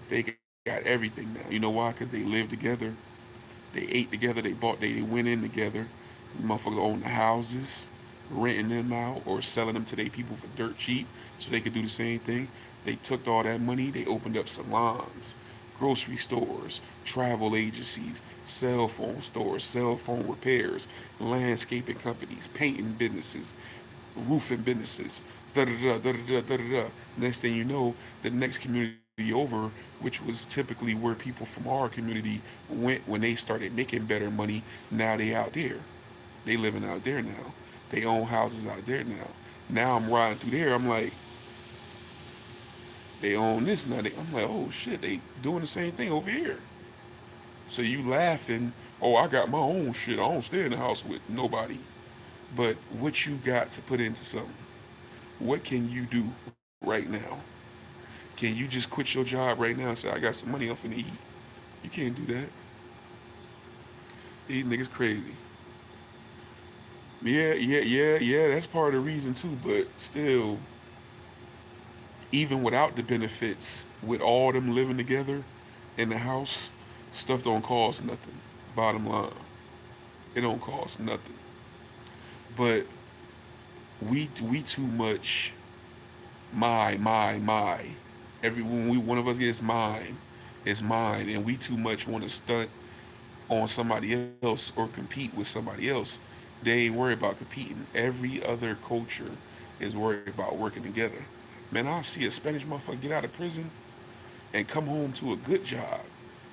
They got everything now. You know why? Because they lived together. They ate together. They went in together. Motherfuckers own the houses, renting them out or selling them to their people for dirt cheap so they could do the same thing. They took all that money. They opened up salons, grocery stores, travel agencies, cell phone stores, cell phone repairs, landscaping companies, painting businesses, roofing businesses, da da da da da da da da. Next thing you know, the next community over, which was typically where people from our community went when they started making better money, now they out there. They living out there now. They own houses out there now. Now I'm riding through there. I'm like, they own this now. I'm like, oh shit, they doing the same thing over here. So you laughing? Oh, I got my own shit. I don't stay in the house with nobody. But what you got to put into something? What can you do right now? Can you just quit your job right now and say, I got some money I'm finna eat? You can't do that. These niggas crazy. Yeah, yeah, yeah, yeah. That's part of the reason too. But still, even without the benefits, with all them living together in the house, stuff don't cost nothing. Bottom line, it don't cost nothing. But we too much my. Every when we one of us gets mine, it's mine, and we too much want to stunt on somebody else or compete with somebody else. They ain't worried about competing. Every other culture is worried about working together. Man, I see a Spanish motherfucker get out of prison and come home to a good job.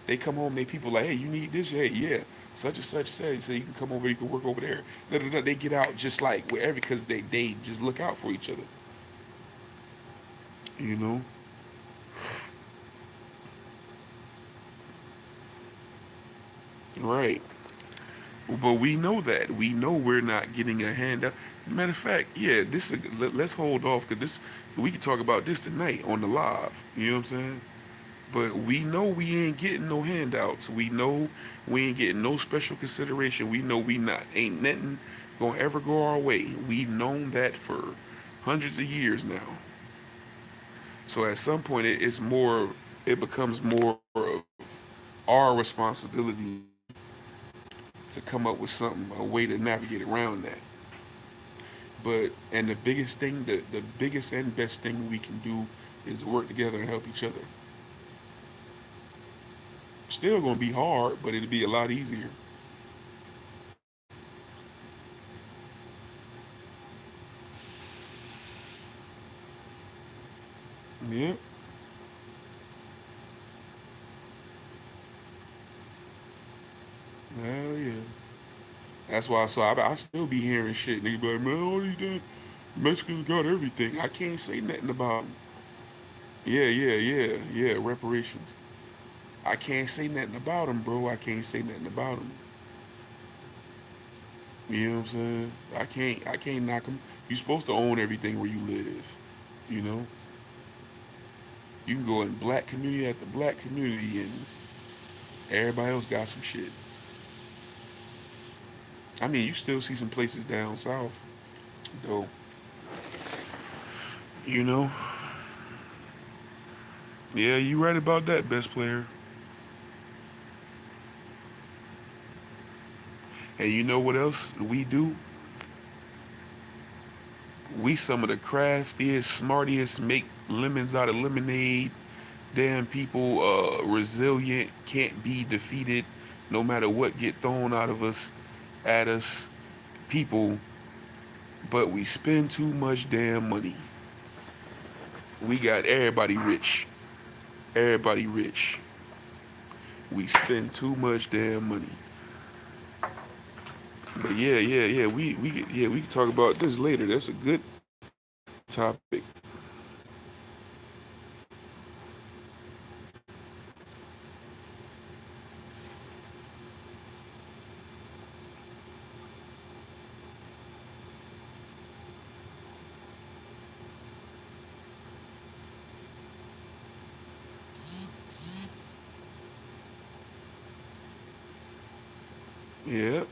They come home, they people like, hey, you need this? Hey, yeah. Such and such says, so you can come over, you can work over there. Da, da, da. They get out just like wherever because they just look out for each other. You know? Right. But we know that. We know we're not getting a handout. Matter of fact, yeah, let's hold off because this we can talk about this tonight on the live. You know what I'm saying? But we know we ain't getting no handouts. We know we ain't getting no special consideration. We know we not ain't nothing gonna ever go our way. We've known that for hundreds of years now. So at some point, it becomes more of our responsibility to come up with something, a way to navigate around that. But and the biggest thing, the biggest and best thing we can do is work together and help each other. Still gonna be hard, but it'll be a lot easier. Yeah, hell yeah. That's why. So I still be hearing shit. Niggas be like, man, all these damn Mexicans got everything. I can't say nothing about them. Yeah, yeah, yeah, yeah. Reparations. I can't say nothing about them, bro. I can't say nothing about them. You know what I'm saying? I can't knock them. You're supposed to own everything where you live. You know. You can go in black community after black community, and everybody else got some shit. I mean, you still see some places down south, though. You know, yeah, you right about that, best player. And you know what else we do? We some of the craftiest, smartest, make lemons out of lemonade. Damn people, resilient, can't be defeated, no matter what get thrown out of us, at us. People, but we spend too much damn money. We got everybody rich. Everybody rich. We spend too much damn money. But yeah. We can talk about this later. That's a good topic. Yeah.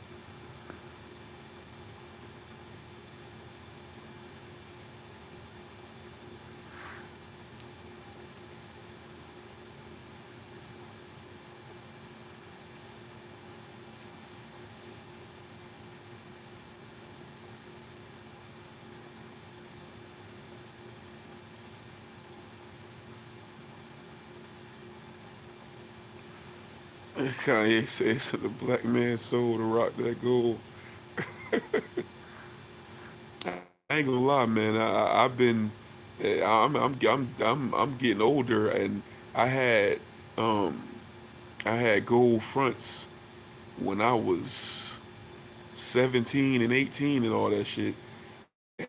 Kanye says the black man sold to rock that gold. I ain't gonna lie, man. I've been, I'm getting older, and I had, um, I had gold fronts when I was 17 and 18 and all that shit.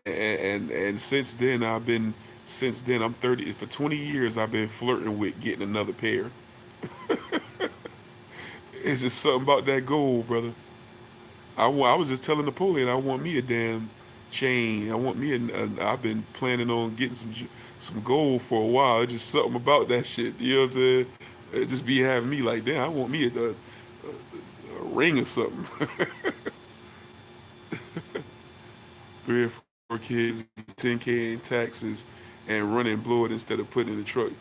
And since then I'm 30. For 20 years, I've been flirting with getting another pair. It's just something about that gold, brother. I was just telling Napoleon I want me a damn chain. I want me I've been planning on getting some gold for a while. It's just something about that shit. You know what I'm saying? It just be having me like, damn, I want me a ring or something. 3 or 4 kids, 10K in taxes, and run and blow it instead of putting it in the truck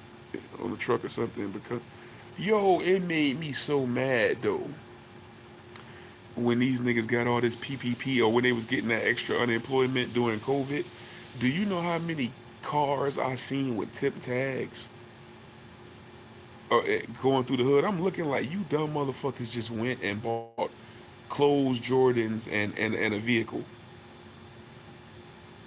on the truck or something. Because yo, it made me so mad though when these niggas got all this PPP or when they was getting that extra unemployment during COVID. Do you know how many cars I seen with tip tags going through the hood? I'm looking like you dumb motherfuckers just went and bought clothes, Jordans, and a vehicle.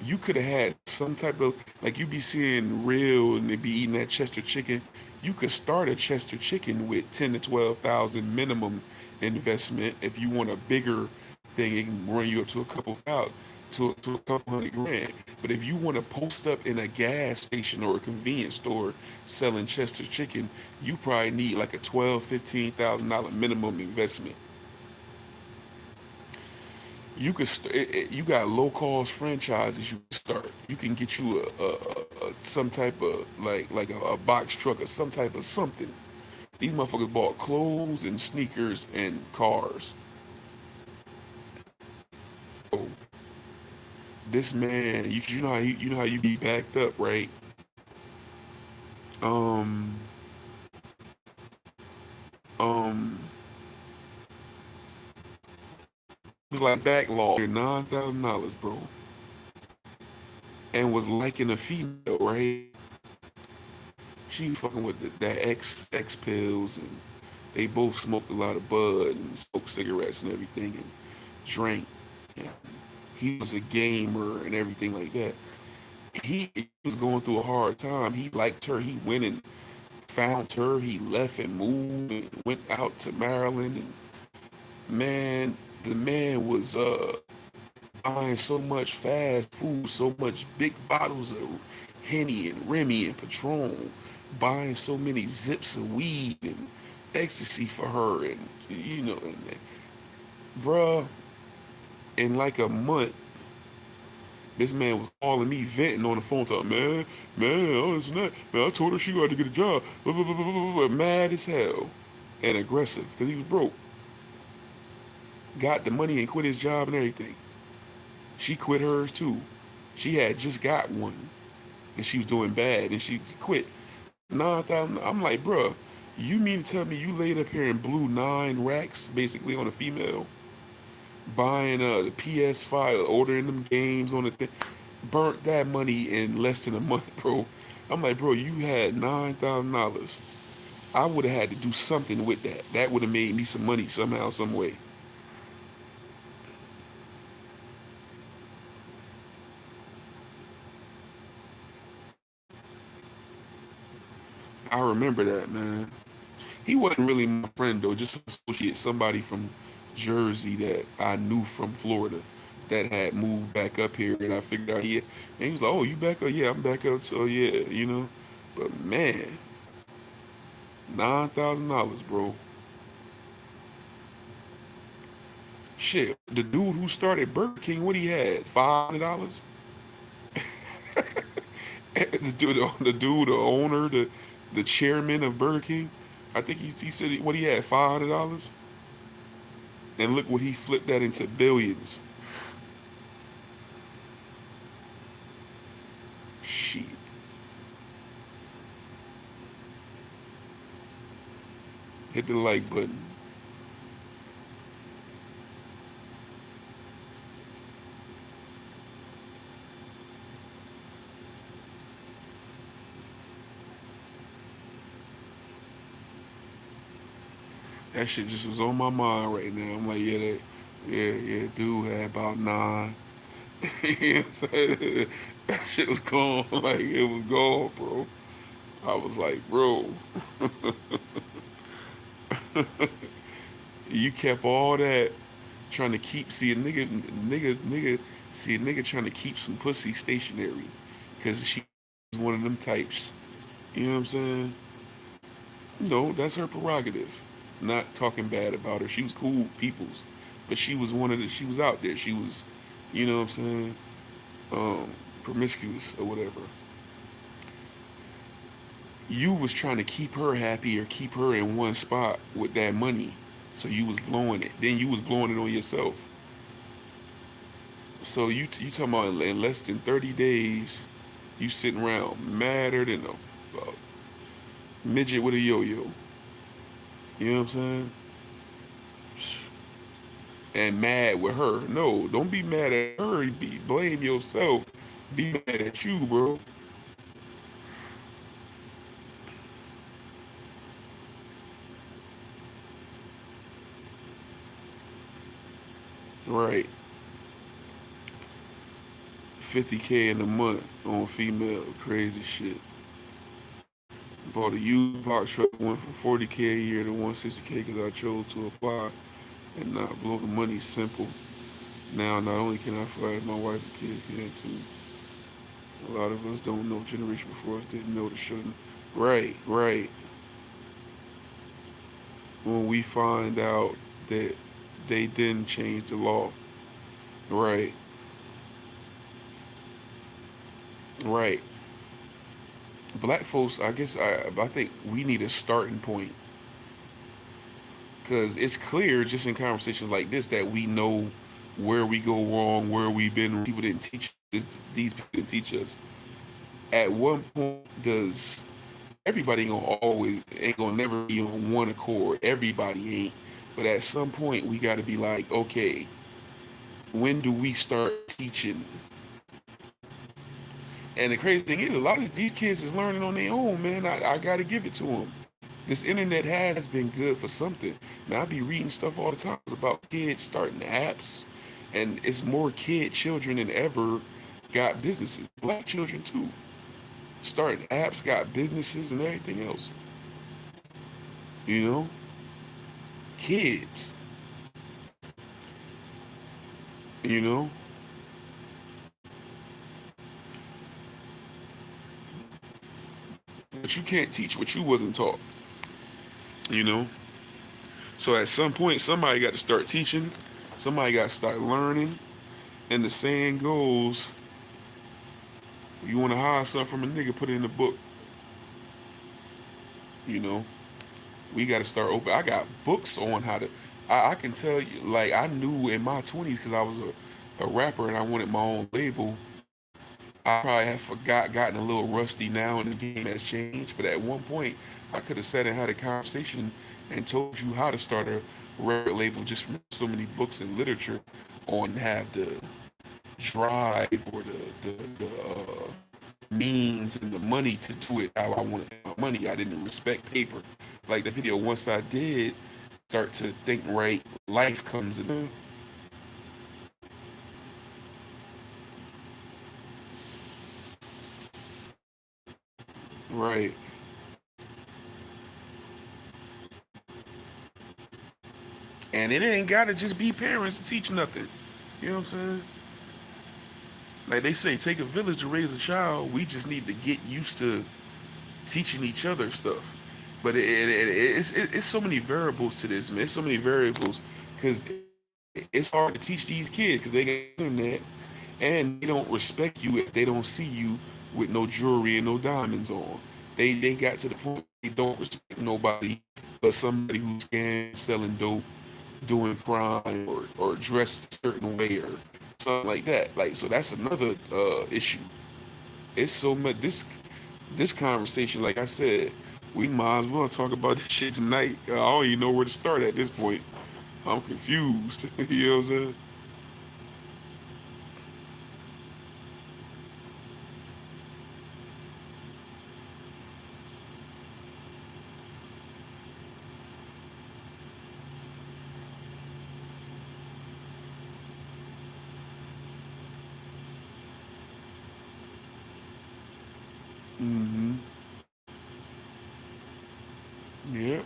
You could have had some type of, like, you be seeing real and they be eating that Chester chicken. You could start a Chester chicken with 10 to 12,000 minimum investment. If you want a bigger thing, it can run you up to a couple thousand, to a couple hundred grand. But if you want to post up in a gas station or a convenience store selling Chester chicken, you probably need like a 12, $15,000 minimum investment. You got low cost franchises you can start. You can get you some type of like a box truck or some type of something. These motherfuckers bought clothes and sneakers and cars. Oh, this man, you know how you know how you be backed up, right? Um, um, it was like backlog $9,000, bro, and was liking a female, right? She was fucking with that X pills, and they both smoked a lot of bud and smoked cigarettes and everything, and drank. And he was a gamer and everything like that. He was going through a hard time. He liked her. He went and found her. He left and moved and went out to Maryland. And man, the man was buying so much fast food, so much big bottles of Henny and Remy and Patron, buying so many zips of weed and ecstasy for her, and bruh, in like a month, This man was calling me, venting on the phone, talking, man, oh, it's not, man, I told her she got to get a job, blah, blah, blah, blah, blah, blah, mad as hell, and aggressive, because he was broke, got the money and quit his job and everything. She quit hers too. She had just got one, and she was doing bad, and she quit. 9,000, I'm like, bruh, you mean to tell me you laid up here and blew 9 racks, basically, on a female? Buying the PS5, ordering them games on the thing, burnt that money in less than a month, bro. I'm like, bro, you had $9,000. I would have had to do something with that. That would have made me some money somehow, some way. I remember that, man. He wasn't really my friend though, just an associate, somebody from Jersey that I knew from Florida that had moved back up here, and I figured out and he was like, "Oh, you back up? Yeah, I'm back up." So yeah, you know. But man, $9,000, bro. Shit, the dude who started Burger King, what he had? $500. The owner, the chairman of Burger King. I think he said what he had, $500, and look what he flipped that into billions. Shit, hit the like button. That shit just was on my mind right now. I'm like, yeah, dude had about nine. You know what I'm saying? That shit was gone. Like, it was gone, bro. I was like, bro, you kept all that trying to keep, see a see a nigga trying to keep some pussy stationary because she's one of them types. You know what I'm saying? No, that's her prerogative. Not talking bad about her. She was cool peoples, but she was one of the. She was out there. She was, you know what I'm saying, um, promiscuous or whatever. You was trying to keep her happy or keep her in one spot with that money, so you was blowing it. Then you was blowing it on yourself. So you talking about in less than 30 days, you sitting around madder than a midget with a yo-yo. You know what I'm saying? And mad with her. No, don't be mad at her. Be blame yourself. Be mad at you, bro. Right. 50K in a month on female. Crazy shit. Bought a used box truck. Went from 40K a year to 160K because I chose to apply and not blow the money. Simple. Now, not only can I provide my wife and kids, can too. A lot of us don't know. Generation before us didn't know the shouldn't. Right, right. When we find out that they didn't change the law. Right, right. Black folks, I think we need a starting point because it's clear just in conversations like this that we know where we go wrong, where we've been. People didn't teach this, these people didn't teach us. At one point, does everybody ain't gonna never be on one accord. Everybody ain't. But at some point, we got to be like, okay, when do we start teaching? And the crazy thing is, a lot of these kids is learning on their own, man. I got to give it to them. This internet has been good for something. Now, I be reading stuff all the time about kids starting apps, and it's more children than ever got businesses. Black children, too. Starting apps, got businesses and everything else. You know? Kids. You know? But you can't teach what you wasn't taught. You know? So at some point, somebody got to start teaching. Somebody got to start learning. And the saying goes, You want to hide something from a nigga, put it in the book. You know, we got to start open. I got books on how to. I can tell you, like I knew in my 20s because I was a rapper and I wanted my own label. I probably have gotten a little rusty now, and the game has changed. But at one point, I could have sat and had a conversation and told you how to start a record label just from so many books and literature on have the drive or the means and the money to do it how I wanted my money. I didn't respect paper. Like the video, once I did start to think right, life comes in. Right. And it ain't gotta just be parents to teach nothing. You know what I'm saying? Like they say, take a village to raise a child. We just need to get used to teaching each other stuff. But it's so many variables to this, man. It's so many variables because it's hard to teach these kids because they get internet and they don't respect you if they don't see you with no jewelry and no diamonds on. They got to the point they don't respect nobody but somebody who's scamming, selling dope, doing crime, or dressed a certain way or something like that. Like so, that's another issue. It's so much this conversation. Like I said, we might as well talk about this shit tonight. I don't even know where to start at this point. I'm confused. You know what I'm saying? Mm-hmm. Yeah.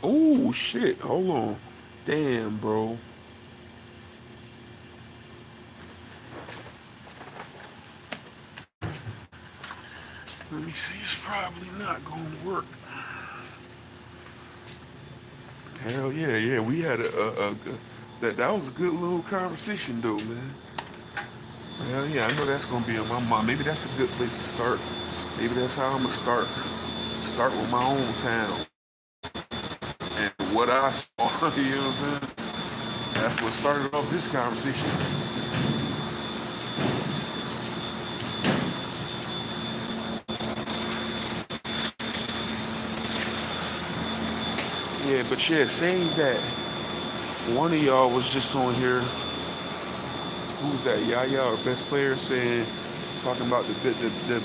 Oh shit. Hold on. Damn, bro. Let me see. It's probably not gonna work. Hell yeah, yeah. We had that was a good little conversation though, man. Hell yeah, I know that's gonna be on my mind. Maybe that's a good place to start. Maybe that's how I'm gonna start. Start with my own town and what I saw. You know what I'm saying? That's what started off this conversation. Yeah, but yeah, saying that one of y'all was just on here. Who's that? Yaya or best player saying talking about the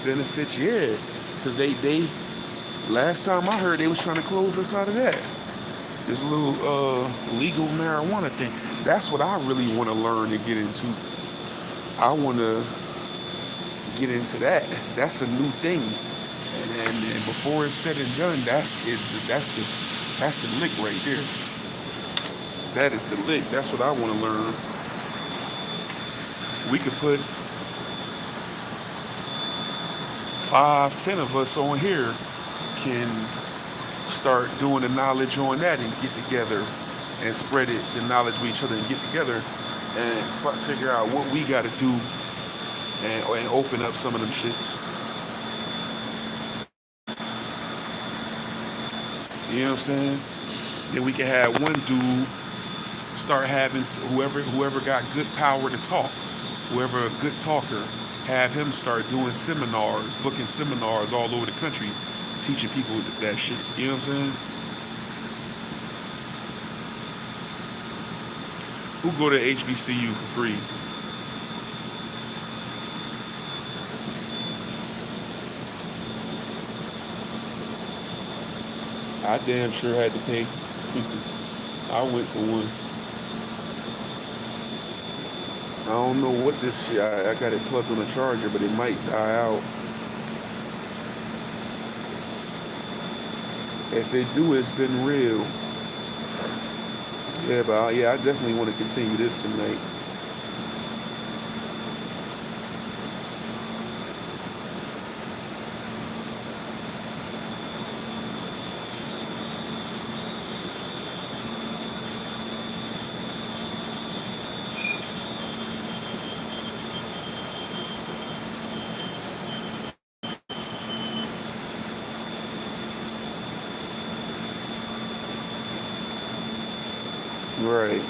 benefits. Yeah, because they last time I heard they was trying to close us out of that. This little legal marijuana thing. That's what I really want to learn and get into. I want to get into that. That's a new thing. And before it's said and done, that's it. That's the lick right there. That is the lick. That's what I want to learn. We could put 5, 10 of us on here can start doing the knowledge on that and get together and spread it, the knowledge with each other and get together and figure out what we got to do and open up some of them shits. You know what I'm saying? Then we can have one dude start having whoever got good power to talk, whoever a good talker, have him start doing seminars, booking seminars all over the country, teaching people that shit. You know what I'm saying? Who go to HBCU for free? I damn sure had to pay. I went to one. I don't know what this shit. I got it plugged on a charger, but it might die out. If it do, it's been real. Yeah, but yeah, I definitely want to continue this tonight. Right.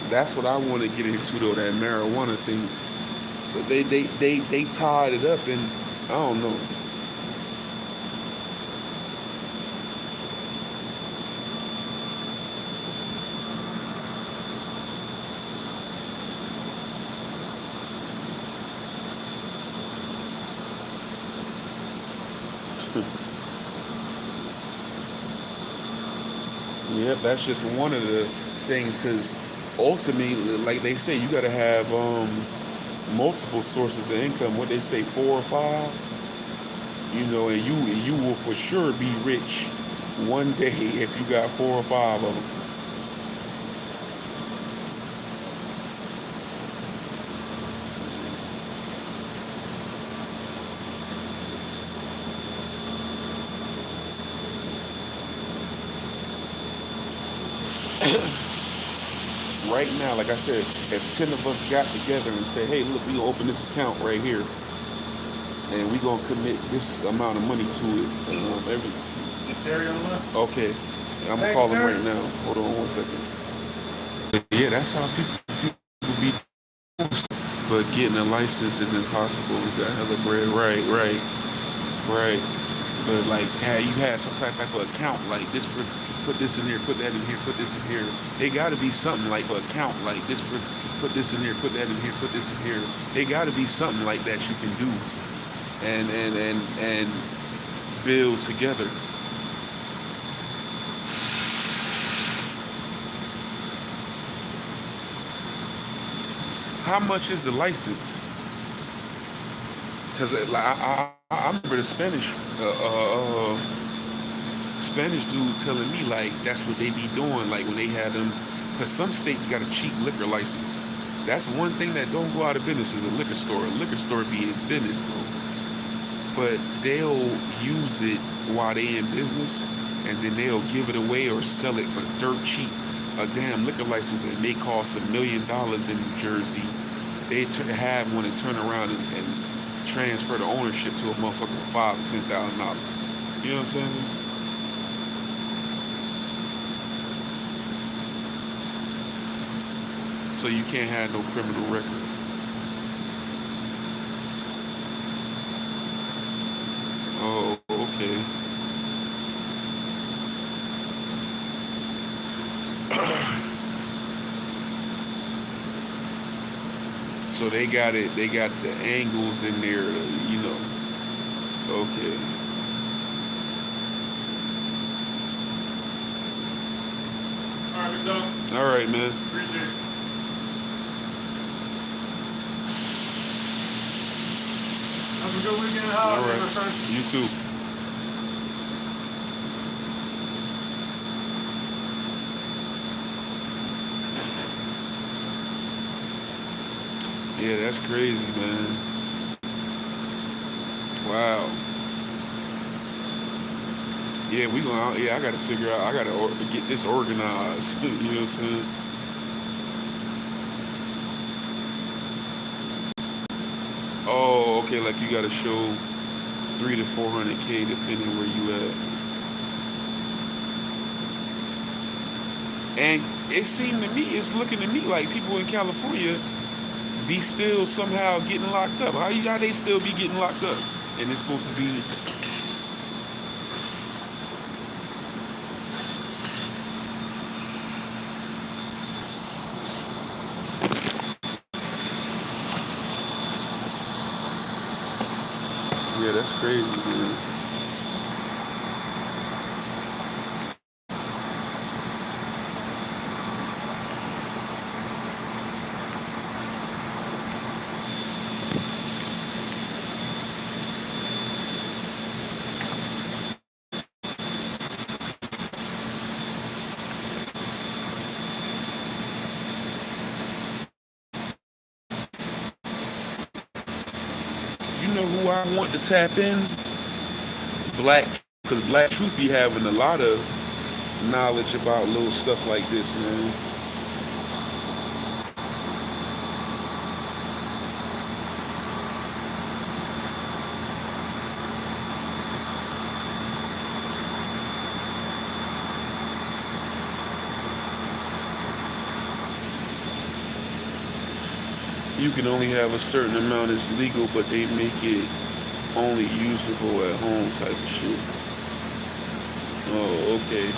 That's what I want to get into though, that marijuana thing. But they tied it up, and I don't know. Yep, that's just one of the things, because ultimately, like they say, you got to have multiple sources of income. What they say, four or five, and you will for sure be rich one day if you got four or five of them. Right now, like I said, if 10 of us got together and said, hey, look, we gonna open this account right here, and we gonna commit this amount of money to it. Every Terry on the left. Okay, I'm gonna Thanks, call him sir. right now. Hold on one second. Yeah, that's how people be doing stuff. But getting a license is impossible. We got hella bread. Right, right, right. But like, you had some type of account like this. Put this in here. Put that in here. Put this in here. They got to be something like an account like this. Put this in here. Put that in here. Put this in here. They got to be something like that you can do, and build together. How much is the license? Because I remember the Spanish dude telling me like that's what they be doing, like when they had them. Because some states got a cheap liquor license. That's one thing that don't go out of business is a liquor store. A liquor store be in business, bro. But they'll use it while they in business, and then they'll give it away or sell it for dirt cheap. A damn liquor license that may cost $1 million in New Jersey, they have one and turn around and transfer the ownership to a motherfucker for $5,000 to $10,000. You know what I'm saying? So you can't have no criminal record. Oh, okay. So they got it. They got the angles in there. Okay. All right, we done. All right, man. Appreciate it. Have a good weekend. All Holiday, my right. friend. You too. Yeah, that's crazy, man. Wow. Yeah, we gonna. Yeah, I gotta figure out. I gotta get this organized. You know what I'm saying? Oh, okay. Like you gotta show 300 to 400K depending where you at. And it seemed to me, it's looking to me like people in California be still somehow getting locked up. How they still be getting locked up? And it's supposed to be. Yeah, that's crazy, man. You know who I want to tap in? Black, because Black Truth be having a lot of knowledge about little stuff like this, man. You can only have a certain amount that's legal, but they make it only usable at home type of shit. Oh, okay.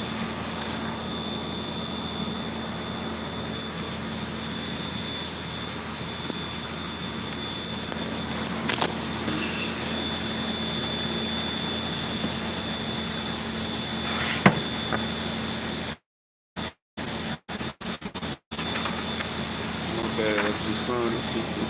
My bad. I just signed something.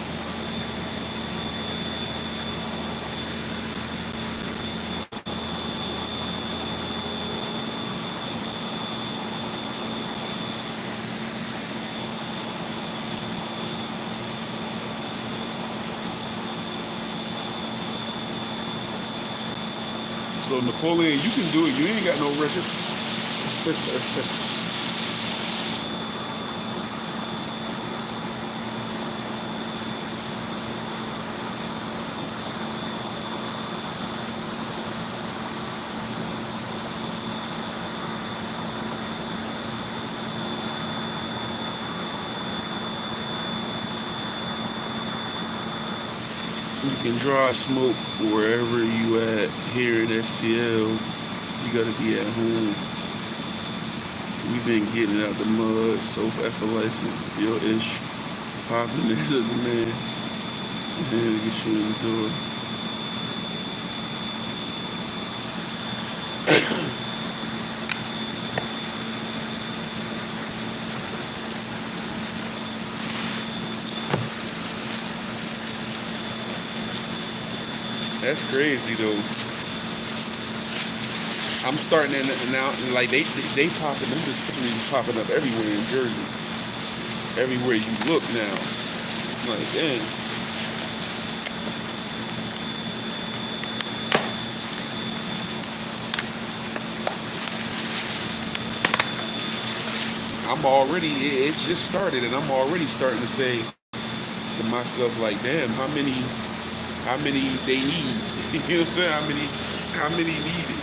So Napoleon, you can do it. You ain't got no record. You can draw smoke wherever you at. Here in STL, you gotta be at home. We've been getting out the mud, so for license, your ish, popping into the man, and then get you in the door. That's crazy though. I'm starting to now, like they popping, them dispensaries popping up everywhere in Jersey. Everywhere you look now. Like, damn. I'm already, it just started, and I'm already starting to say to myself, like, damn, how many they need? You know what I'm saying? How many need it?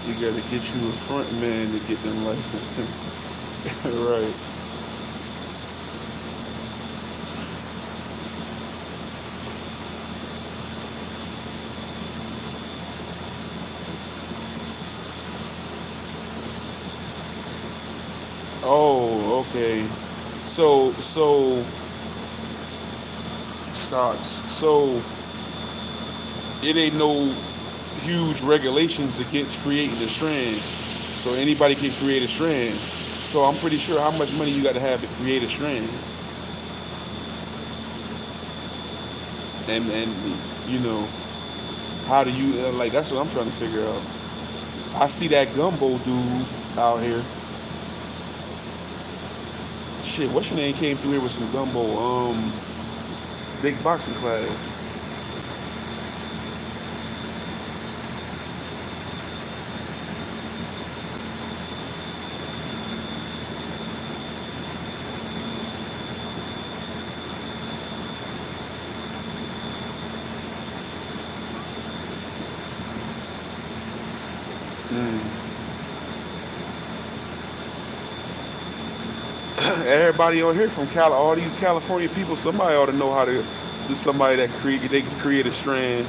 You gotta get you a front man to get them license. Right. Oh, okay. So stocks. So it ain't no huge regulations against creating a strand. So anybody can create a strand. So I'm pretty sure how much money you got to have to create a strand. And you know, how do you like? That's what I'm trying to figure out. I see that gumbo dude out here. Shit, what's your name came through here with some gumbo? Big boxing class. Everybody on here from all these California people, somebody ought to know how to. Somebody that they can create a strand.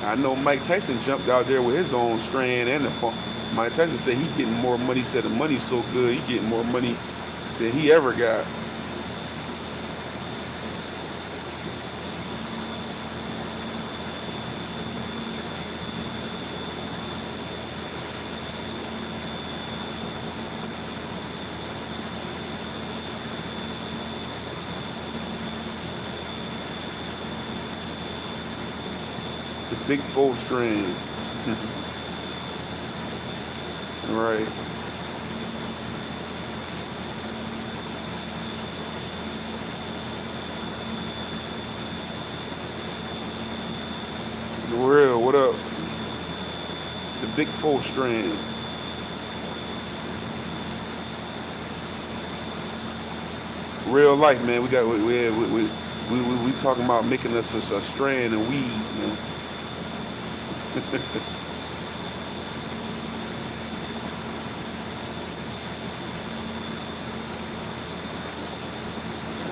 I know Mike Tyson jumped out there with his own strand and the phone. Mike Tyson said he getting more money. Said the money's so good, he getting more money than he ever got. The big 4 strand. Right. Real, what up? The big 4 strand. Real life, man. We got we talking about making us a strand of weed, man.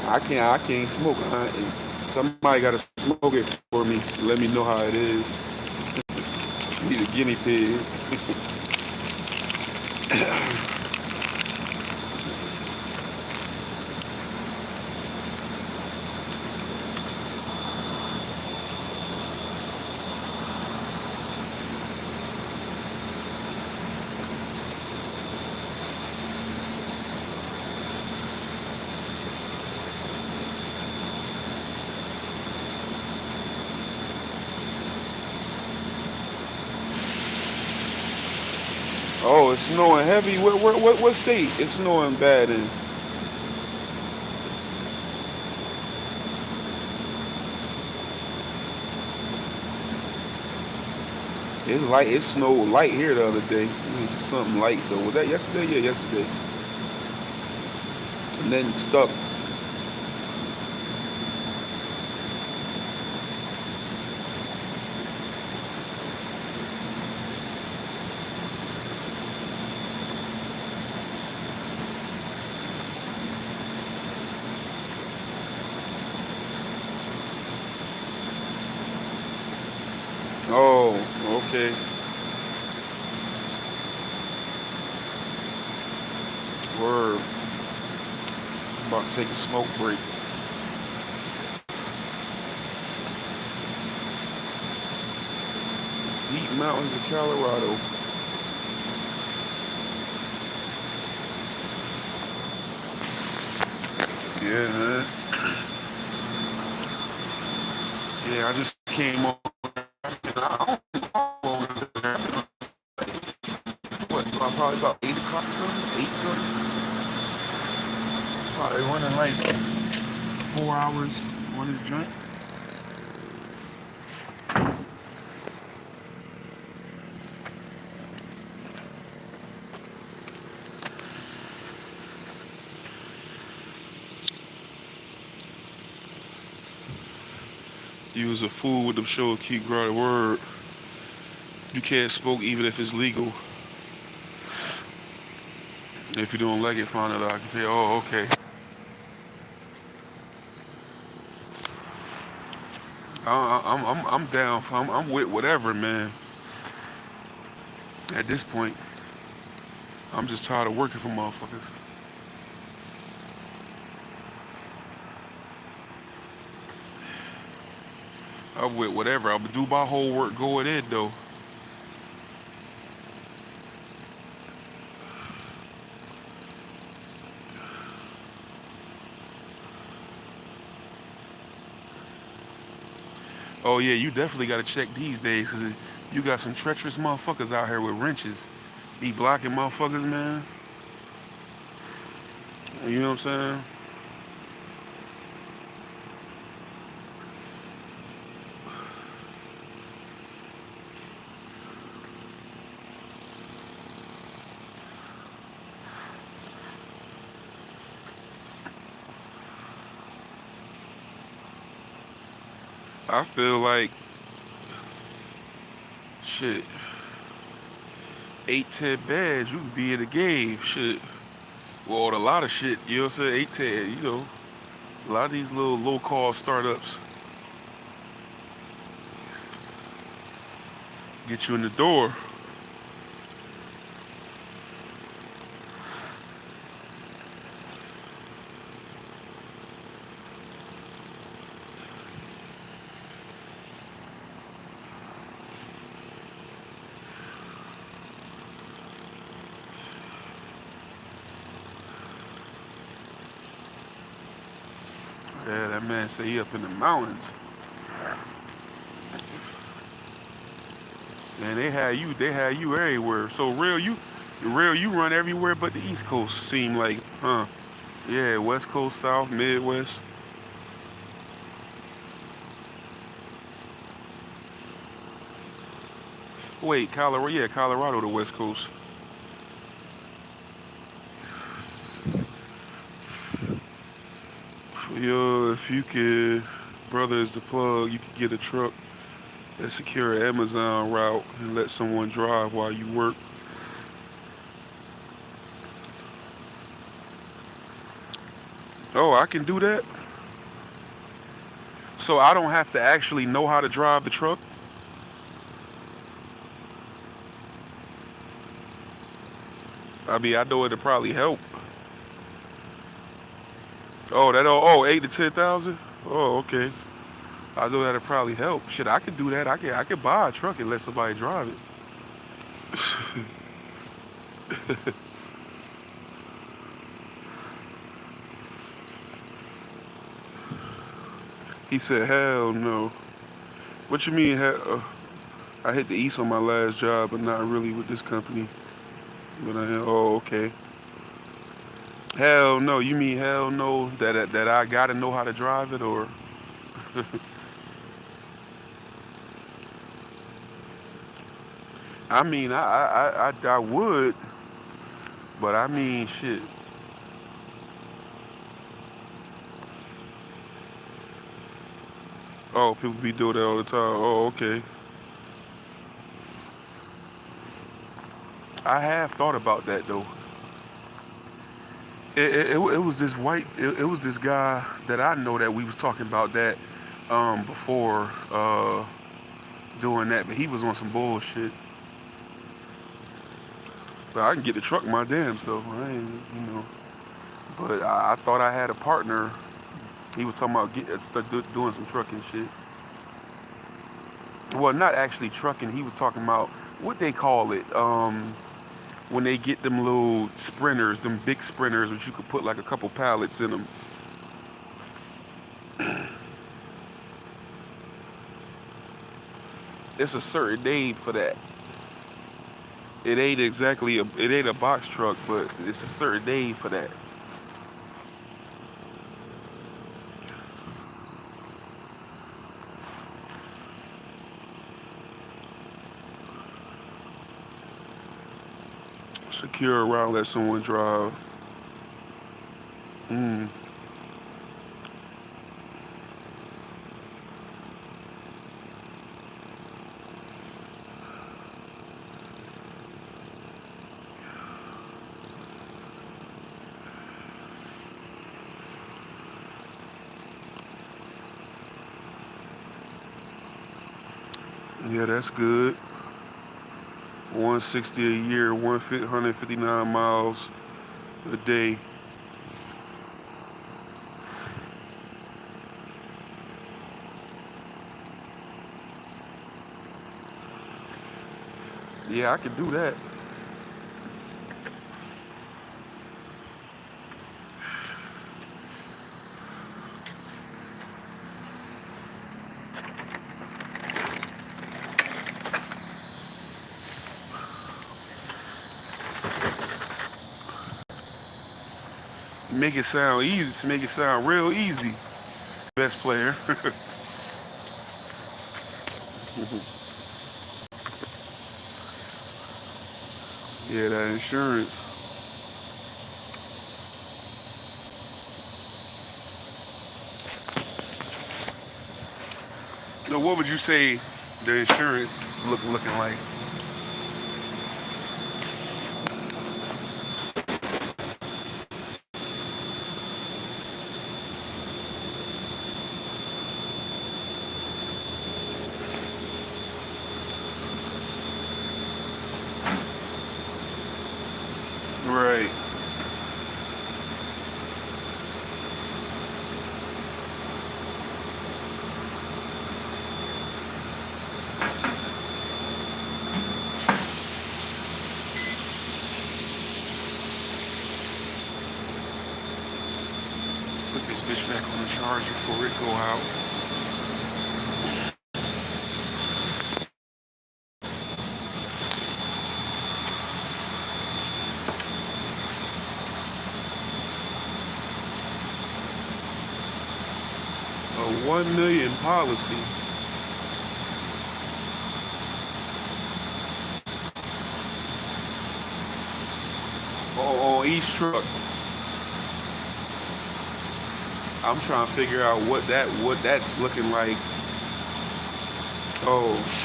I can't smoke. Somebody gotta smoke it for me. Let me know how it is. Need a guinea pig. Oh, it's snowing heavy. What state? It's snowing bad in. It's light. It snowed light here the other day. It was something light though. Was that yesterday? Yeah, yesterday. And then stuck. Oh, okay. Word. About to take a smoke break. Deep mountains of Colorado. Yeah, man. Yeah, I just came on. What? Probably about 8 o'clock something? 8 something? Probably running like 4 hours on this joint. You was a fool with them show keep growing word. You can't smoke even if it's legal. If you don't like it, find out I can say, oh, okay. I'm down. I'm with whatever, man. At this point, I'm just tired of working for motherfuckers. I'm with whatever. I'll do my whole work going in though. Oh yeah, you definitely gotta check these days, cause you got some treacherous motherfuckers out here with wrenches. Be blocking motherfuckers, man. You know what I'm saying? I feel like shit. 8, 10 bands, you could be in the game. Shit. Well, a lot of shit. You know what I'm saying? 8, 10. You know, a lot of these little low cost startups get you in the door. Yeah, that man say he up in the mountains. And they had you everywhere. So you run everywhere but the East Coast. Seem like, huh? Yeah, West Coast, South, Midwest. Wait, Colorado? Yeah, Colorado, the West Coast. Yo, if you could, brother is the plug. You could get a truck and secure an Amazon route and let someone drive while you work. Oh, I can do that. So I don't have to actually know how to drive the truck. I mean, I know it'd probably help. Oh, oh, 8 to 10,000. Oh, okay. I know that'd probably help. Shit, I could do that. I could buy a truck and let somebody drive it. He said, hell no. What you mean? I hit the East on my last job, but not really with this company. But oh, okay. Hell no. You mean hell no that I gotta know how to drive it, or? I mean, I would, but I mean, shit. Oh, people be doing that all the time. Oh, okay. I have thought about that though. It was this it was this guy that I know that we was talking about that before doing that, but he was on some bullshit. But I can get the truck my damn self. I ain't. But I thought I had a partner. He was talking about doing some trucking shit. Well, not actually trucking. He was talking about what they call it. When they get them little sprinters, them big sprinters, which you could put like a couple pallets in them. It's a certain name for that. It ain't a box truck, but it's a certain name for that. Secure around, let someone drive. Mm. Yeah, that's good. 160 a year, 159 miles a day. Yeah, I could do that. Make it sound easy. Make it sound real easy. Best player. Yeah, that insurance. No, what would you say the insurance looking like? Right. Put this bitch back on the charger before it go out. 1 million policy. On each truck. I'm trying to figure out what that's looking like. Oh.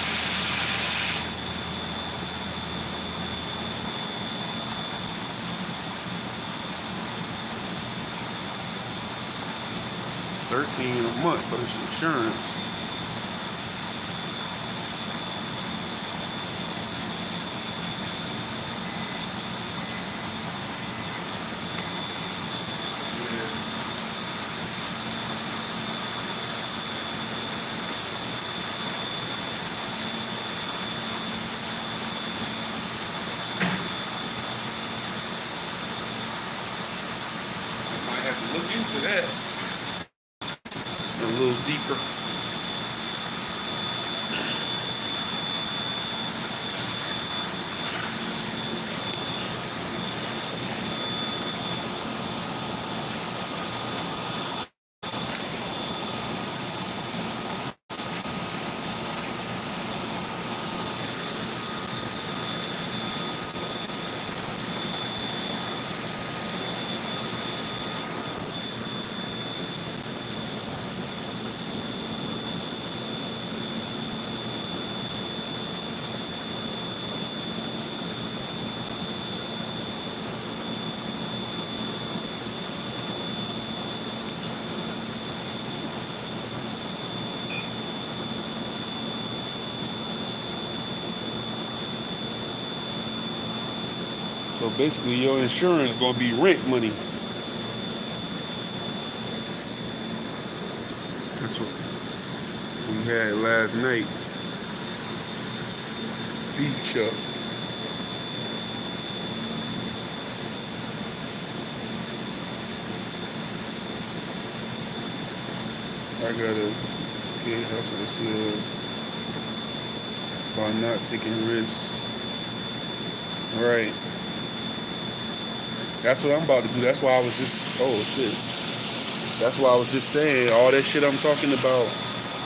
$13 a month for this insurance. Have to look into that a little deeper. So basically your insurance is gonna be rent money. That's what we had last night. Beach up. I gotta get hustle by not taking risks. Right. That's what I'm about to do. That's why I was just, oh shit. That's why I was just saying all that shit I'm talking about,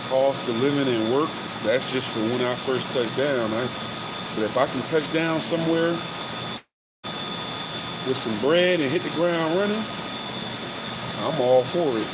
cost of living and work, that's just for when I first touch down. But if I can touch down somewhere with some bread and hit the ground running, I'm all for it.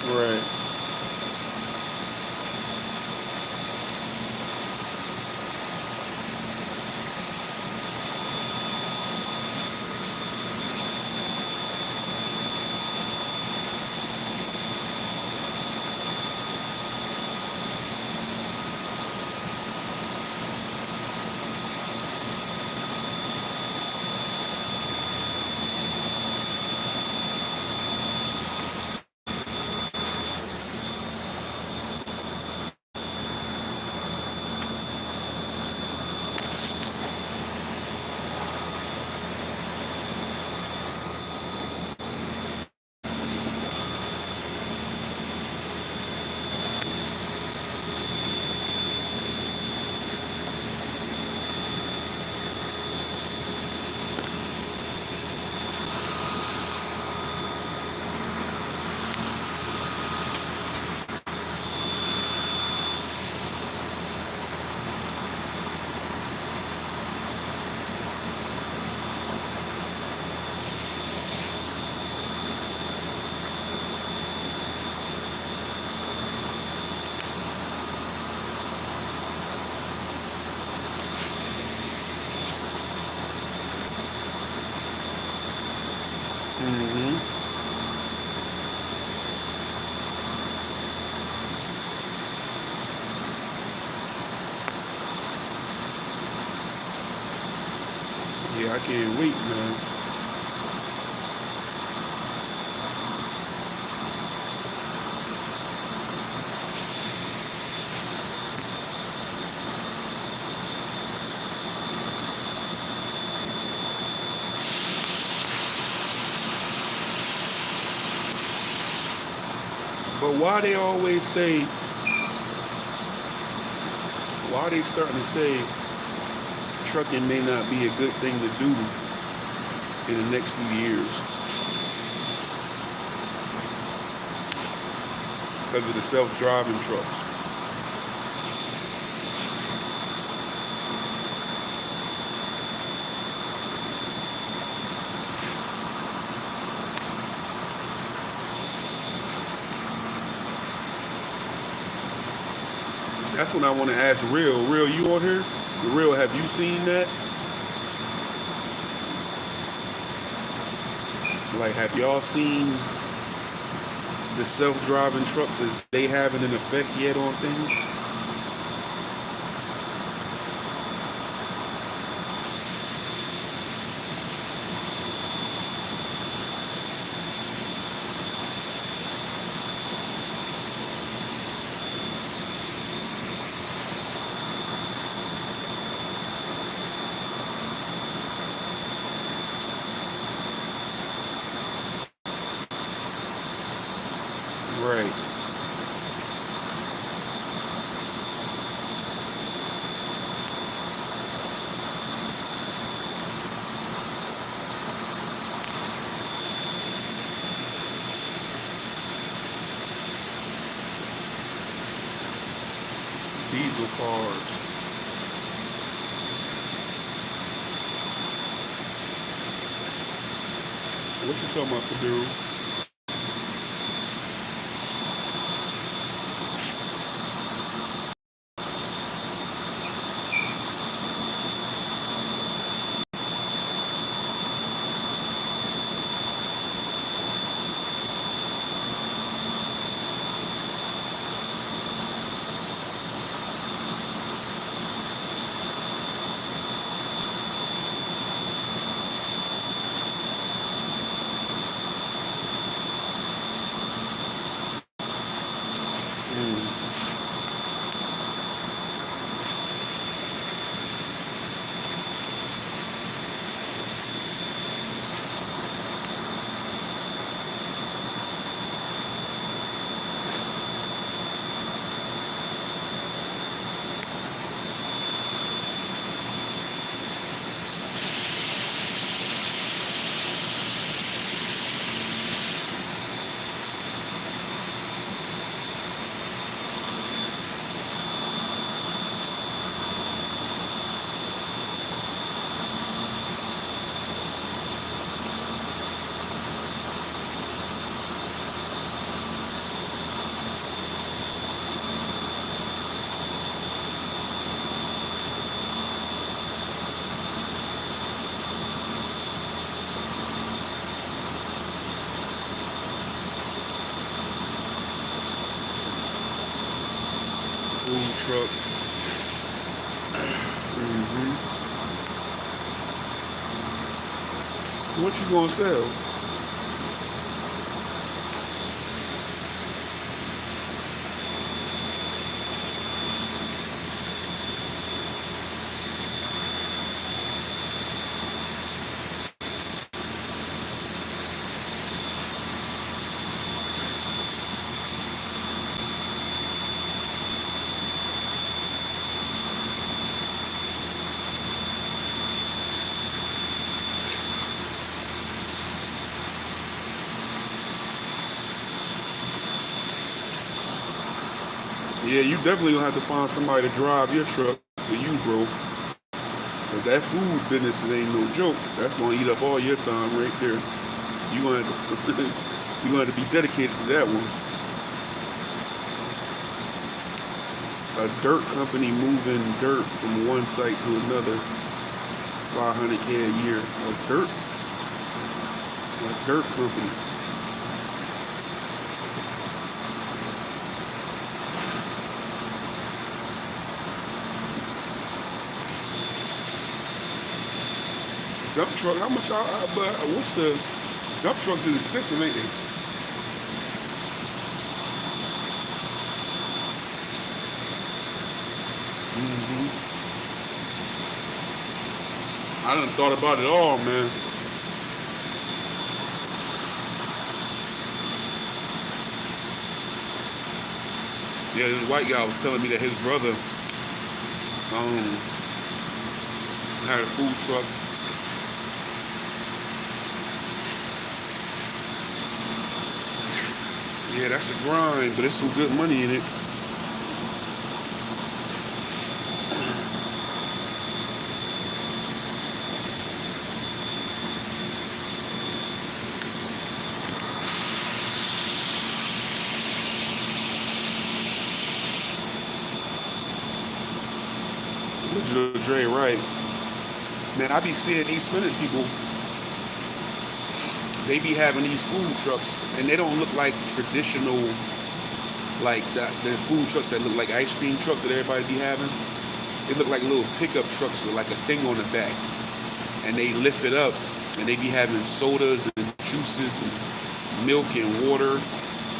Right. I can't wait, man. But why they always say, why they starting to say trucking may not be a good thing to do in the next few years? Because of the self-driving trucks. That's when I want to ask Real. Real, you on here? Real, have you seen that? Like, have y'all seen the self-driving trucks? Is they having an effect yet on things? Right. Diesel cars. What you talking about, Kabiru? Food truck. What you gonna sell? Yeah, you definitely gonna have to find somebody to drive your truck for you, bro. Cause that food business, it ain't no joke. That's gonna eat up all your time right there. You gonna have to, you gonna have to be dedicated to that one. A dirt company moving dirt from one site to another, 500K a year. A dirt company. Dump truck, how much? But what's the dump trucks is expensive, ain't they? I done thought about it all, man. Yeah, this white guy was telling me that his brother had a food truck. Yeah, that's a grind, but there's some good money in it. Dre, right? Man, I be seeing these Spanish people. They be having these food trucks, and they don't look like traditional, like that. There's food trucks that look like ice cream trucks that everybody be having. They look like little pickup trucks with like a thing on the back, and they lift it up, and they be having sodas and juices and milk and water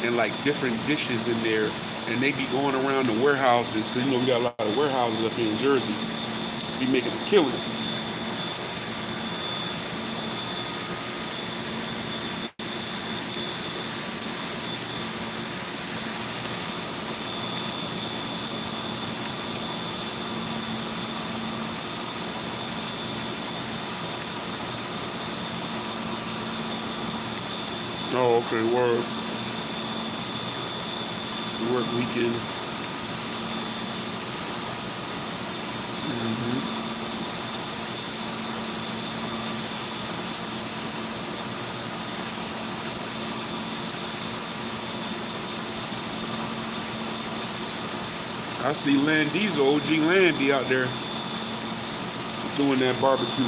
and like different dishes in there, and they be going around the warehouses because we got a lot of warehouses up here in Jersey. Be making a killing. Oh, okay, word. Work weekend. I see Land Diesel, OG Land be out there doing that barbecue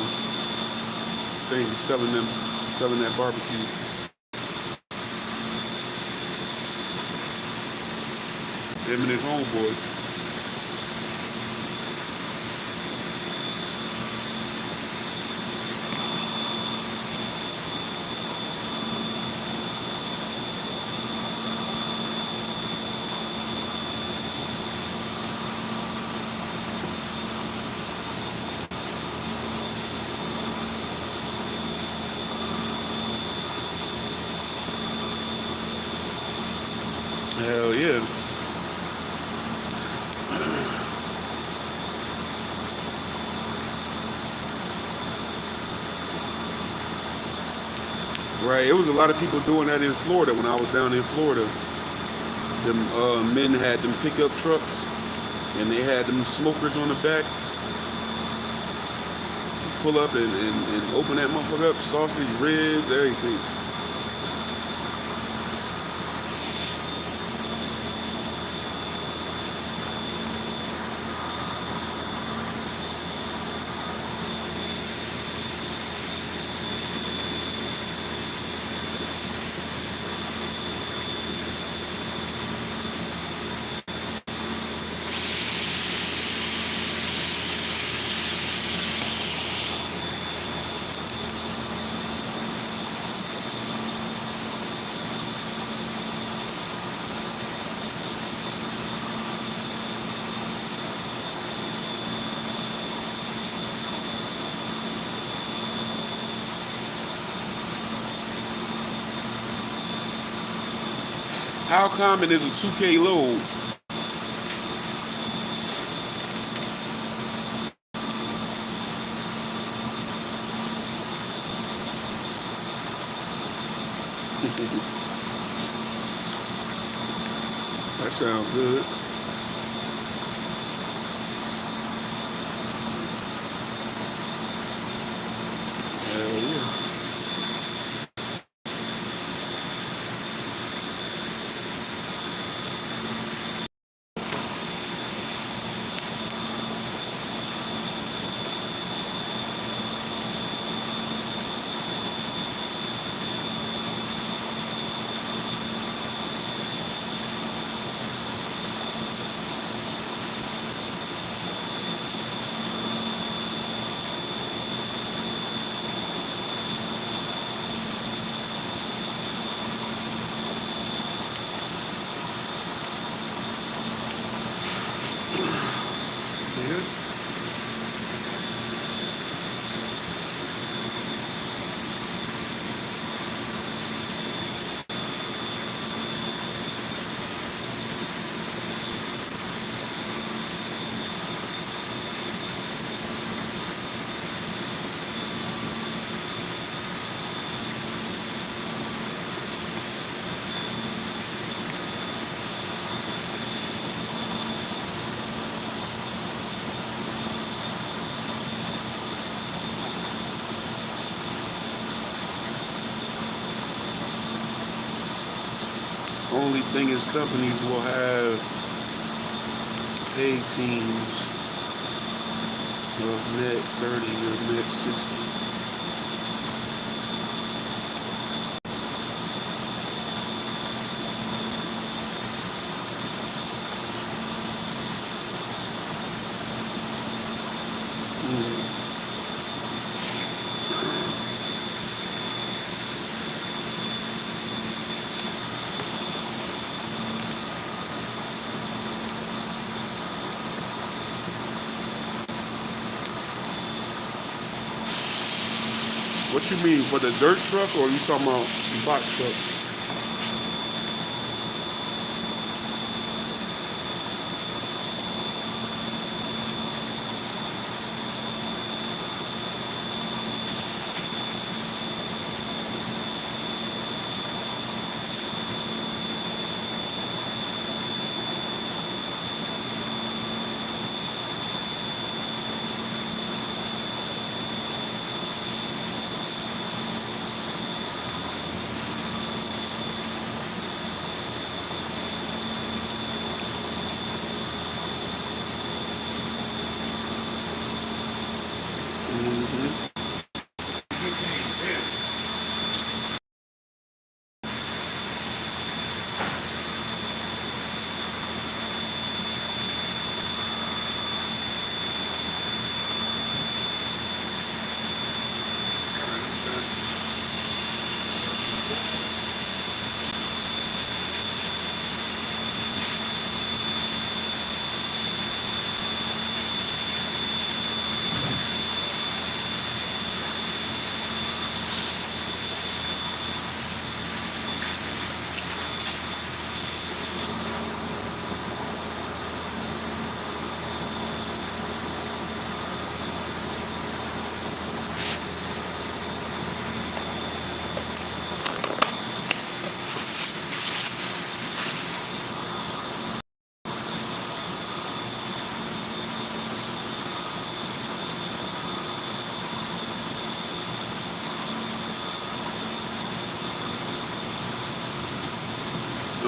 thing, selling that barbecue. Him and his homeboy. Hell yeah. Right, it was a lot of people doing that in Florida when I was down in Florida. Them men had them pickup trucks, and they had them smokers on the back. Pull up and open that motherfucker up, sausage, ribs, everything. How common is a 2K load? That sounds good. Hell yeah. Only thing is companies will have paid teams of net 30 or net 60. What you mean, for the dirt truck, or you talking about box truck?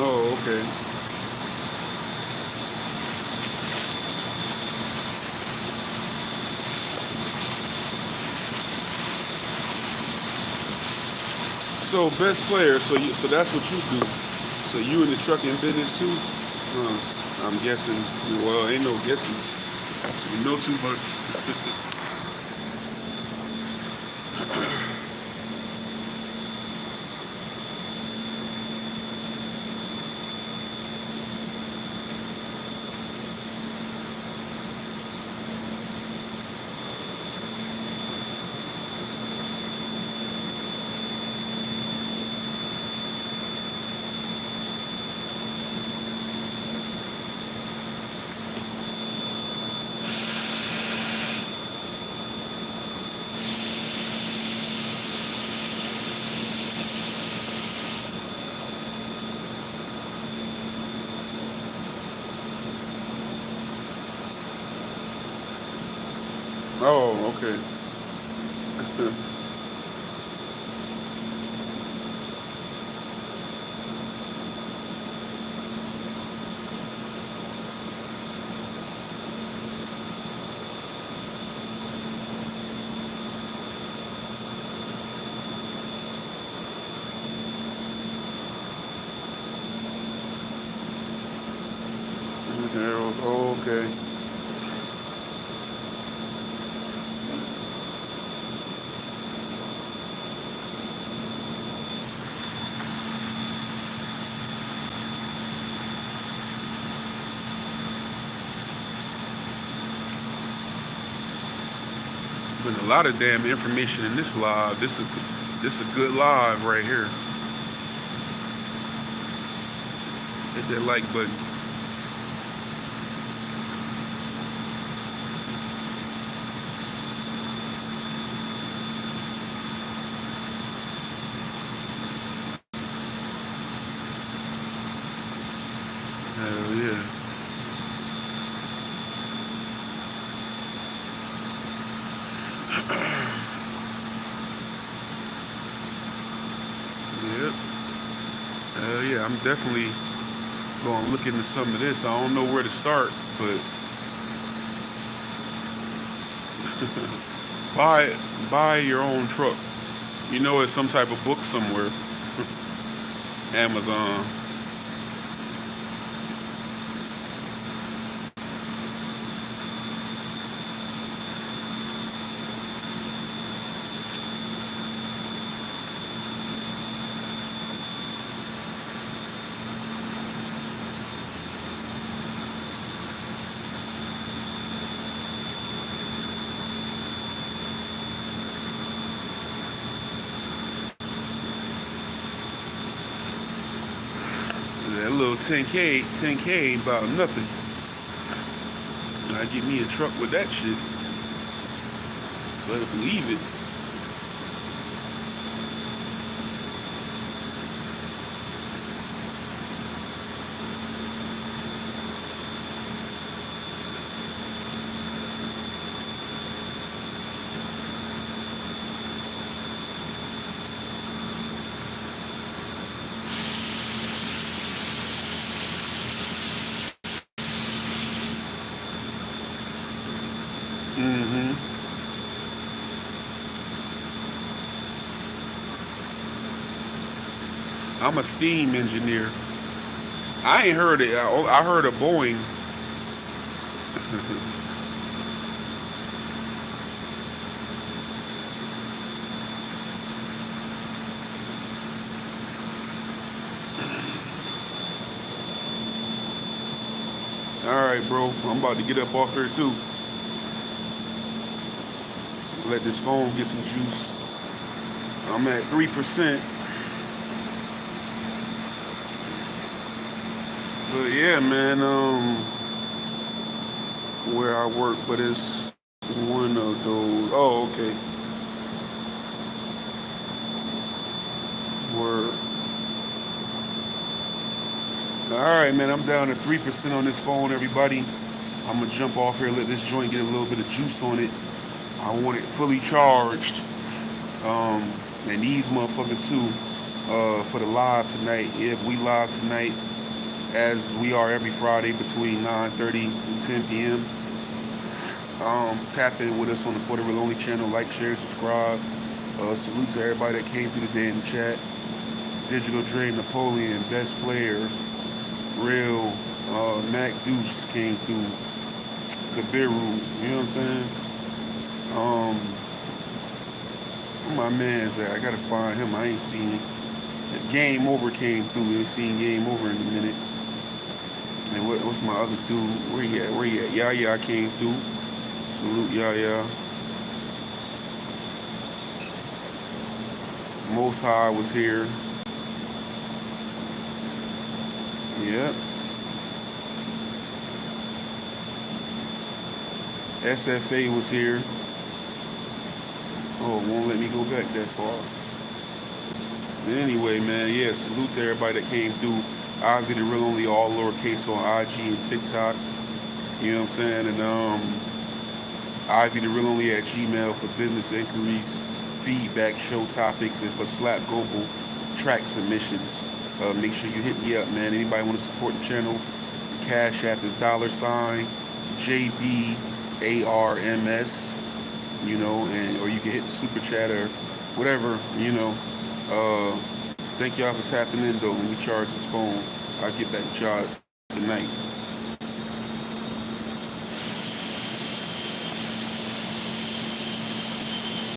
Oh, okay. So best player, so that's what you do. So you in the trucking business too? I'm guessing. Well, ain't no guessing. You know too much. Oh, okay. Oh, okay. Been a lot of damn information in this live. This a good live right here. Hit that like button. Hell yeah. Yep. Yeah, I'm definitely going to look into some of this. I don't know where to start, but buy your own truck. You know, it's some type of book somewhere. Amazon. That little 10K ain't about nothing. I get me a truck with that shit. Better believe it. Mm-hmm. I'm a steam engineer. I ain't heard it. I heard of Boeing. All right, bro. I'm about to get up off here too. Let this phone get some juice. I'm at 3%. But yeah, man, where I work, but it's one of those. Oh, okay. Word. All right, man, I'm down to 3% on this phone, everybody. I'm gonna jump off here, let this joint get a little bit of juice on it. I want it fully charged. And these motherfuckers too, for the live tonight. If we live tonight, as we are every Friday between 9:30 and 10 p.m. Tap in with us on the For the Real Only channel. Like, share, subscribe. Salute to everybody that came through today in the chat. Digital Dre, Napoleon, Best Player, Real, Mac Deuce came through. Kabiru, you know what I'm saying? Where my man's at? I gotta find him. I ain't seen him. Game Over came through. We ain't seen Game Over in a minute. And what's my other dude? Where he at? Where he at? Yeah, I came through. Salute, yeah. Most High was here. Yep. SFA was here. Oh, it won't let me go back that far. Anyway, man, yeah, salute to everybody that came through. Ivy the Real Only, all lowercase on IG and TikTok. You know what I'm saying? And Ivy the Real Only at Gmail for business inquiries, feedback, show topics, and for Slap Global track submissions. Make sure you hit me up, man. Anybody want to support the channel? Cash App is $JBARMS, you know, or you can hit the super chat or whatever, you know. Thank y'all for tapping in, though. When we charge this phone, I'll get back to y'all tonight.